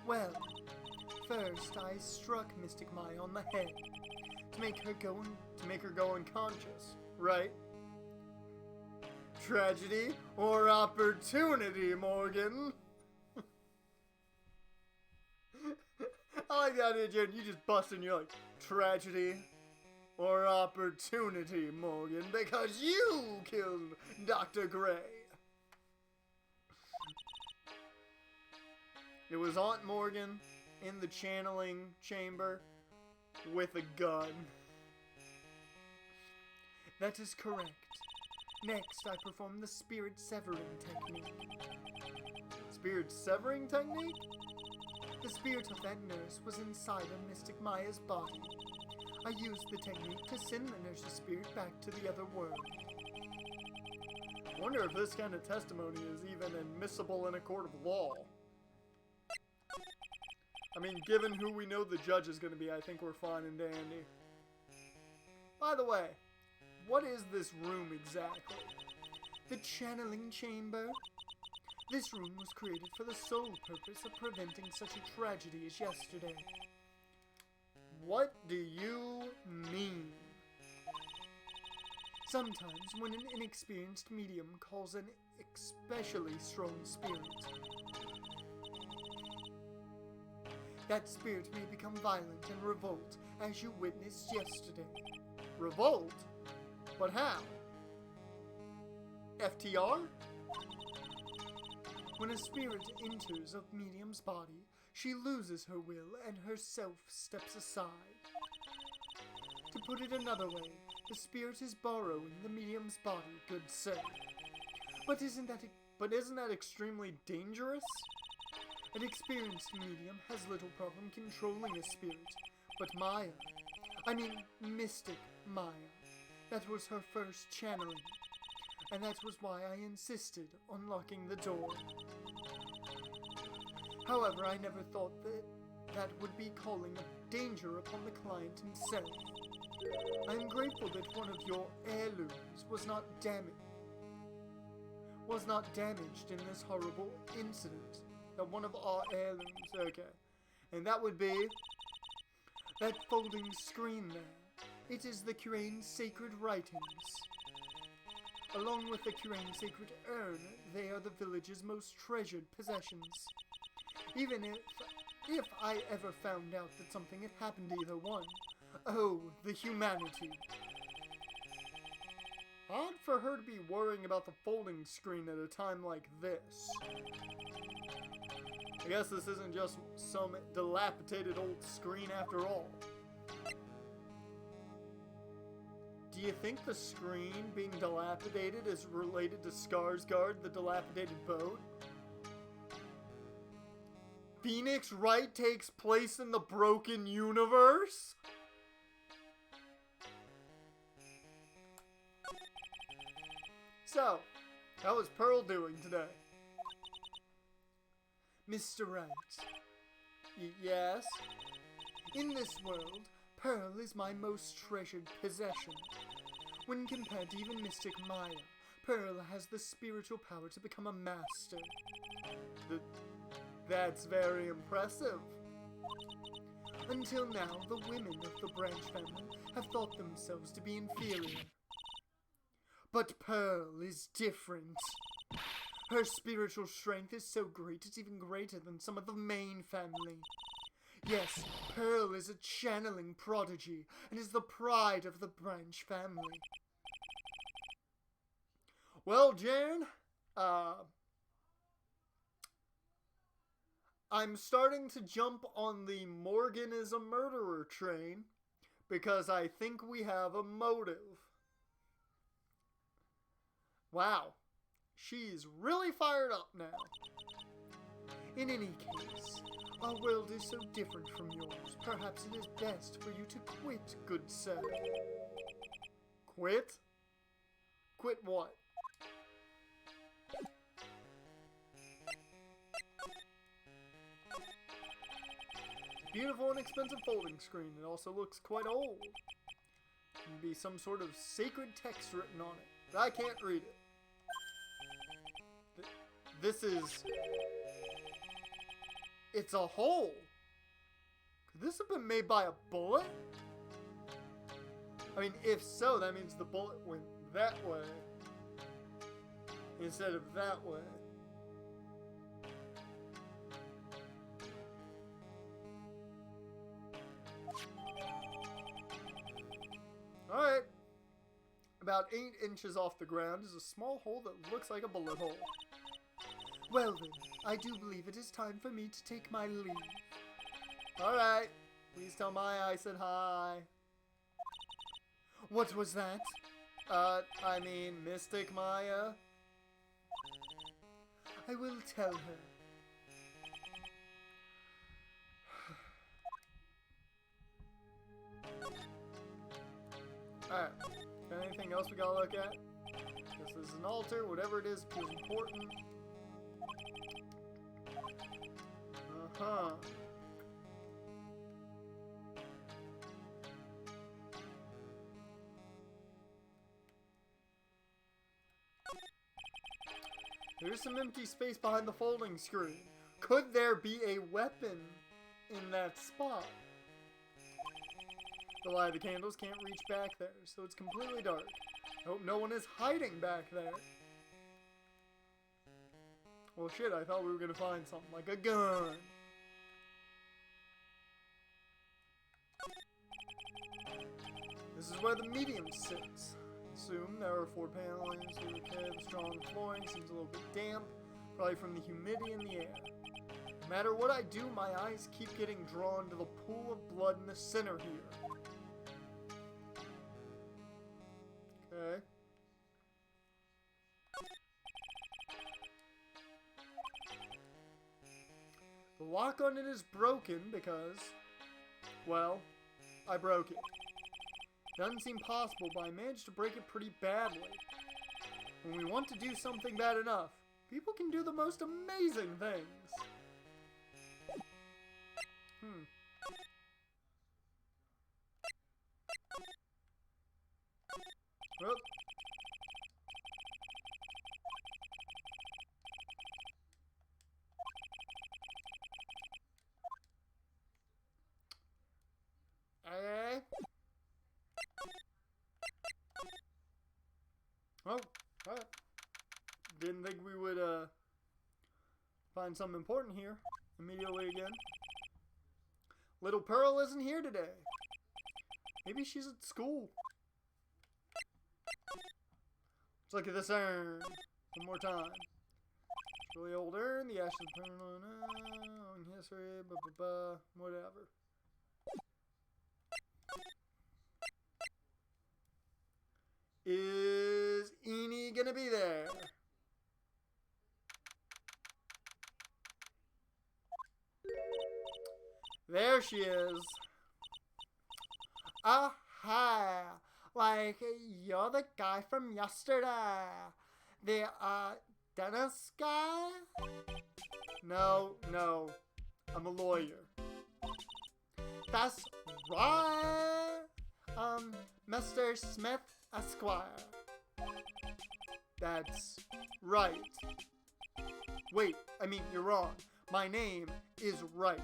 Well, first I struck Mystic Maya on the head to make her go unconscious, right? Tragedy or opportunity, Morgan? I like the idea, Jared. You just bust in, you're like, tragedy or opportunity, Morgan, because you killed Dr. Gray. It was Aunt Morgan in the channeling chamber with a gun. That is correct. Next, I perform the spirit severing technique. Spirit severing technique? The spirit of that nurse was inside of Mystic Maya's body. I used the technique to send the nurse's spirit back to the other world. I wonder if this kind of testimony is even admissible in a court of law. I mean, given who we know the judge is going to be, I think we're fine and dandy. By the way, what is this room exactly? The channeling chamber? This room was created for the sole purpose of preventing such a tragedy as yesterday. What do you mean? Sometimes when an inexperienced medium calls an especially strong spirit, that spirit may become violent and revolt, as you witnessed yesterday. Revolt? But how? FTR? When a spirit enters a medium's body, she loses her will and herself steps aside. To put it another way, the spirit is borrowing the medium's body, good sir. But isn't that extremely dangerous? An experienced medium has little problem controlling a spirit, but Mystic Maya, that was her first channeling, and that was why I insisted on locking the door. However, I never thought that would be calling a danger upon the client himself. I am grateful that one of your heirlooms was not damaged in this horrible incident. That one of our heirlooms, okay. And that would be that folding screen there. It is the Curane's sacred writings. Along with the Curane's sacred urn, they are the village's most treasured possessions. Even if I ever found out that something had happened to either one, oh, the humanity. Odd for her to be worrying about the folding screen at a time like this. I guess this isn't just some dilapidated old screen after all. Do you think the screen being dilapidated is related to Skarsgård, the dilapidated boat? Phoenix Wright takes place in the broken universe? So, how is Pearl doing today? Mr. Wright. Yes? In this world, Pearl is my most treasured possession. When compared to even Mystic Maya, Pearl has the spiritual power to become a master. That's very impressive. Until now, the women of the Branch family have thought themselves to be inferior. But Pearl is different. Her spiritual strength is so great it's even greater than some of the main family. Yes, Pearl is a channeling prodigy and is the pride of the Branch family. Well, Jan, I'm starting to jump on the Morgan is a murderer train because I think we have a motive. Wow, she's really fired up now. In any case, our world is so different from yours. Perhaps it is best for you to quit, good sir. Quit? Quit what? Beautiful and expensive folding screen. It also looks quite old. There'd be some sort of sacred text written on it, but I can't read it. This is... It's a hole. Could this have been made by a bullet? I mean, if so, that means the bullet went that way. instead of that way. Alright. About 8 inches off the ground is a small hole that looks like a bullet hole. Well then, I do believe it is time for me to take my leave. Alright. Please tell Maya I said hi. What was that? I mean, Mystic Maya. I will tell her. Alright. Anything else we gotta look at? This is an altar. Whatever it is feels important. Uh-huh. There's some empty space behind the folding screen. Could there be a weapon in that spot? The light of the candles can't reach back there, so it's completely dark. I hope no one is hiding back there. Well, shit, I thought we were gonna find something like a gun. This is where the medium sits. Assume there are 4 panelings. Okay, the strong flooring seems a little bit damp, probably from the humidity in the air. No matter what I do, my eyes keep getting drawn to the pool of blood in the center here. Okay. The lock on it is broken because, well, I broke it. Doesn't seem possible, but I managed to break it pretty badly. When we want to do something bad enough, people can do the most amazing things. Well. Oh, alright. Didn't think we would, find something important here immediately again. Little Pearl isn't here today. Maybe she's at school. Let's look at this urn one more time. It's a really old urn. The ashes of on history, whatever. Is Eenie gonna be there? There she is. Aha! Like, you're the guy from yesterday. The, dentist guy? No. I'm a lawyer. That's right. Mr. Smith Esquire. That's right. Wait, I mean, you're wrong. My name is Wright.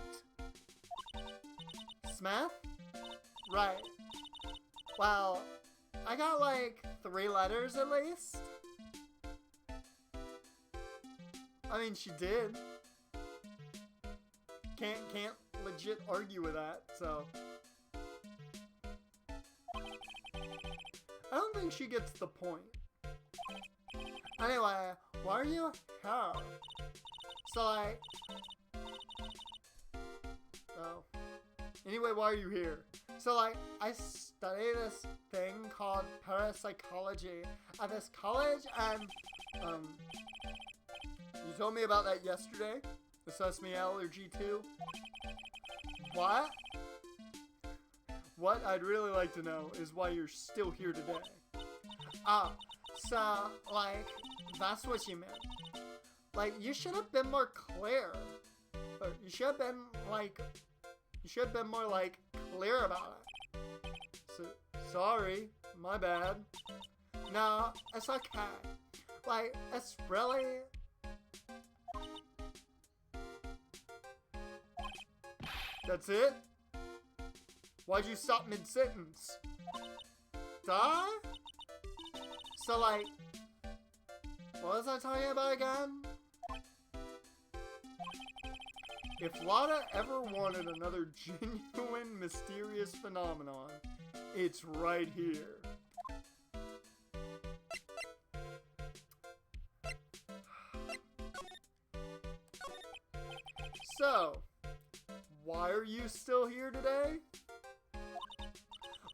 Smith? Right. Well, I got like 3 letters at least. I mean, she did. Can't legit argue with that, so. I don't think she gets the point. Anyway, why are you here? So like... Oh. Anyway, why are you here? So like, I study this thing called parapsychology at this college, and you told me about that yesterday? The sesame allergy too? What? What I'd really like to know is why you're still here today. Oh, so like, that's what you meant. Like, you should have been more clear. Or you should have been more like clear about it. So, sorry, my bad. No, it's okay. Like, it's really... That's it? Why'd you stop mid-sentence? Duh? So, like... What was I talking about again? If Lotta ever wanted another genuine, mysterious phenomenon, it's right here. So, why are you still here today?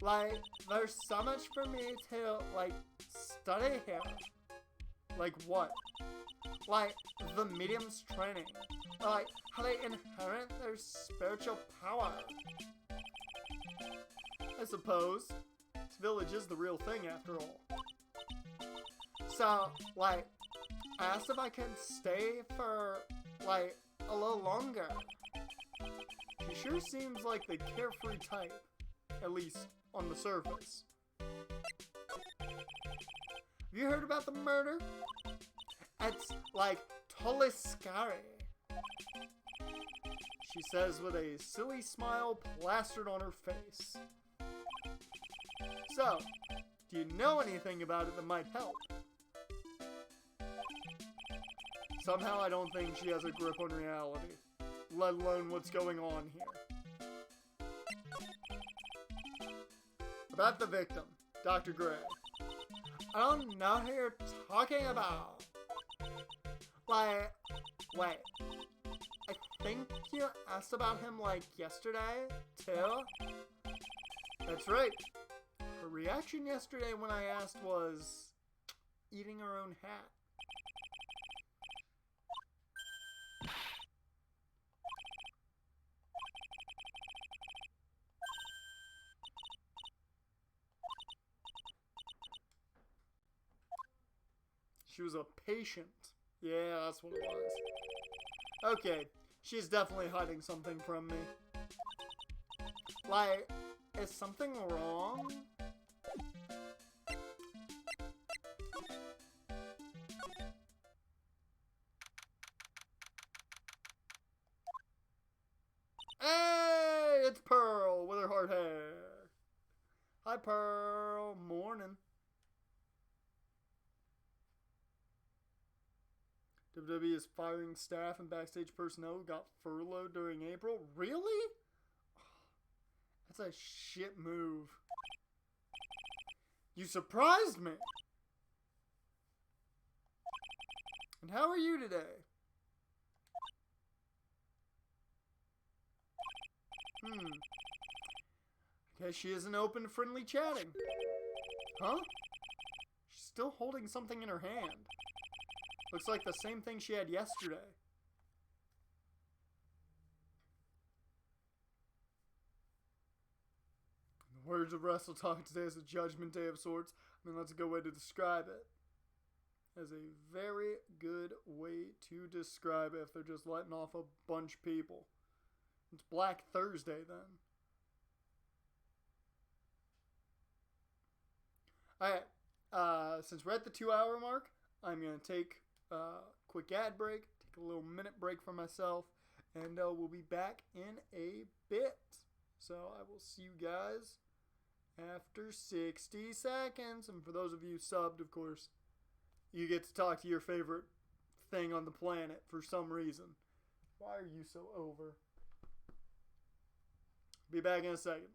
Like, there's so much for me to, like, study here. Like what? Like, the medium's training. Like, how they inherit their spiritual power. I suppose. This village is the real thing, after all. So, like, I asked if I could stay for, like, a little longer. She sure seems like the carefree type. At least, on the surface. Have you heard about the murder? It's, like, totally scary. She says with a silly smile plastered on her face. So, do you know anything about it that might help? Somehow I don't think she has a grip on reality, let alone what's going on here. About the victim, Dr. Gray. I don't know who you're talking about. Like, wait. I think you asked about him, like, yesterday, too? That's right. Her reaction yesterday when I asked was eating her own hat. She was a patient. Yeah, that's what it was. Okay, she's definitely hiding something from me. Like, is something wrong? Hey, it's Pearl with her hard hair. Hi, Pearl. Morning. WWE is firing staff and backstage personnel who got furloughed during April. Really? That's a shit move. You surprised me. And how are you today? Okay, she isn't open to friendly chatting. Huh? She's still holding something in her hand. Looks like the same thing she had yesterday. In the words of Wrestle Talk, today is a judgment day of sorts. I mean, that's a good way to describe it. That's a very good way to describe it if they're just letting off a bunch of people. It's Black Thursday then. Alright, since we're at the 2-hour mark, I'm going to take a quick ad break, take a little minute break for myself, and we'll be back in a bit. So I will see you guys after 60 seconds. And for those of you subbed, of course, you get to talk to your favorite thing on the planet for some reason. Why are you so over? Be back in a second.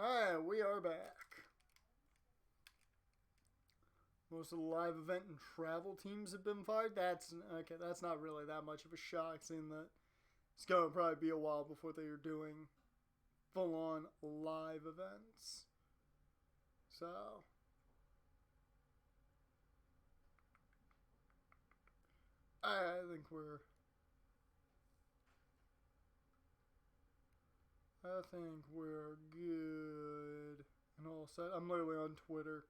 Alright, we are back. Most of the live event and travel teams have been fired. That's not really that much of a shock, seeing that it's going to probably be a while before they are doing full-on live events. So I think we're good and all set. I'm literally on Twitter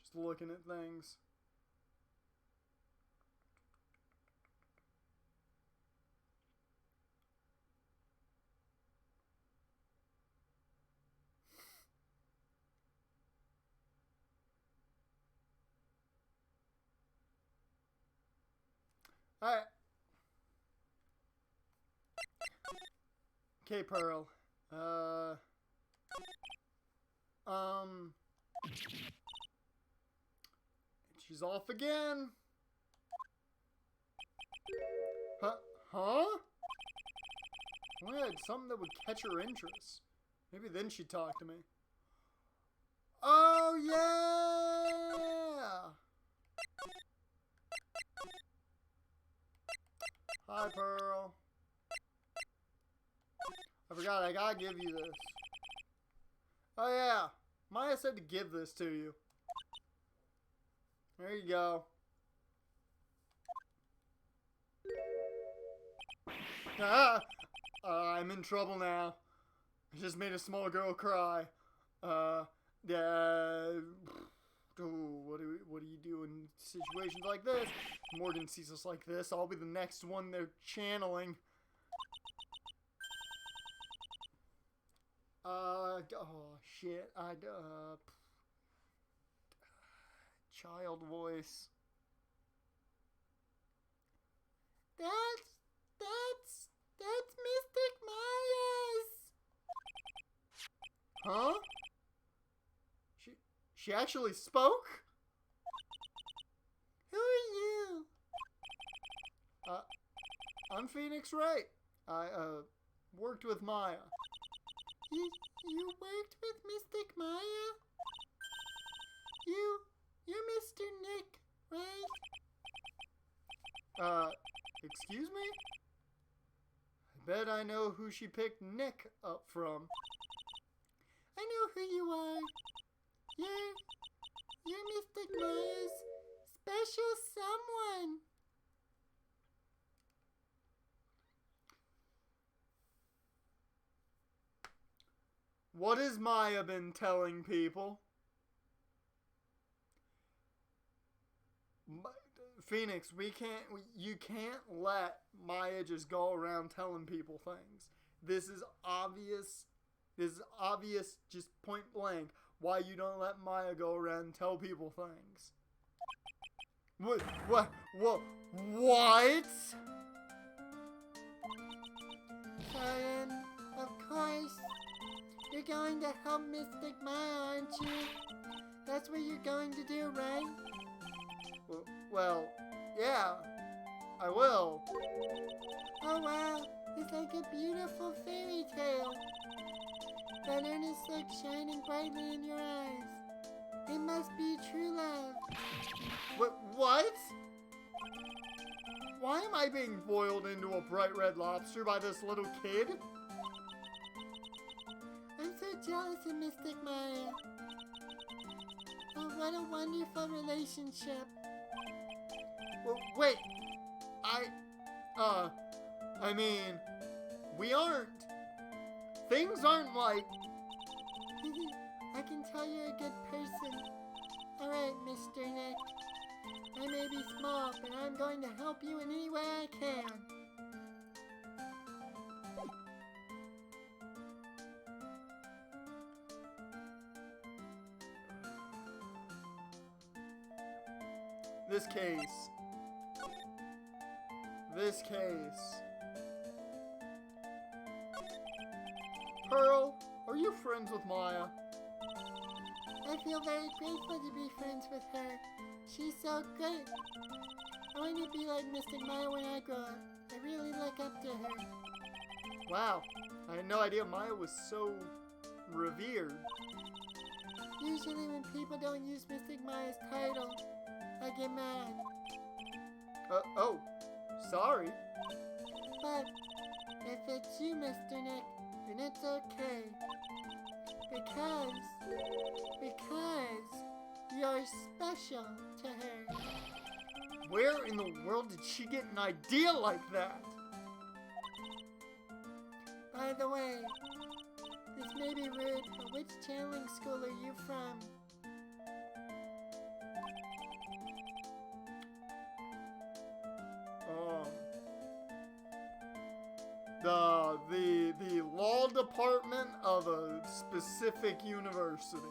just looking at things. Alright. Okay, Pearl. She's off again. Huh? I had something that would catch her interest. Maybe then she'd talk to me. Oh, yeah! Hi, Pearl. I forgot, I gotta give you this. Oh, yeah. Maya said to give this to you. There you go. I'm in trouble now. I just made a small girl cry. Yeah. What do you do in situations like this? Morgan sees us like this. I'll be the next one they're channeling. Oh shit. Child voice. That's Mystic Maya's. Huh? She actually spoke? Who are you? I'm Phoenix Wright. I worked with Maya. You worked with Mystic Maya? You're Mr. Nick, right? Excuse me? I bet I know who she picked Nick up from. I know who you are. You're Mystic Maya's special someone. What has Maya been telling people? Phoenix, you can't let Maya just go around telling people things. This is obvious, just point blank, why you don't let Maya go around and tell people things. What? Karen, of course. You're going to help Mystic Maya, aren't you? That's what you're going to do, right? Well, yeah, I will. Oh wow, it's like a beautiful fairy tale. That earnest look shining brightly in your eyes. It must be true love. What? Why am I being boiled into a bright red lobster by this little kid? I'm so jealous of Mystic Maya. Oh, what a wonderful relationship. Wait, I mean, we aren't. Things aren't like... I can tell you're a good person. Alright, Mr. Nick. I may be small, but I'm going to help you in any way I can. This case. Pearl, are you friends with Maya? I feel very grateful to be friends with her. She's so great. I want to be like Mystic Maya when I grow up. I really look up to her. Wow, I had no idea Maya was so revered. Usually when people don't use Mystic Maya's title, I get mad. Oh, sorry. But if it's you, Mr. Nick, then it's okay. Because you're special to her. Where in the world did she get an idea like that? By the way, this may be rude, but which channeling school are you from? The law department of a specific university.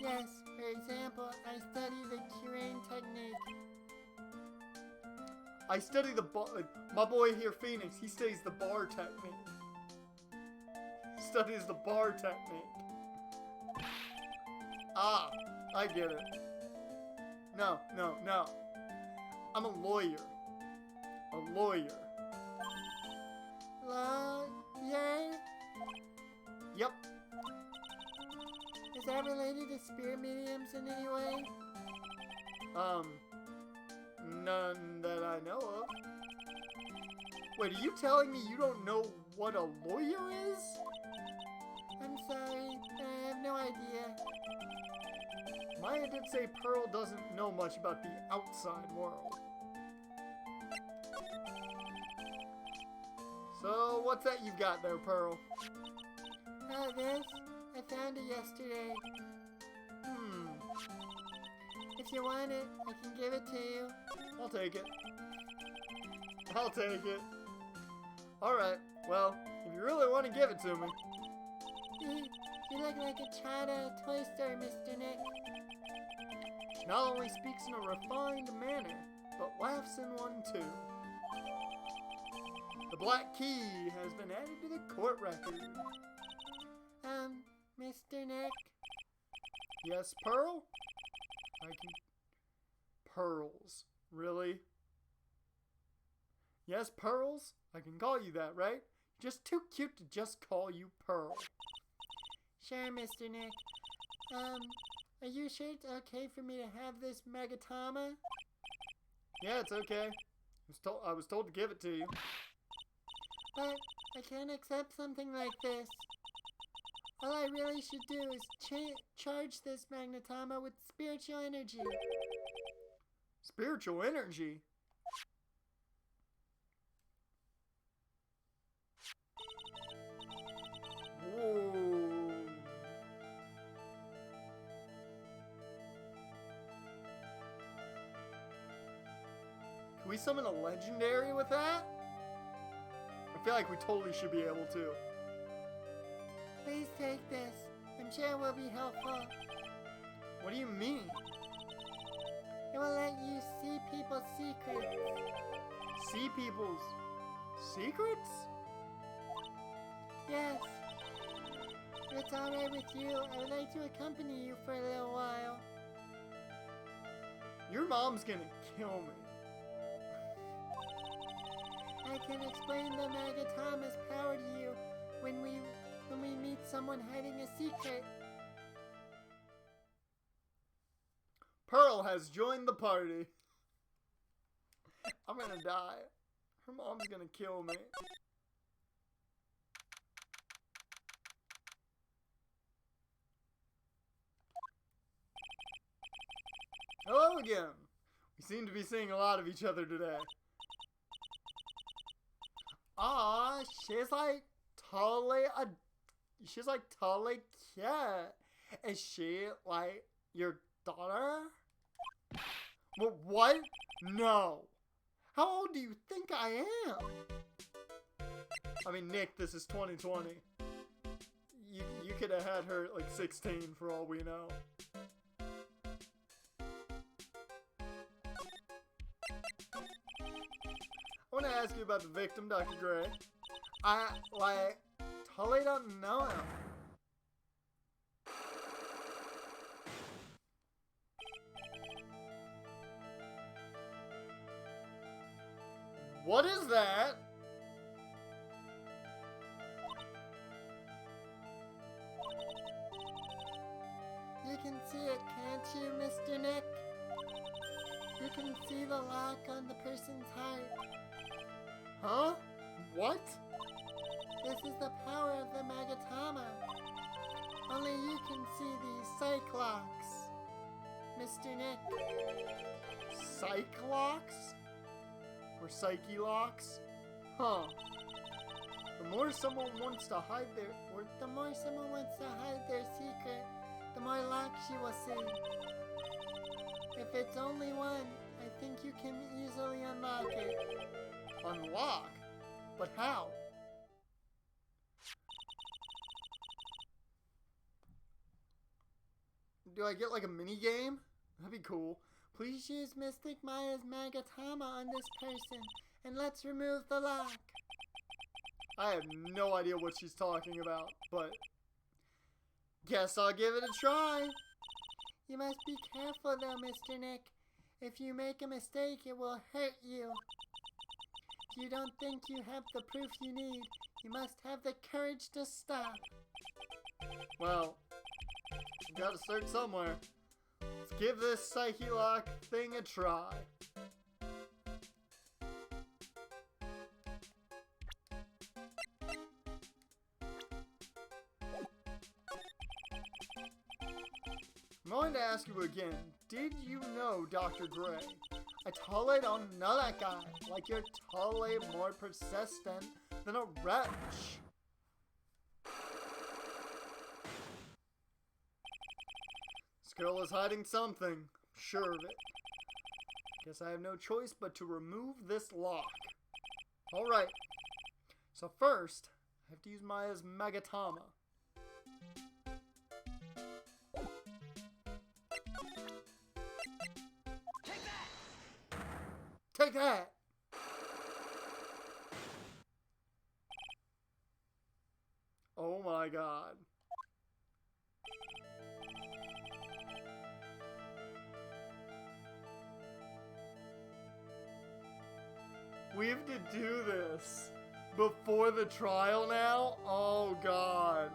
Yes, for example, I study the curing technique. I study the my boy here, Phoenix, he studies the bar technique. Studies the bar technique. Ah, I get it. No. I'm a lawyer. A lawyer. Lawyer? Yep. Is that related to spirit mediums in any way? None that I know of. Wait, are you telling me you don't know what a lawyer is? I'm sorry, I have no idea. Maya did say Pearl doesn't know much about the outside world. So, what's that you've got there, Pearl? Oh, this? I found it yesterday. If you want it, I can give it to you. I'll take it. I'll take it. Alright, well, if you really want to give it to me. You look like a child at a toy store, Mr. Nick. She not only speaks in a refined manner, but laughs in one too. The black key has been added to the court record. Mr. Nick? Yes, Pearl? I can... Pearls. Really? Yes, Pearls? I can call you that, right? Just too cute to just call you Pearl. Sure, Mr. Nick. Are you sure it's okay for me to have this Magatama? Yeah, it's okay. I was told to give it to you. But I can't accept something like this. All I really should do is charge this Magnetama with spiritual energy. Spiritual energy? Whoa. Can we summon a legendary with that? I feel like we totally should be able to. Please take this. I'm sure it will be helpful. What do you mean? It will let you see people's secrets. See people's secrets? Yes. If it's alright with you, I would like to accompany you for a little while. Your mom's gonna kill me. I can explain the Magatama's power to you when we meet someone hiding a secret. Pearl has joined the party. I'm gonna die. Her mom's gonna kill me. Hello again. We seem to be seeing a lot of each other today. Aw, she's like totally cute. Is she like your daughter? What? No. How old do you think I am? I mean, Nick, this is 2020. You could have had her at like 16 for all we know. I want to ask you about the victim, Dr. Gray. I, totally don't know him. What is that? can see it, can't you, Mr. Nick? You can see the lock on the person's heart. Huh? What? This is the power of the Magatama. Only you can see these psych locks, Mr. Nick. Psych locks? Or psyche locks? Huh. The more someone wants to hide their... The more someone wants to hide their secret, the more locks you will see. If it's only one, I think you can easily unlock it. Unlock? But how? Do I get like a mini game? That'd be cool. Please use Mystic Maya's Magatama on this person, and let's remove the lock. I have no idea what she's talking about, but guess I'll give it a try. You must be careful though, Mr. Nick. If you make a mistake, it will hurt you. If you don't think you have the proof you need, you must have the courage to stop. Well, you gotta start somewhere. Let's give this psyche lock thing a try. I'm going to ask you again, did you know, Dr. Gray? I totally don't know that guy. Like you're totally more persistent than a wretch. This girl is hiding something, I'm sure of it. Guess I have no choice but to remove this lock. Alright, so first, I have to use Maya's Magatama. Take that! Oh my god. We have to do this before the trial now? Oh god.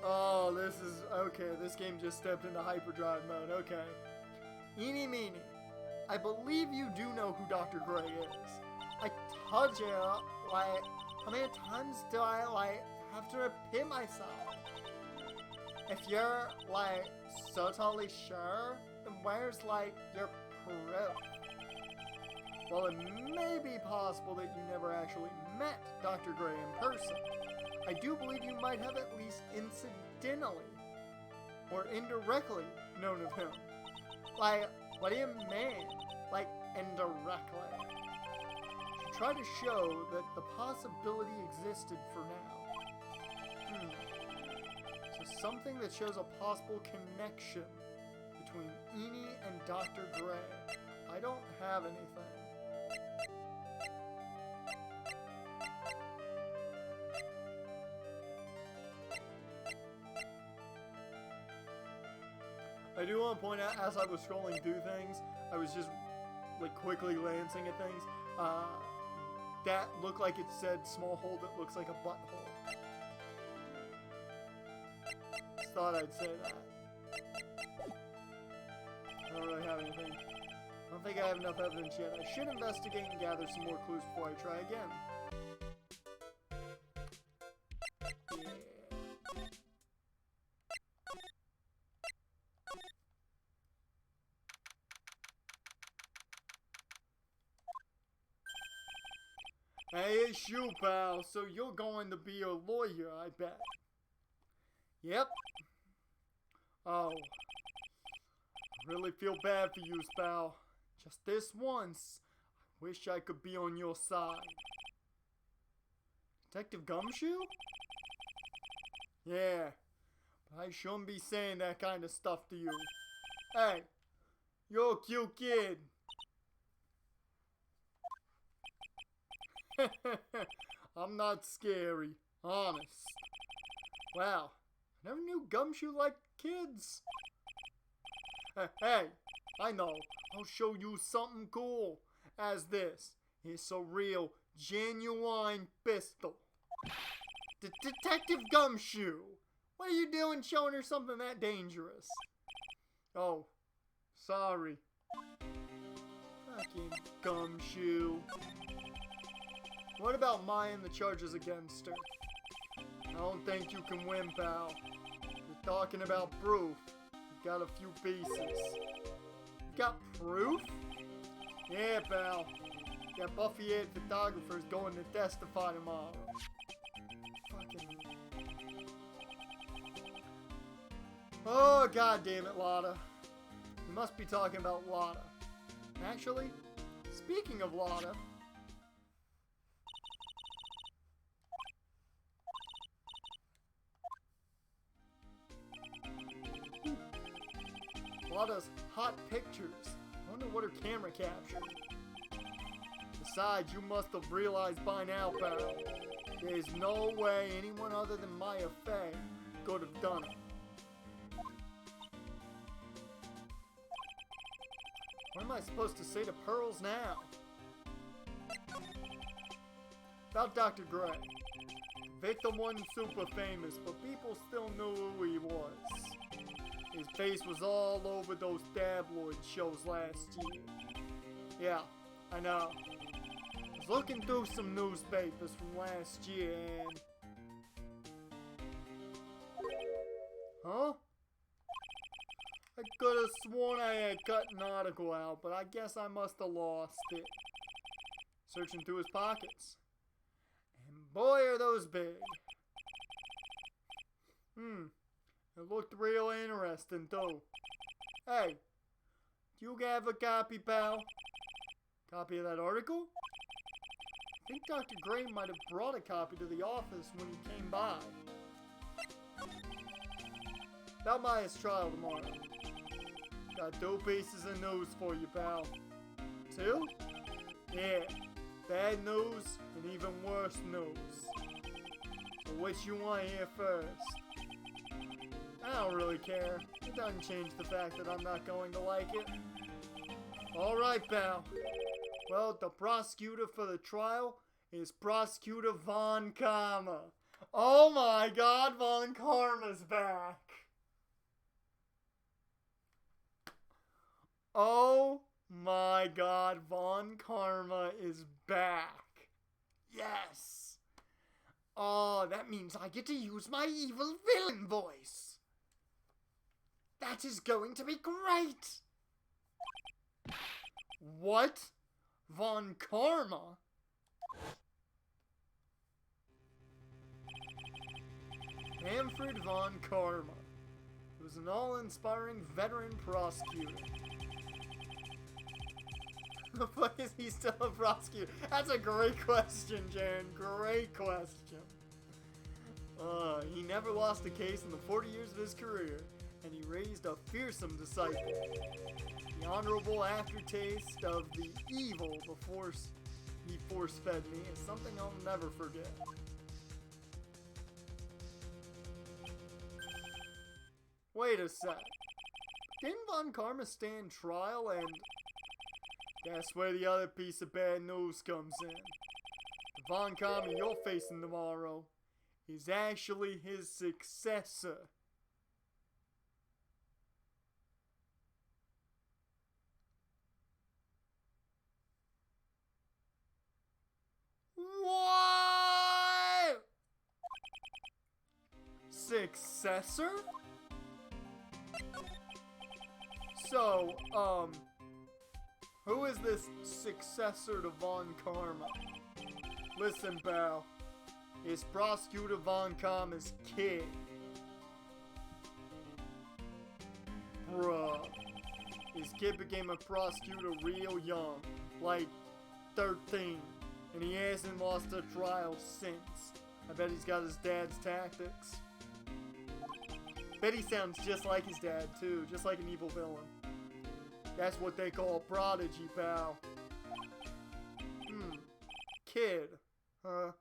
Oh, this is... okay, this game just stepped into hyperdrive mode. Okay. Eeny meeny. I believe you do know who Dr. Gray is. I told you, like, how many times do I, like, have to repeat myself? If you're, like, so totally sure, then where's, like, your proof? Well, it may be possible that you never actually met Dr. Gray in person. I do believe you might have at least incidentally or indirectly known of him. Like, what do you mean? Like, indirectly? To try to show that the possibility existed for now. So something that shows a possible connection between Eni and Dr. Gray. I don't have anything. I do want to point out, as I was scrolling through things, I was just, like, quickly glancing at things. That looked like it said small hole that looks like a butthole. Just thought I'd say that. I don't really have anything. I don't think I have enough evidence yet. I should investigate and gather some more clues before I try again. Hey, it's you, pal. So you're going to be a lawyer, I bet. Yep. Oh. I really feel bad for you, pal. Just this once. I wish I could be on your side. Detective Gumshoe? Yeah. But I shouldn't be saying that kind of stuff to you. Hey. You're a cute kid. I'm not scary, honest. Wow, I never knew Gumshoe liked kids. Hey, I know. I'll show you something cool. As this. It's a real, genuine pistol. Detective Gumshoe. What are you doing showing her something that dangerous? Oh, sorry. Fucking gumshoe. What about Maya and the charges against her? I don't think you can win, pal. You're talking about proof. You've got a few pieces. You've got proof? Yeah, pal. Got Buffy-head photographers going to testify tomorrow. Fucking... Oh, god damn it, Lotta. You must be talking about Lotta. Actually, speaking of Lotta... Lotta's hot pictures. I wonder what her camera captured. Besides, you must have realized by now, pal. There's no way anyone other than Maya Fey could have done it. What am I supposed to say to Pearls now? About Dr. Gray. Victim wasn't super famous, but people still knew who he was. His face was all over those tabloid shows last year. Yeah, I know. I was looking through some newspapers from last year and... Huh? I could have sworn I had cut an article out, but I guess I must have lost it. Searching through his pockets. And boy, are those big. It looked real interesting, too. Hey, do you have a copy, pal? Copy of that article? I think Dr. Gray might have brought a copy to the office when he came by. About Maya's trial tomorrow. Got 2 pieces of news for you, pal. 2? Yeah, bad news and even worse news. But which you want to hear first? I don't really care. It doesn't change the fact that I'm not going to like it. Alright, pal. Well, the prosecutor for the trial is Prosecutor Von Karma. Oh my god, Von Karma's back. Oh my god, Von Karma is back. Yes. Oh, that means I get to use my evil villain voice. That is going to be great! What? Von Karma? Manfred Von Karma. He was an all-inspiring veteran prosecutor. The fuck is he still a prosecutor? That's a great question, Jaren. Great question. He never lost a case in the 40 years of his career. And he raised a fearsome disciple. The honorable aftertaste of the evil he force-fed me is something I'll never forget. Wait a sec. Didn't Von Karma stand trial and... That's where the other piece of bad news comes in. The Von Karma you're facing tomorrow is actually his successor. What? Successor? So, who is this successor to Von Karma? Listen, pal. It's Prosecutor Von Karma's kid. Bruh. His kid became a prosecutor real young. Like, 13. And he hasn't lost a trial since. I bet he's got his dad's tactics. Bet he sounds just like his dad, too. Just like an evil villain. That's what they call prodigy, pal. Kid. Huh?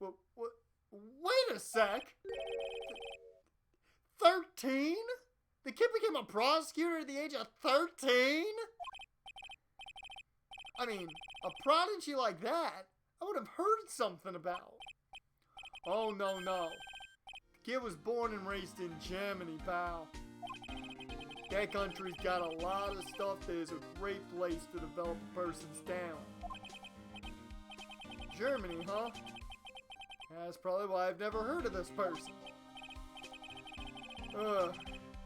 What? Wait a sec! 13? The kid became a prosecutor at the age of 13? I mean, a prodigy like that, I would have heard something about. Oh, no. The Kid was born and raised in Germany, pal. That country's got a lot of stuff that is a great place to develop a person's talent. Germany, huh? That's probably why I've never heard of this person.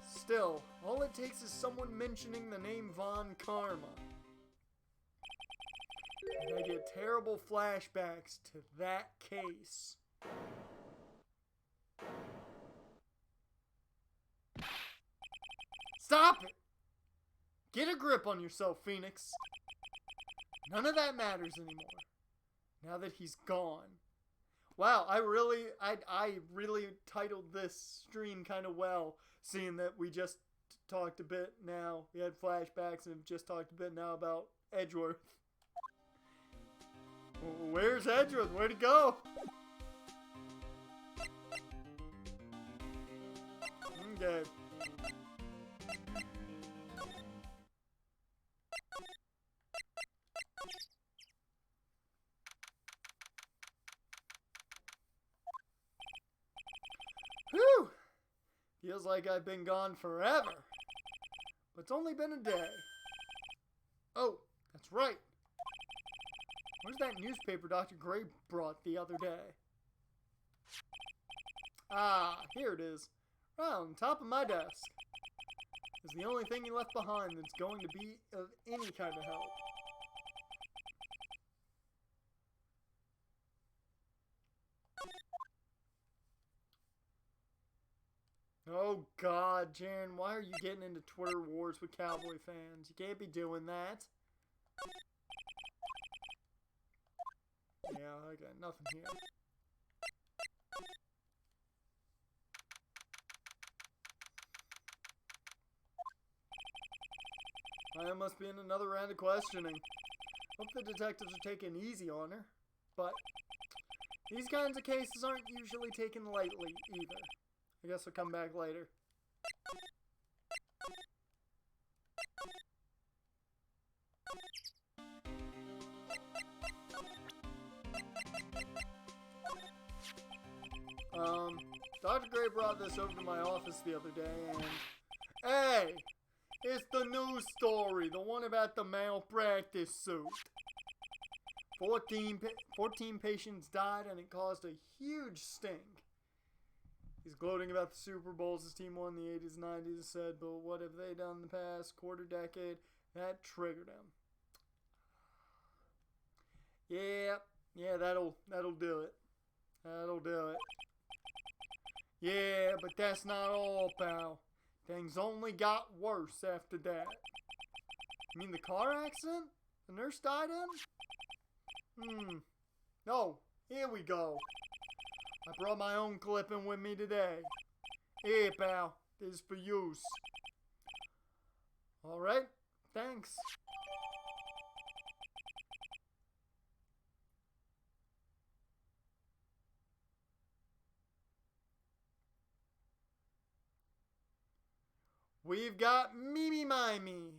Still, all it takes is someone mentioning the name Von Karma. And I get terrible flashbacks to that case. Stop it! Get a grip on yourself, Phoenix. None of that matters anymore. Now that he's gone. Wow, I really titled this stream kind of well, seeing that we just talked a bit now. We had flashbacks and have just talked a bit now about Edgeworth. Where's Edgeworth? Where'd he go? Okay. Whew! Feels like I've been gone forever. But it's only been a day. Oh, that's right. Where's that newspaper Dr. Gray brought the other day? Ah, here it is. Right on top of my desk. It's the only thing he left behind that's going to be of any kind of help. Oh God, Jaren, why are you getting into Twitter wars with Cowboy fans? You can't be doing that. Yeah, I got nothing here. I must be in another round of questioning. Hope the detectives are taking easy on her. But these kinds of cases aren't usually taken lightly either. I guess I'll come back later. Dr. Gray brought this over to my office the other day and... Hey! It's the news story, the one about the malpractice suit. 14 patients died and it caused a huge stink. He's gloating about the Super Bowls his team won in the 80s and 90s, said, but what have they done in the past quarter decade? That triggered him. Yeah, that'll do it. That'll do it. Yeah, but that's not all, pal. Things only got worse after that. You mean the car accident the nurse died in? Oh, here we go. I brought my own clipping with me today. Here, pal. This is for use. Alright, thanks. We've got Mimi Miney.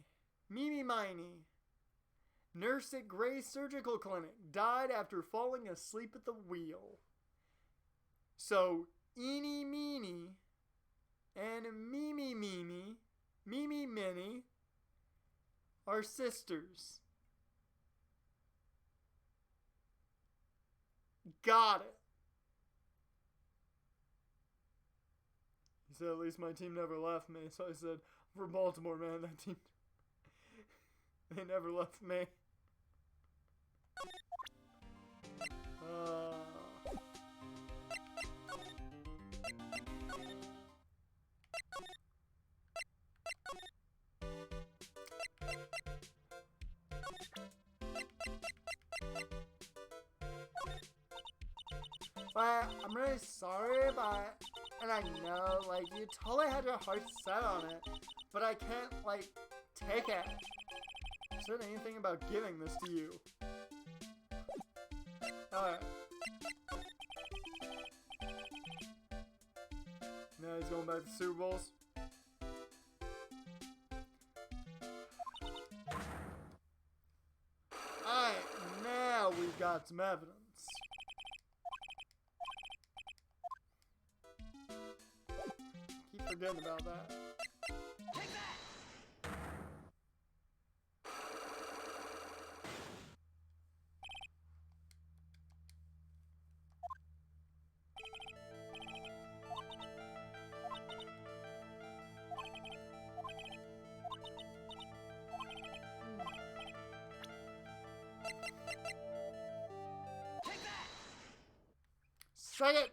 Nurse at Gray's Surgical Clinic died after falling asleep at the wheel. So, Eeny Meeny and Mimi Minnie are sisters. Got it. He said, at least my team never left me. So I said, for Baltimore, man, that team, they never left me. Well, I'm really sorry, and I know, like, you totally had your heart set on it, but I can't, like, take it. I said anything about giving this to you. Alright. Now he's going back to Super Bowls. Alright, now we've got some evidence. forgetting about that. Take that! Strike it!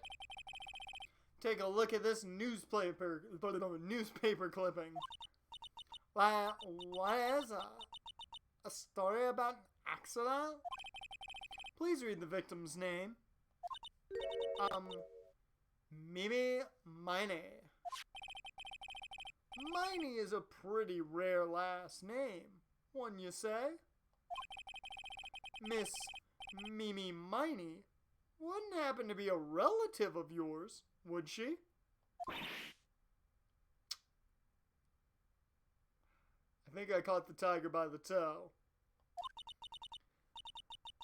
Take a look at this newspaper clipping. What is a story about an accident? Please read the victim's name. Mimi Miney. Miney is a pretty rare last name, wouldn't you say? Miss Mimi Miney wouldn't happen to be a relative of yours, would she? I think I caught the tiger by the toe.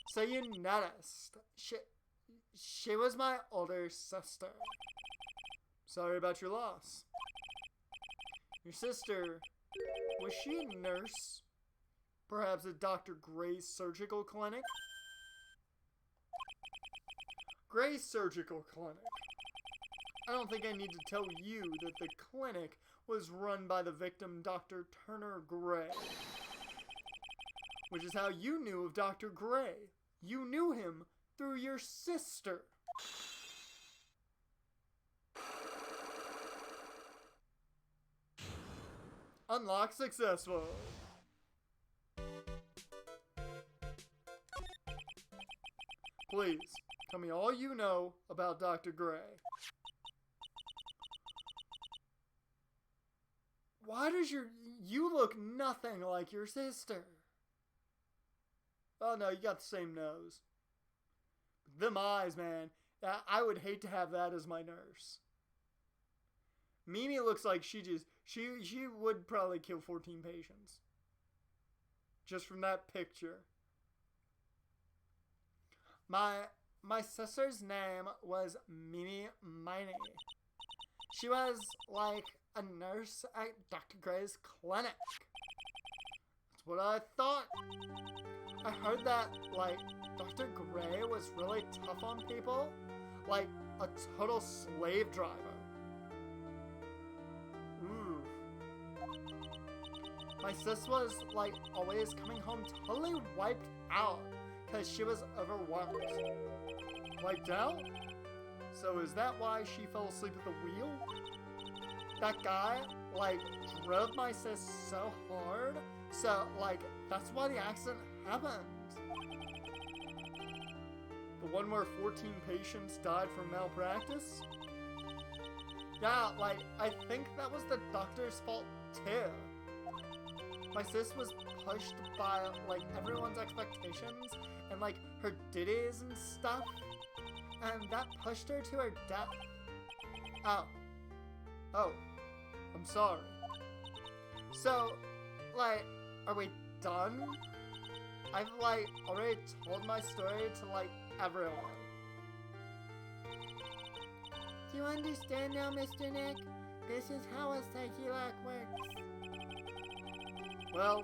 So you noticed. She was my older sister. Sorry about your loss. Your sister, was she a nurse? Perhaps at Dr. Gray's surgical clinic? Gray's surgical clinic. I don't think I need to tell you that the clinic was run by the victim, Dr. Turner Gray. Which is how you knew of Dr. Gray. You knew him through your sister. Unlock successful. Please, tell me all you know about Dr. Gray. Why does you look nothing like your sister? Oh no, you got the same nose. Them eyes, man. I would hate to have that as my nurse. Mimi looks like she would probably kill 14 patients. Just from that picture. My sister's name was Mimi Miney. She was like a nurse at Dr. Gray's clinic. That's what I thought. I heard that, like, Dr. Gray was really tough on people. Like, a total slave driver. Ooh. My sis was, like, always coming home totally wiped out because she was overworked. Wiped out? So is that why she fell asleep at the wheel? That guy, like, drove my sis so hard, so, like, that's why the accident happened. The one where 14 patients died from malpractice? Yeah, like, I think that was the doctor's fault, too. My sis was pushed by, like, everyone's expectations and, like, her duties and stuff, and that pushed her to her death. Oh, I'm sorry. So, like, are we done? I've, like, already told my story to, like, everyone. Do you understand now, Mr. Nick? This is how a psychilock works. Well,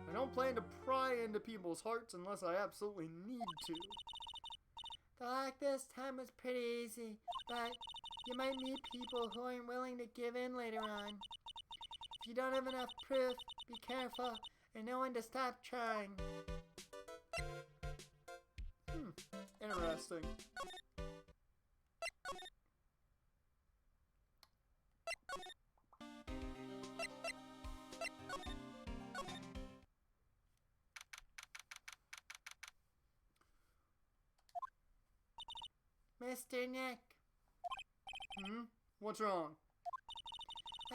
I don't plan to pry into people's hearts unless I absolutely need to. The lock this time was pretty easy, but you might meet people who aren't willing to give in later on. If you don't have enough proof, be careful and know when to stop trying. Interesting. Mr. Nick, What's wrong?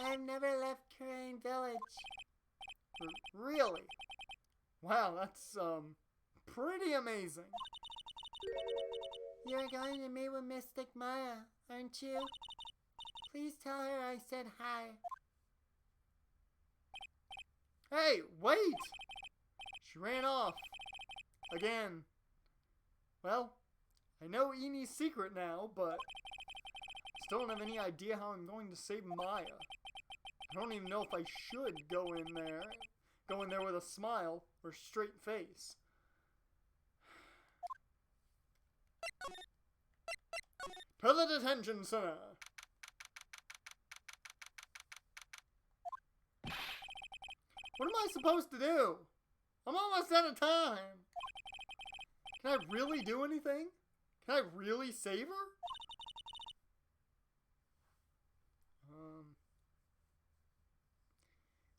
I've never left Crane Village. Really? Wow, that's, pretty amazing. You're going to meet with Mystic Maya, aren't you? Please tell her I said hi. Hey, wait! She ran off. Again. Well, I know Enie's secret now, but still don't have any idea how I'm going to save Maya. I don't even know if I should go in there with a smile or straight face. To the detention center. What am I supposed to do? I'm almost out of time. Can I really do anything? Can I really save her?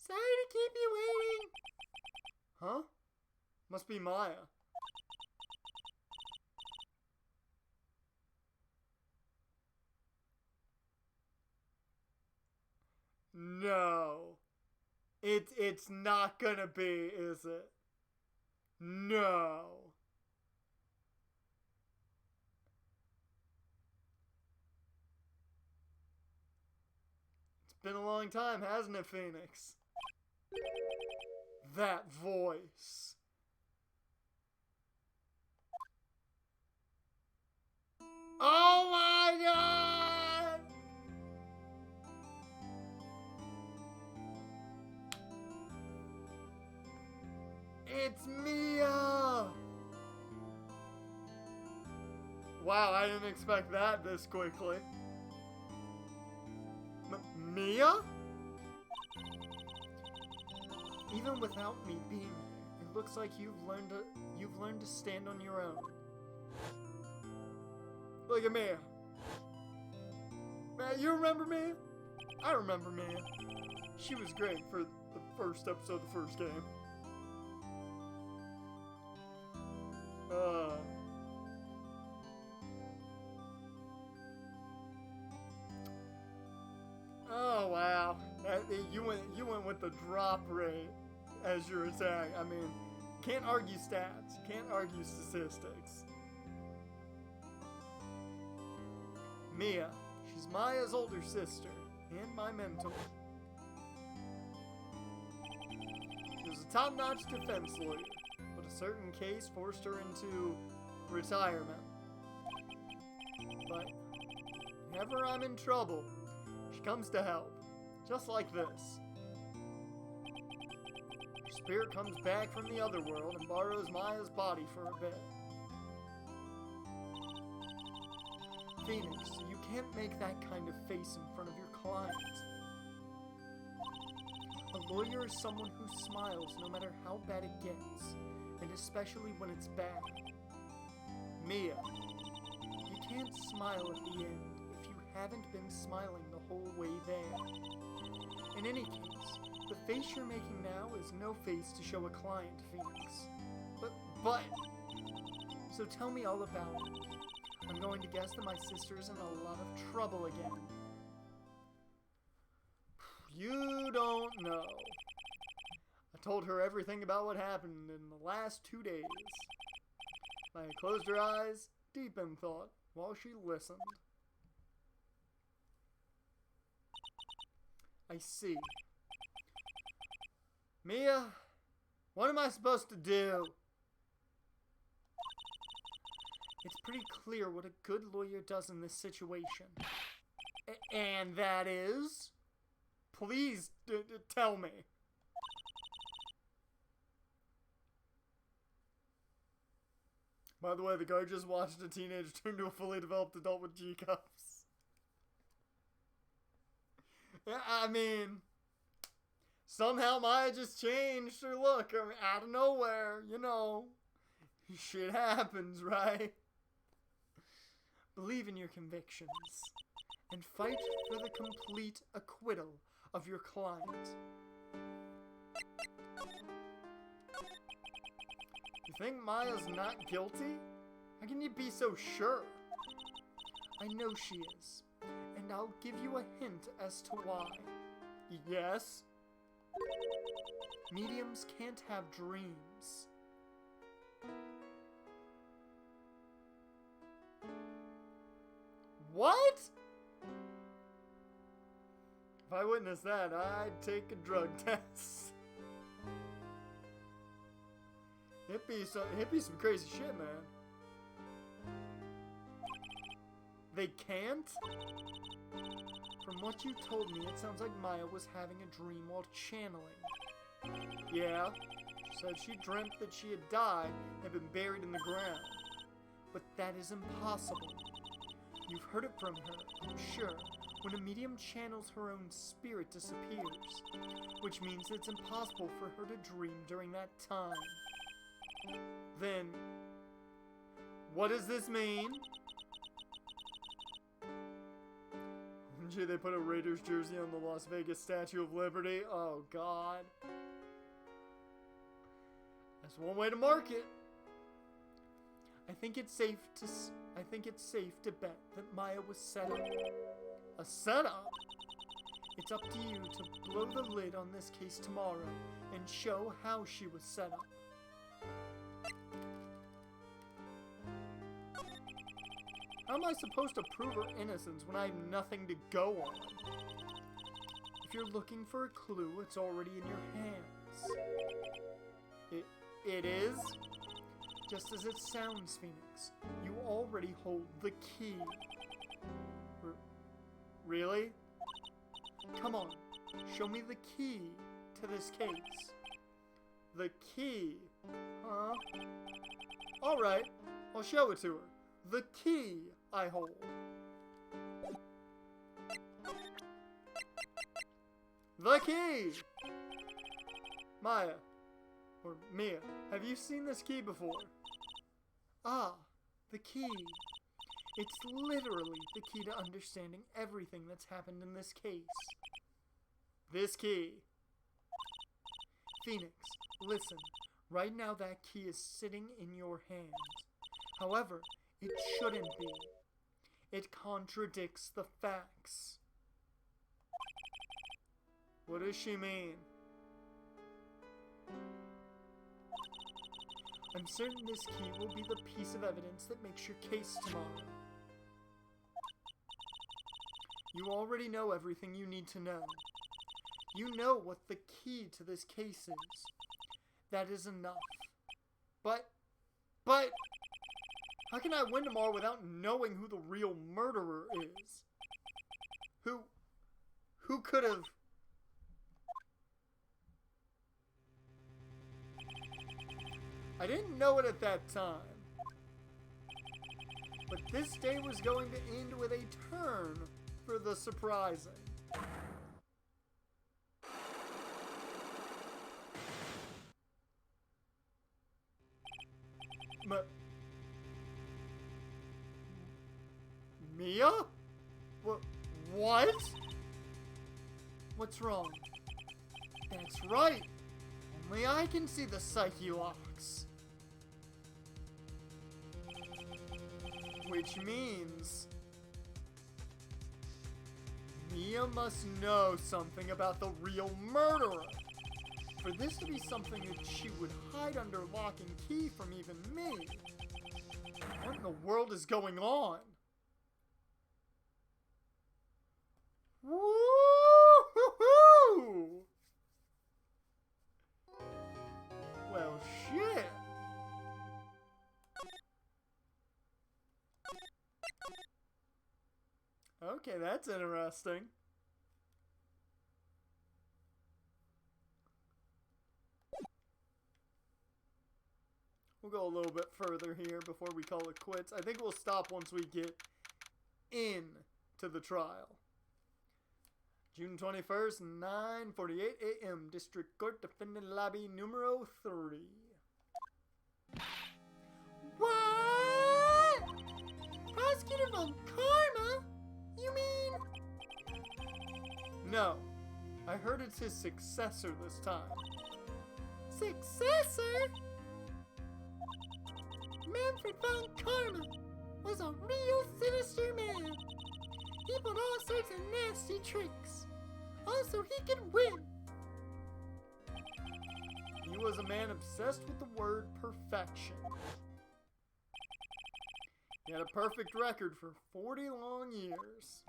Sorry to keep you waiting. Huh? Must be Maya. No. It's not gonna be, is it? No. It's been a long time, hasn't it, Phoenix? That voice. Oh my God! It's Mia! Wow, I didn't expect that this quickly. Mia? Even without me being here, it looks like you've learned to stand on your own. Look at Mia. Man, you remember Mia? I remember Mia. She was great for the first episode of the first game. Oh wow, you went with the drop rate as your attack. I mean, can't argue stats, can't argue statistics. Mia, she's Maya's older sister and my mentor. She was a top-notch defense lawyer, but a certain case forced her into retirement. But whenever I'm in trouble, she comes to help, just like this. Her spirit comes back from the other world and borrows Maya's body for a bit. Phoenix, you can't make that kind of face in front of your client. A lawyer is someone who smiles no matter how bad it gets, and especially when it's bad. Mia, you can't smile at the end if you haven't been smiling the whole way there. In any case, the face you're making now is no face to show a client, Phoenix. But... So tell me all about it. I'm going to guess that my sister's in a lot of trouble again. You don't know. I told her everything about what happened in the last 2 days. Maya closed her eyes, deep in thought, while she listened. I see. Mia, what am I supposed to do? It's pretty clear what a good lawyer does in this situation. And that is? Please tell me. By the way, the guy just watched a teenager turn to a fully developed adult with G-cups. Yeah, I mean, somehow Maya just changed her look. I mean, out of nowhere, you know. Shit happens, right? Believe in your convictions and fight for the complete acquittal of your client. You think Maya's not guilty? How can you be so sure? I know she is, and I'll give you a hint as to why. Yes? Mediums can't have dreams. What? If I witnessed that, I'd take a drug test. It'd be some crazy shit, man. They can't? From what you told me, it sounds like Maya was having a dream while channeling. Yeah, she said she dreamt that she had died and had been buried in the ground. But that is impossible. You've heard it from her, I'm sure. When a medium channels, her own spirit disappears, which means it's impossible for her to dream during that time. Then, what does this mean? Gee, they put a Raiders jersey on the Las Vegas Statue of Liberty. Oh, God. That's one way to mark it. I think it's safe to bet that Maya was set up. A setup? It's up to you to blow the lid on this case tomorrow and show how she was set up. How am I supposed to prove her innocence when I have nothing to go on? If you're looking for a clue, it's already in your hands. It is? Just as it sounds, Phoenix. You already hold the key. Really? Come on, show me the key to this case. The key? Huh? Alright, I'll show it to her. The key I hold. The key! Maya, or Mia, have you seen this key before? Ah, the key. It's literally the key to understanding everything that's happened in this case. This key. Phoenix, listen. Right now that key is sitting in your hands. However, it shouldn't be. It contradicts the facts. What does she mean? I'm certain this key will be the piece of evidence that makes your case tomorrow. You already know everything you need to know. You know what the key to this case is. That is enough. But, how can I win tomorrow without knowing who the real murderer is? Who could have... I didn't know it at that time. But this day was going to end with a turn for the surprising. Mia? What? What's wrong? That's right. Only I can see the psyche locks. Which means Mia must know something about the real murderer. For this to be something that she would hide under lock and key from even me. What in the world is going on? Woo-hoo-hoo! Well, shit. Okay, that's interesting. We'll go a little bit further here before we call it quits. I think we'll stop once we get into the trial. June 21st, 9:48 a.m. District Court, Defendant Lobby numero 3. What? Prosecutor Von Karma? You mean? No. I heard it's his successor this time. Successor? Manfred Von Karma was a real sinister man. He pulled all sorts of nasty tricks. Also, he could win. He was a man obsessed with the word perfection. He had a perfect record for 40 long years.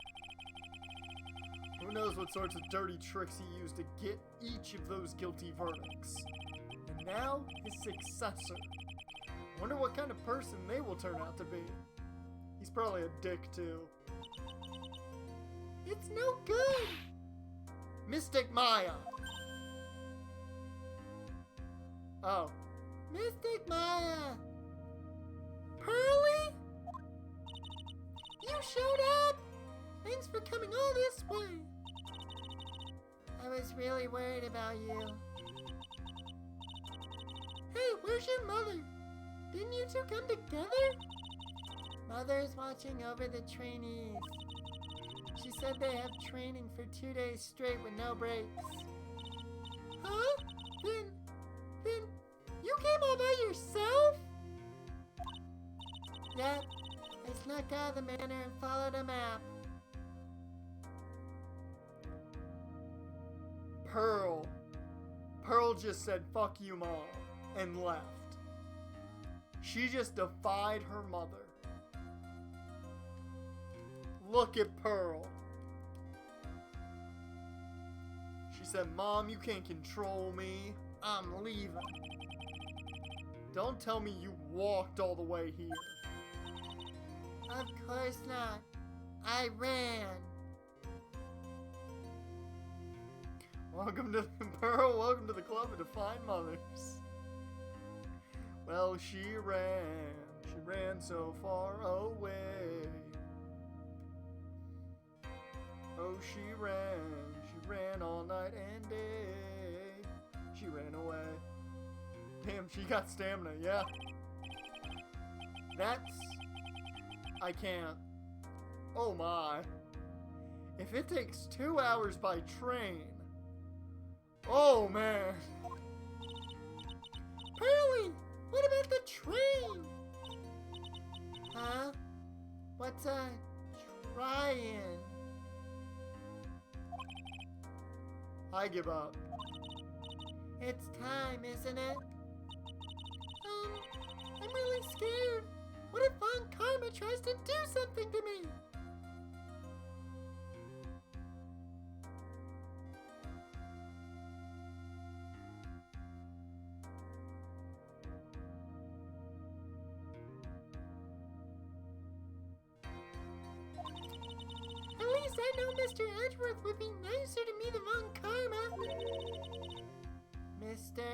Who knows what sorts of dirty tricks he used to get each of those guilty verdicts. And now, his successor. Wonder what kind of person they will turn out to be. He's probably a dick, too. It's no good. Mystic Maya. Oh. Mystic Maya. Pearly? You showed up. Thanks for coming all this way. I was really worried about you. Hey, where's your mother? Didn't you two come together? Mother's watching over the trainees. She said they have training for 2 days straight with no breaks. Huh? Then, you came all by yourself? Yep, I snuck out of the manor and followed a map. Pearl just said, "Fuck you, Mom," and left. She just defied her mother. Look at Pearl. She said, "Mom, you can't control me. I'm leaving." Don't tell me you walked all the way here. Of course not. I ran. Welcome to Pearl. Welcome to the Club of Defiant Mothers. Well, she ran so far away. Oh, she ran all night and day. She ran away. Damn, she got stamina, yeah. I can't. Oh my. If it takes 2 hours by train. Oh man. Pearly, what about the train? Huh? What's a try-in? I give up. It's time, isn't it? I'm really scared. What if Von Karma tries to do something to me? At least I know Mr. Edgeworth would be nicer to me than Von Karma. Mr.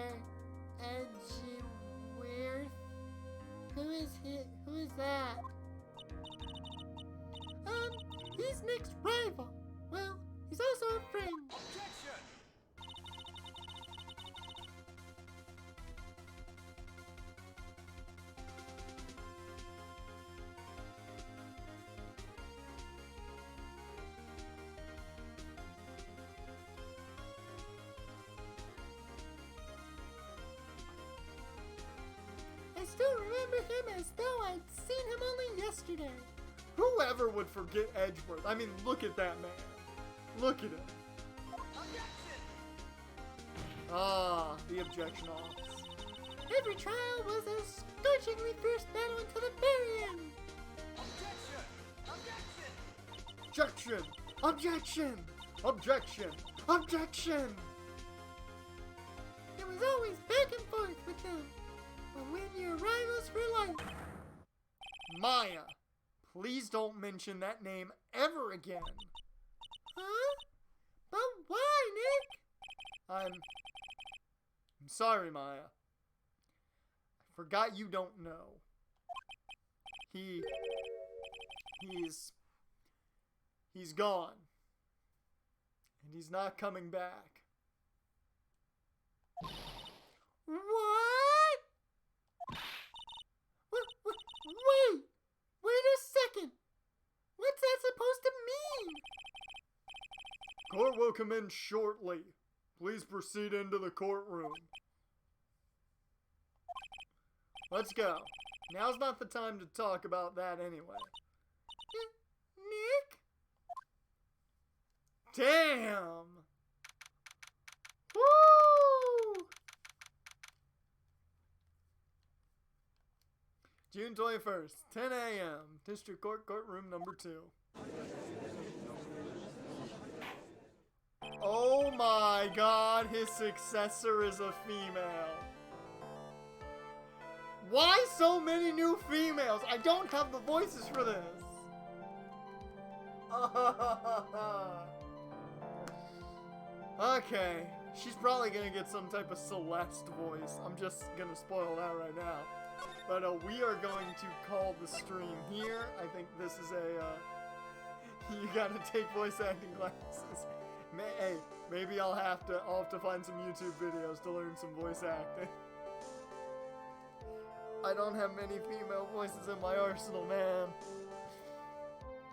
Edgeworth? Who is that? He's Nick's rival. Well, he's also a friend. Objection! I still remember him as though I'd seen him only yesterday. Whoever would forget Edgeworth? I mean, look at that man. Look at him. Objection! Ah, the objection office. Every trial was a scorchingly fierce battle until the very end. Objection! Objection! Objection! Objection! Objection! It was always back and forth with them. But when you're rivals for life. Maya, please don't mention that name ever again. Huh? But why, Nick? I'm sorry, Maya. I forgot you don't know. He's gone. And he's not coming back. What? Wait! Wait a second! What's that supposed to mean? Court will commence shortly. Please proceed into the courtroom. Let's go. Now's not the time to talk about that anyway. Nick? Damn! Woo! June 21st, 10 a.m. District Court, courtroom number 2. Oh my god, his successor is a female. Why so many new females? I don't have the voices for this. Okay, she's probably gonna get some type of Celeste voice. I'm just gonna spoil that right now. But we are going to call the stream here. I think this is a, you gotta take voice acting classes. Hey, maybe I'll have to find some YouTube videos to learn some voice acting. I don't have many female voices in my arsenal, man.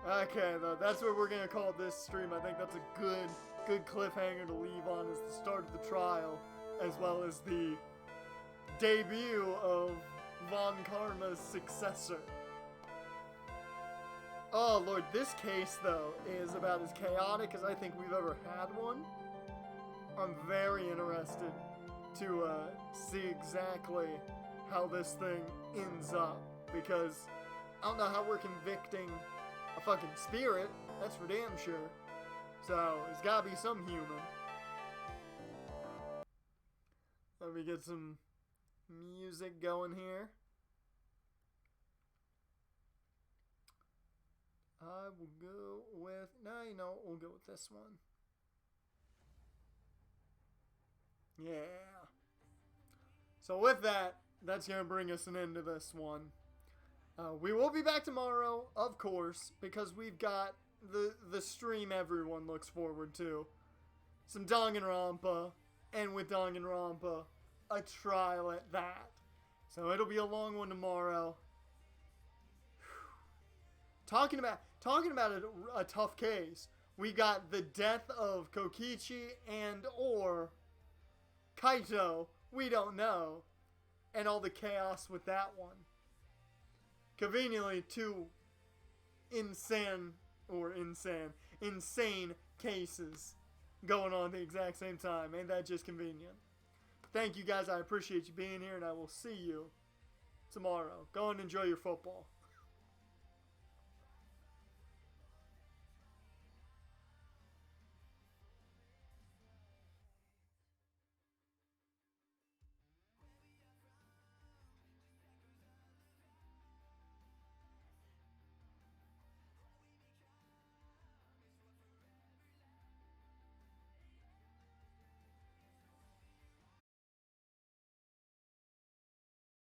Okay, though, that's what we're gonna call this stream. I think that's a good cliffhanger to leave on as the start of the trial, as well as the debut of Von Karma's successor. Oh lord, this case though is about as chaotic as I think we've ever had one. I'm very interested to see exactly how this thing ends up, because I don't know how we're convicting a fucking spirit, that's for damn sure. So, there's gotta be some human. Let me get some music going here. I will go with, no, you know, we'll go with this one. Yeah. So with that, that's going to bring us an end to this one. We will be back tomorrow, of course, because we've got the stream everyone looks forward to. Some Danganronpa, and with Danganronpa, a trial at that. So it'll be a long one tomorrow. Talking about a tough case, we got the death of Kokichi and or Kaito, we don't know, and all the chaos with that one. Conveniently, two insane cases going on at the exact same time. Ain't that just convenient? Thank you guys, I appreciate you being here, and I will see you tomorrow. Go and enjoy your football.